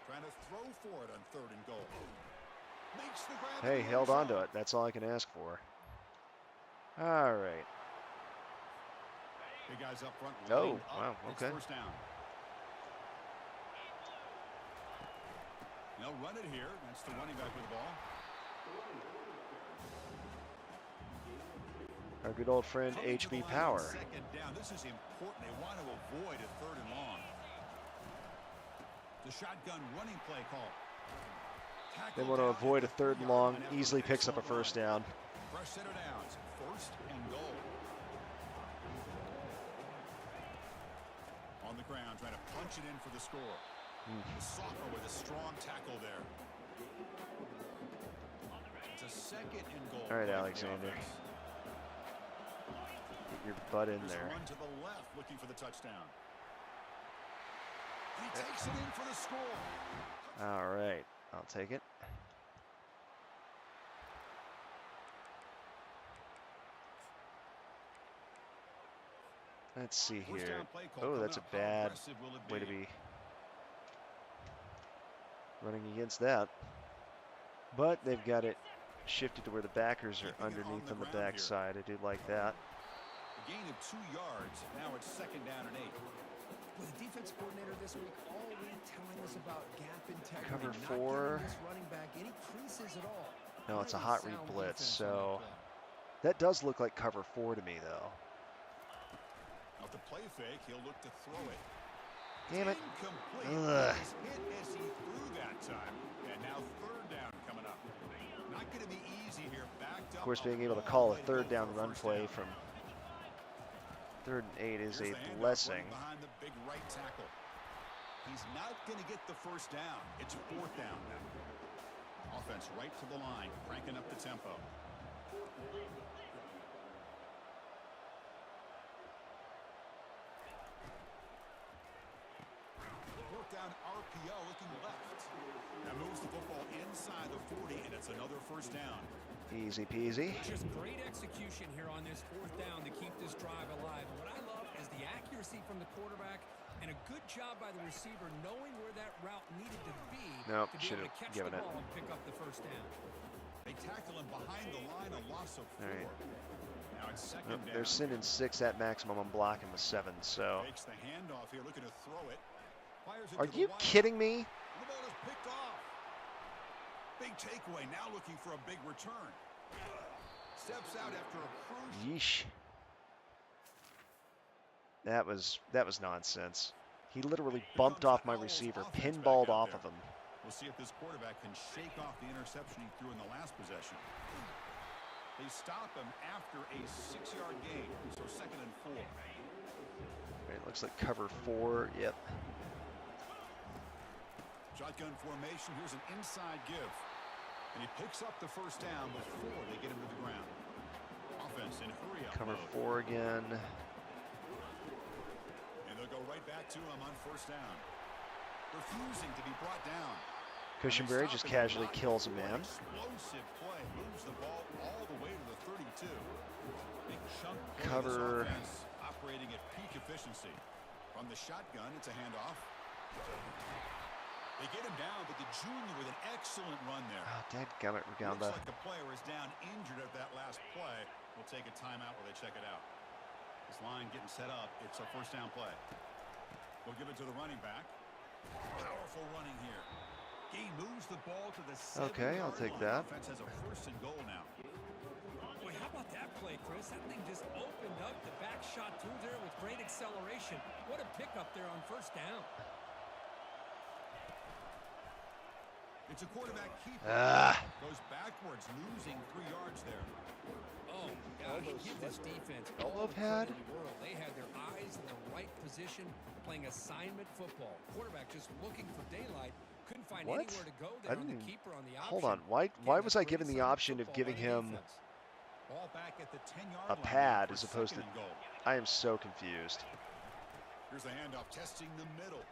Trying to throw for it on 3rd and goal. Makes the grab. Hey, held on to it. That's all I can ask for. All right. Big guys up front. Oh, lined up. wow, It's okay. first down. They'll run it here. That's the running back with the ball. Our good old friend Coming to the HB line on Power. second down. This is important. They want to avoid a 3rd and long. The shotgun running play call. They want to avoid a 3rd and long. Easily picks up a first down. Fresh set of downs. 1st and goal. On the ground, trying to punch it in for the score. The sophomore with a strong tackle there. It's a 2nd and goal. All right, play for the Alexander. offense. Get your butt in Just there. run to the left, looking for the touchdown. He takes it in for the score. All right, I'll take it. Let's see here. Oh, that's a bad way to be running against that. But they've got it shifted to where the backers are underneath on the backside. I do like that. A gain of 2 yards. Now it's 2nd down and 8. Well, the defense coordinator this week all week telling us about gap integrity. Cover not 4. giving this running back any creases at all. No, it's a Really hot read sound blitz, defense so on that does look like cover 4 to me, though. Off the play fake, he'll look to throw it. Damn it. Incomplete. Ugh. He was hit as he threw that time. And now 3rd down coming up. Not going to be easy here. Backed up. Of course, being able to call a 3rd down run play from 3rd and 8 is a blessing. Behind the big right tackle. He's not going to get the 1st down. It's 4th down now. Offense right to the line, cranking up the tempo. 4th down RPO looking left. That moves the football inside the 40, and it's another 1st down. Easy peasy. Just great execution here on this 4th down to keep this drive alive. And what I love is the accuracy from the quarterback and a good job by the receiver knowing where that route needed to be Nope, to be should able have to catch given the it. ball and pick up the 1st down. They tackle him behind the line, a loss of 4. right. Now it's 2nd Nope, down. they're sending 6 at maximum. I'm blocking with 7, so. Takes the handoff here, looking to throw it. Fires it Are to the you wide. kidding me? The ball is picked off. Big takeaway, now looking for a big return. Steps out after a crucial. Yeesh. That was nonsense. He literally bumped off my receiver, pinballed off of him. We'll see if this quarterback can shake off the interception he threw in the last possession. They stop him after a 6-yard gain, so 2nd and 4. It looks like cover 4. Yep. Shotgun formation, here's an inside give. And he picks up the 1st down before they get him to the ground. Offense in hurry up Cover mode. 4 again. And they'll go right back to him on 1st down. Refusing to be brought down. Cushenberry just casually kills a man. Explosive play. Moves the ball all the way to the 32. Big chunk play. Cover. This offense operating at peak efficiency. From the shotgun, it's a handoff. They get him down, but the junior with an excellent run there. Oh, dadgummit, Rugamba. Looks like the player is down injured at that last play. We'll take a timeout where they check it out. This line getting set up. It's a 1st down play. We'll give it to the running back. Powerful running here. He moves the ball to the 7-yard Okay, I'll take that. Offense has a 1st and goal now. Boy, how about that play, Chris? That thing just opened up. The back shot through there with great acceleration. What a pickup there on 1st down. It's a quarterback keeper. Goes backwards, losing 3 yards there. Oh, gosh, give this defense Elbow all the pad? credit in the world. They had their eyes in the right position, playing assignment football. Quarterback just looking for daylight. Couldn't find What? anywhere to go I there on the didn't- keeper on the option. Hold on. Why was I given the option of giving him Ball back at the 10-yard a line pad for as opposed to? 2nd and goal. I am so confused. Here's the handoff, testing the middle.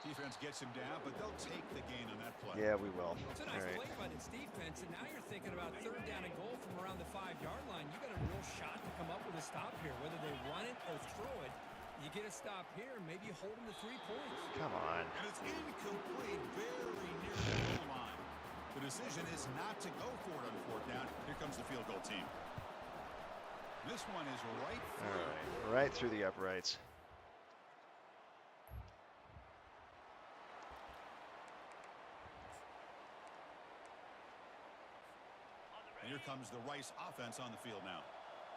Defense gets him down, but they'll take the gain on that play. Yeah, we will. It's a All nice right. play by this defense, and now you're thinking about 3rd down and goal from around the 5-yard line. You got a real shot to come up with a stop here. Whether they run it or throw it, you get a stop here, maybe you hold them to 3 points. Come on. And it's incomplete, very near the goal line. The decision is not to go for it on 4th down. Here comes the field goal team. This one is right All through. right. Right through the uprights. And here comes the Rice offense on the field now.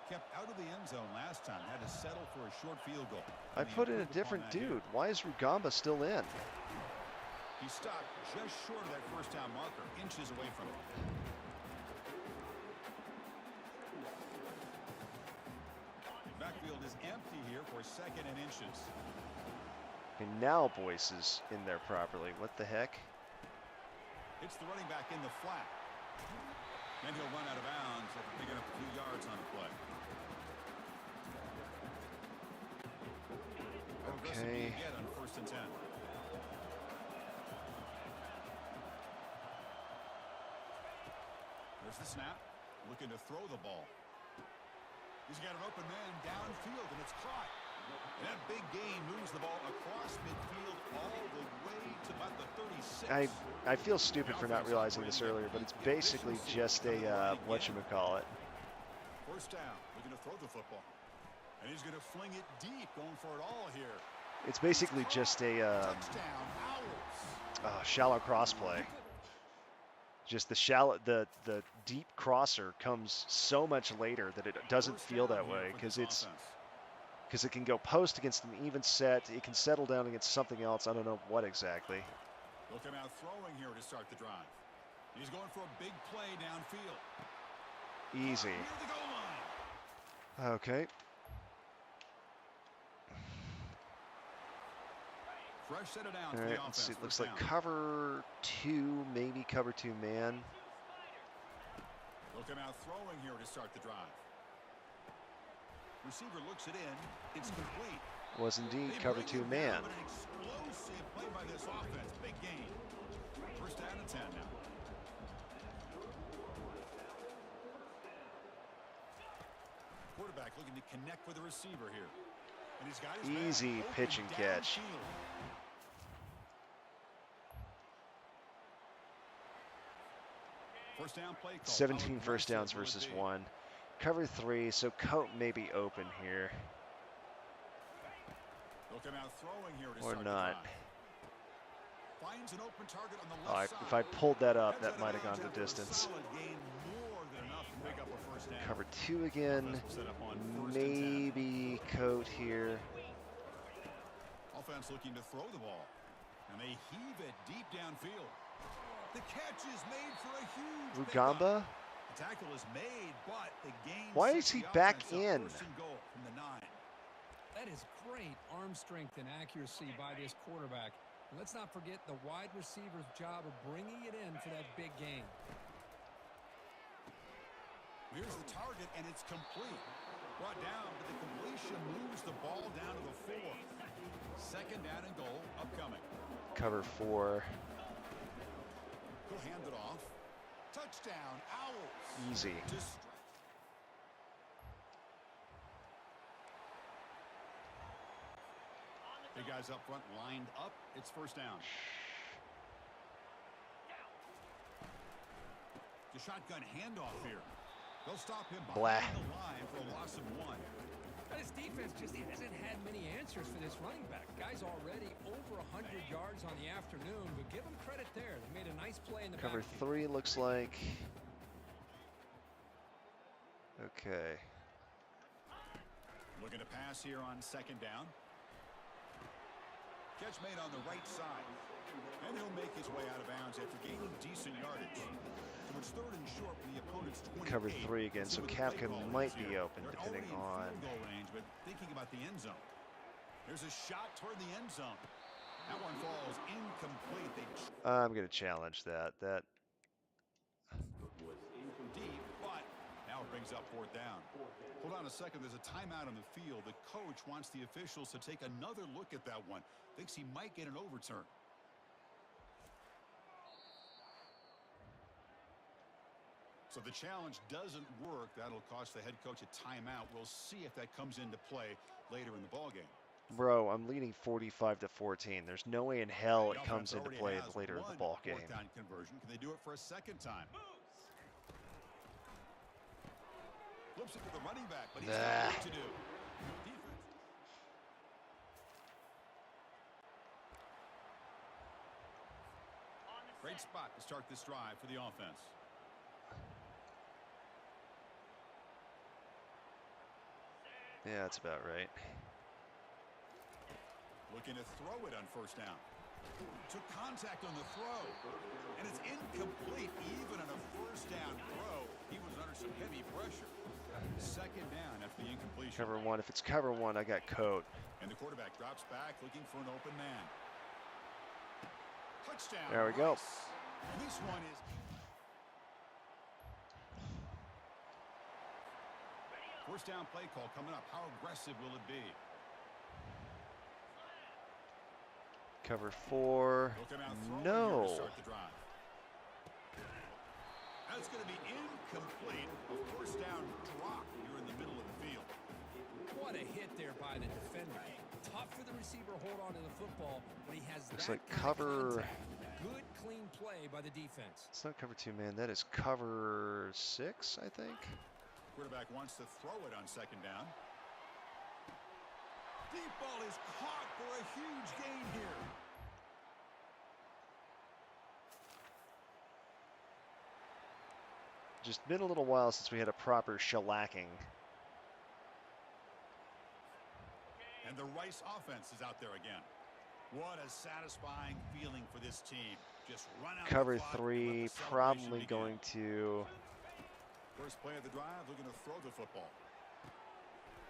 Kept out of the end zone last time. Had to settle for a short field goal. I And they put in a improved upon different that here. dude. Why is Rugamba still in? He stopped just short of that 1st down marker, inches away from it. The backfield is empty here for 2nd and inches. And now Boyce is in there properly. What the heck? It's the running back in the flat. Then he'll run out of bounds after picking up a few yards on the play. aggressive do you get on 1st and 10? There's the snap. Looking to throw the ball. He's got an open man downfield, and it's caught. That big gain moves the ball across midfield all the way to about the 36. I feel stupid for not realizing this earlier, but it's basically just a whatchamacallit. 1st down, looking to throw the football. And he's going to fling it deep, going for it all here. It's basically just a shallow cross play. Just the deep crosser comes so much later that it doesn't feel that way because it can go post against an even set. It can settle down against something else. I don't know what exactly. Looking out throwing here to start the drive. He's going for a big play downfield. Easy. Near the goal line. Okay. Fresh set it down All to right, the let's offense. see. It looks First like down. cover 2, maybe cover 2 man. Looking out throwing here to start the drive. Receiver looks it in. It's complete. Was indeed They cover bring 2 it man. down, but an explosive play by this offense. Big gain. 1st down and 10 now. Quarterback looking to connect with the receiver here. And he's got his man Easy open pitch and catch. downfield. First down play call. 17 How first downs aggressive versus will it be? 1. Cover 3, so Coat may be open here. Looking out throwing here to Or start the not. drive. Finds an open target on the Oh, left if I side. pulled that up, Heads that out might of have gone bounds the after a distance. solid gain, more than enough to pick up a first down. Cover 2 again. Offense will set up on 1st and 10. Maybe Coat here. Offense looking to throw the ball. And they heave it deep downfield. The catch is made for a huge pickup. Rugamba? The tackle is made, but the gain Why sets is he the back offense up. in? 1st and goal from the 9. That is great arm strength and accuracy by this quarterback. And let's not forget the wide receiver's job of bringing it in for that big gain. Here's the target, and it's complete. Brought down, but the completion moves the ball down to the 4. 2nd down and goal upcoming. Cover 4. He'll hand it off. Touchdown, Owls. Easy. Big guys up front lined up. It's 1st down. The shotgun handoff here. They'll stop him behind the line for a loss of 1. This defense just hasn't had many answers for this running back. Guy's already over 100 yards on the afternoon, but give him credit there. They made a nice play in the Cover backfield. 3 looks like. Okay. Looking to pass here on 2nd down. Catch made on the right side. And he'll make his way out of bounds after gaining decent yardage. So it's 3rd and short from the opponent's 28. Cover 3 again, so Kafka might be open They're depending already in on. field goal range, but thinking about the end zone. There's a shot toward the end zone. That one falls incomplete. I'm going to challenge that. That Deep, but now it brings up 4th down. Hold on a second. There's a timeout on the field. The coach wants the officials to take another look at that one. Thinks he might get an overturn. So the challenge doesn't work. That'll cost the head coach a timeout. We'll see if that comes into play later in the ballgame. Bro, I'm leading 45-14. There's no way in hell it comes into play later in the ball game. 4th down conversion. Can they do it for a 2nd time? Flips it to the running back, but he's got work to do. Defense. Great spot to start this drive for the offense. Yeah, that's about right. Looking to throw it on 1st down. Took contact on the throw. And it's incomplete even on a 1st down throw. He was under some heavy pressure. 2nd down after the incompletion. Cover 1. If it's cover 1, I got Coat. And the quarterback drops back looking for an open man. Touchdown. There we go. And this one is... First down play call coming up. How aggressive will it be? Cover 4. No. That's going to be incomplete. A first down drop here in the middle of the field. What a hit there by the defender. Tough for the receiver to hold on to the football when he has Looks that like kind cover. of contact. Good, clean play by the defense. It's not cover 2, man. That is cover 6, I think. Quarterback wants to throw it on second down. Deep ball is caught for a huge gain here. Just been a little while since we had a proper shellacking. And the Rice offense is out there again. What a satisfying feeling for this team. Just run out Cover the clock and 3, let the celebration probably begin. going to. First play of the drive, looking to throw the football.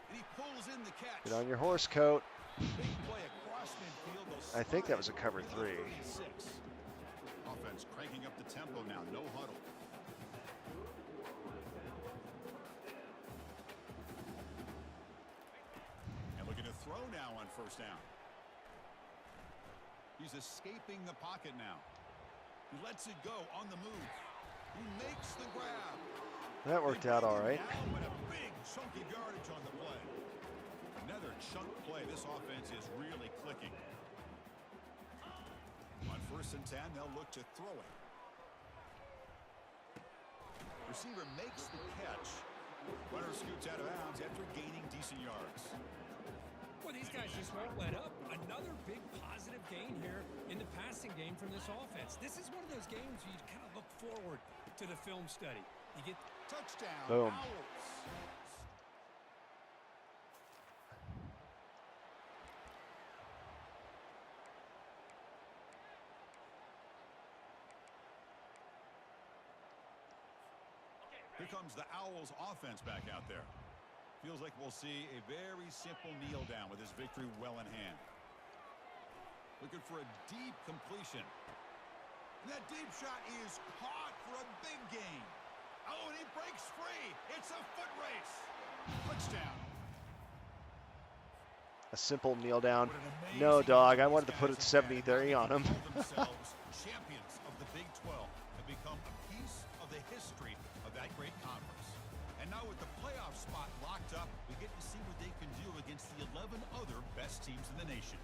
And he pulls in the catch. Get on your horse coat. Big play across midfield. I think that was a cover 3. Offense cranking up the tempo now. No huddle. And looking to throw now on first down. He's escaping the pocket now. He lets it go on the move. He makes the grab. That worked out all right. Now with a big chunky yardage on the play. Another chunk play. This offense is really clicking. On 1st and 10, they'll look to throw it. Receiver makes the catch. Runner scoots out of bounds after gaining decent yards. Well, these guys just won't let up. Another big positive gain here in the passing game from this offense. This is one of those games where you kind of look forward to the film study. You get touchdown. Boom. Owls. Here comes the Owls offense back out there. Feels like we'll see a very simple kneel down with his victory well in hand. Looking for a deep completion. And that deep shot is caught for a big gain. Oh, and he breaks free. It's a foot race. Touchdown. A simple kneel down. What an amazing No, dog. I these wanted to put guys it have had. 73 on him. They call themselves champions of the Big 12 and become a piece of the history of that great conference. And now with the playoff spot locked up, we get to see what they can do against the 11 other best teams in the nation.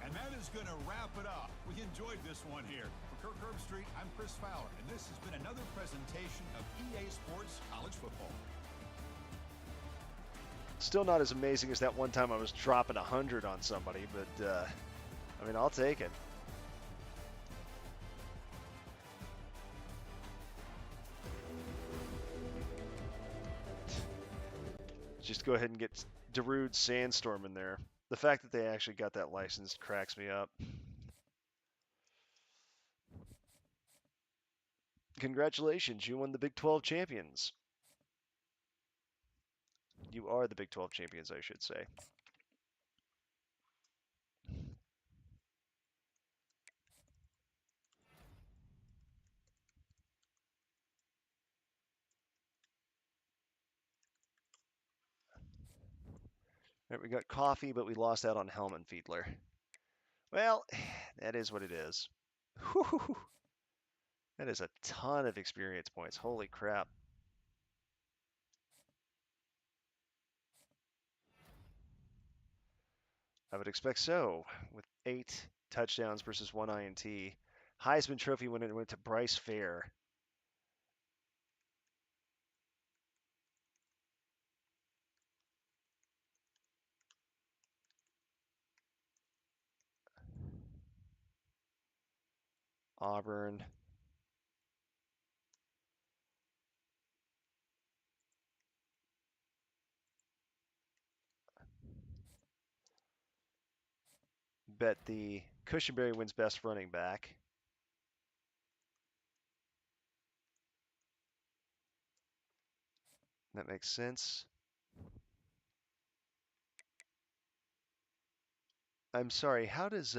And that is going to wrap it up. We enjoyed this one here. For Kirk Herbstreit, I'm Chris Fowler, and this has been another presentation of EA Sports College Football. Still not as amazing as that one time I was dropping 100 on somebody, but I mean, I'll take it. Just go ahead and get Darude Sandstorm in there. The fact that they actually got that licensed cracks me up. Congratulations, you won the Big 12 champions. You are the Big 12 champions, I should say. All right, we got coffee, but we lost out on Hellman Fiedler. Well, that is what it is. Whew. That is a ton of experience points. Holy crap. I would expect so, with 8 touchdowns versus 1 INT. Heisman Trophy when it went to Bryce Fair. Auburn. Bet the Cushenberry wins best running back. That makes sense. I'm sorry, how does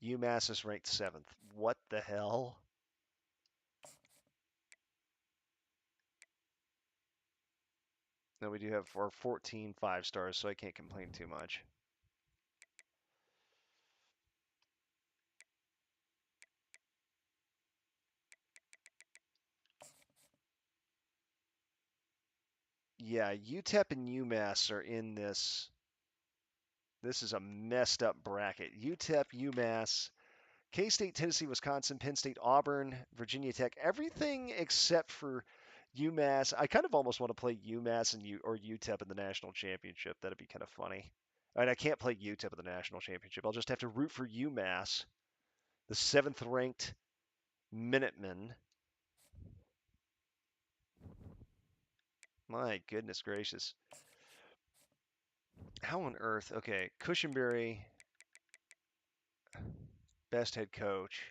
UMass is ranked 7th? What the hell? Now we do have our 14 5-stars, so I can't complain too much. Yeah, UTEP and UMass are in this. This is a messed up bracket. UTEP, UMass, K-State, Tennessee, Wisconsin, Penn State, Auburn, Virginia Tech, everything except for UMass. I kind of almost want to play UMass or UTEP in the national championship. That'd be kind of funny. And I can't play UTEP in the national championship. I'll just have to root for UMass, the 7th ranked Minutemen. My goodness gracious. How on earth? Okay, Cushenberry, best head coach.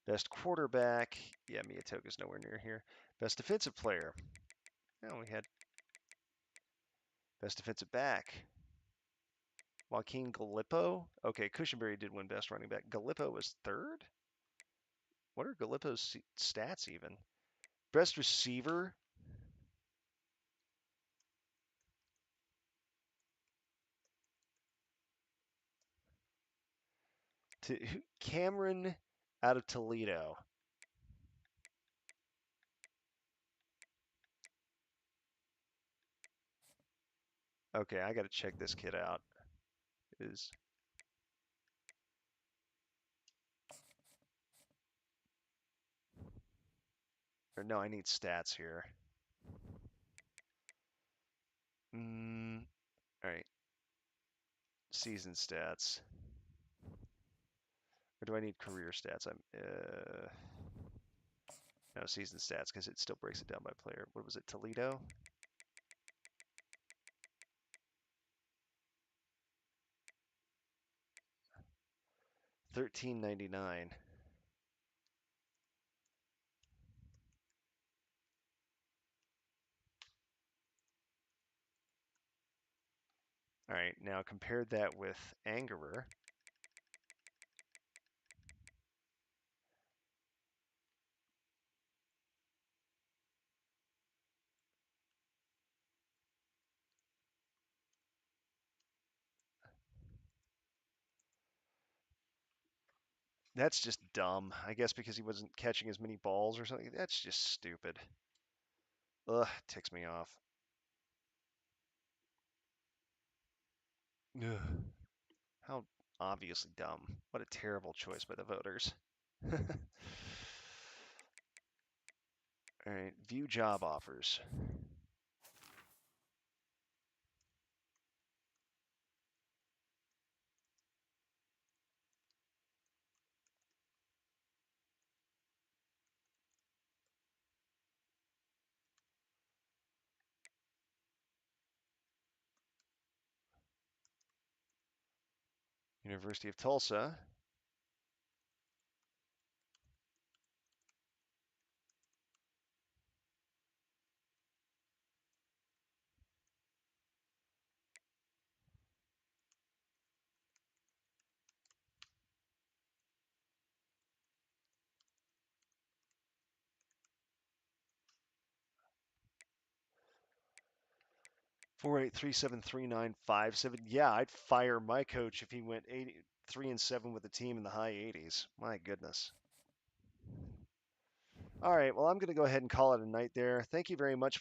Best quarterback. Yeah, Miyatoka's nowhere near here. Best defensive player. Oh, we had best defensive back. Joaquin Gallipo. Okay, Cushenberry did win best running back. Gallipo was 3rd? What are Gallipo's stats even? Best receiver. Cameron out of Toledo. Okay, I got to check this kid out. No, I need stats here. All right. Season stats. Or do I need career stats? No, season stats, because it still breaks it down by player. What was it, Toledo? $13.99. All right, now compare that with Angerer. That's just dumb. I guess because he wasn't catching as many balls or something. That's just stupid. Ugh, ticks me off. Ugh. How obviously dumb. What a terrible choice by the voters. All right, view job offers. University of Tulsa. Four 4.8373957. Yeah, I'd fire my coach if he went 3-7 with the team in the high 80s. My goodness. All right, well, I'm going to go ahead and call it a night there. Thank you very much.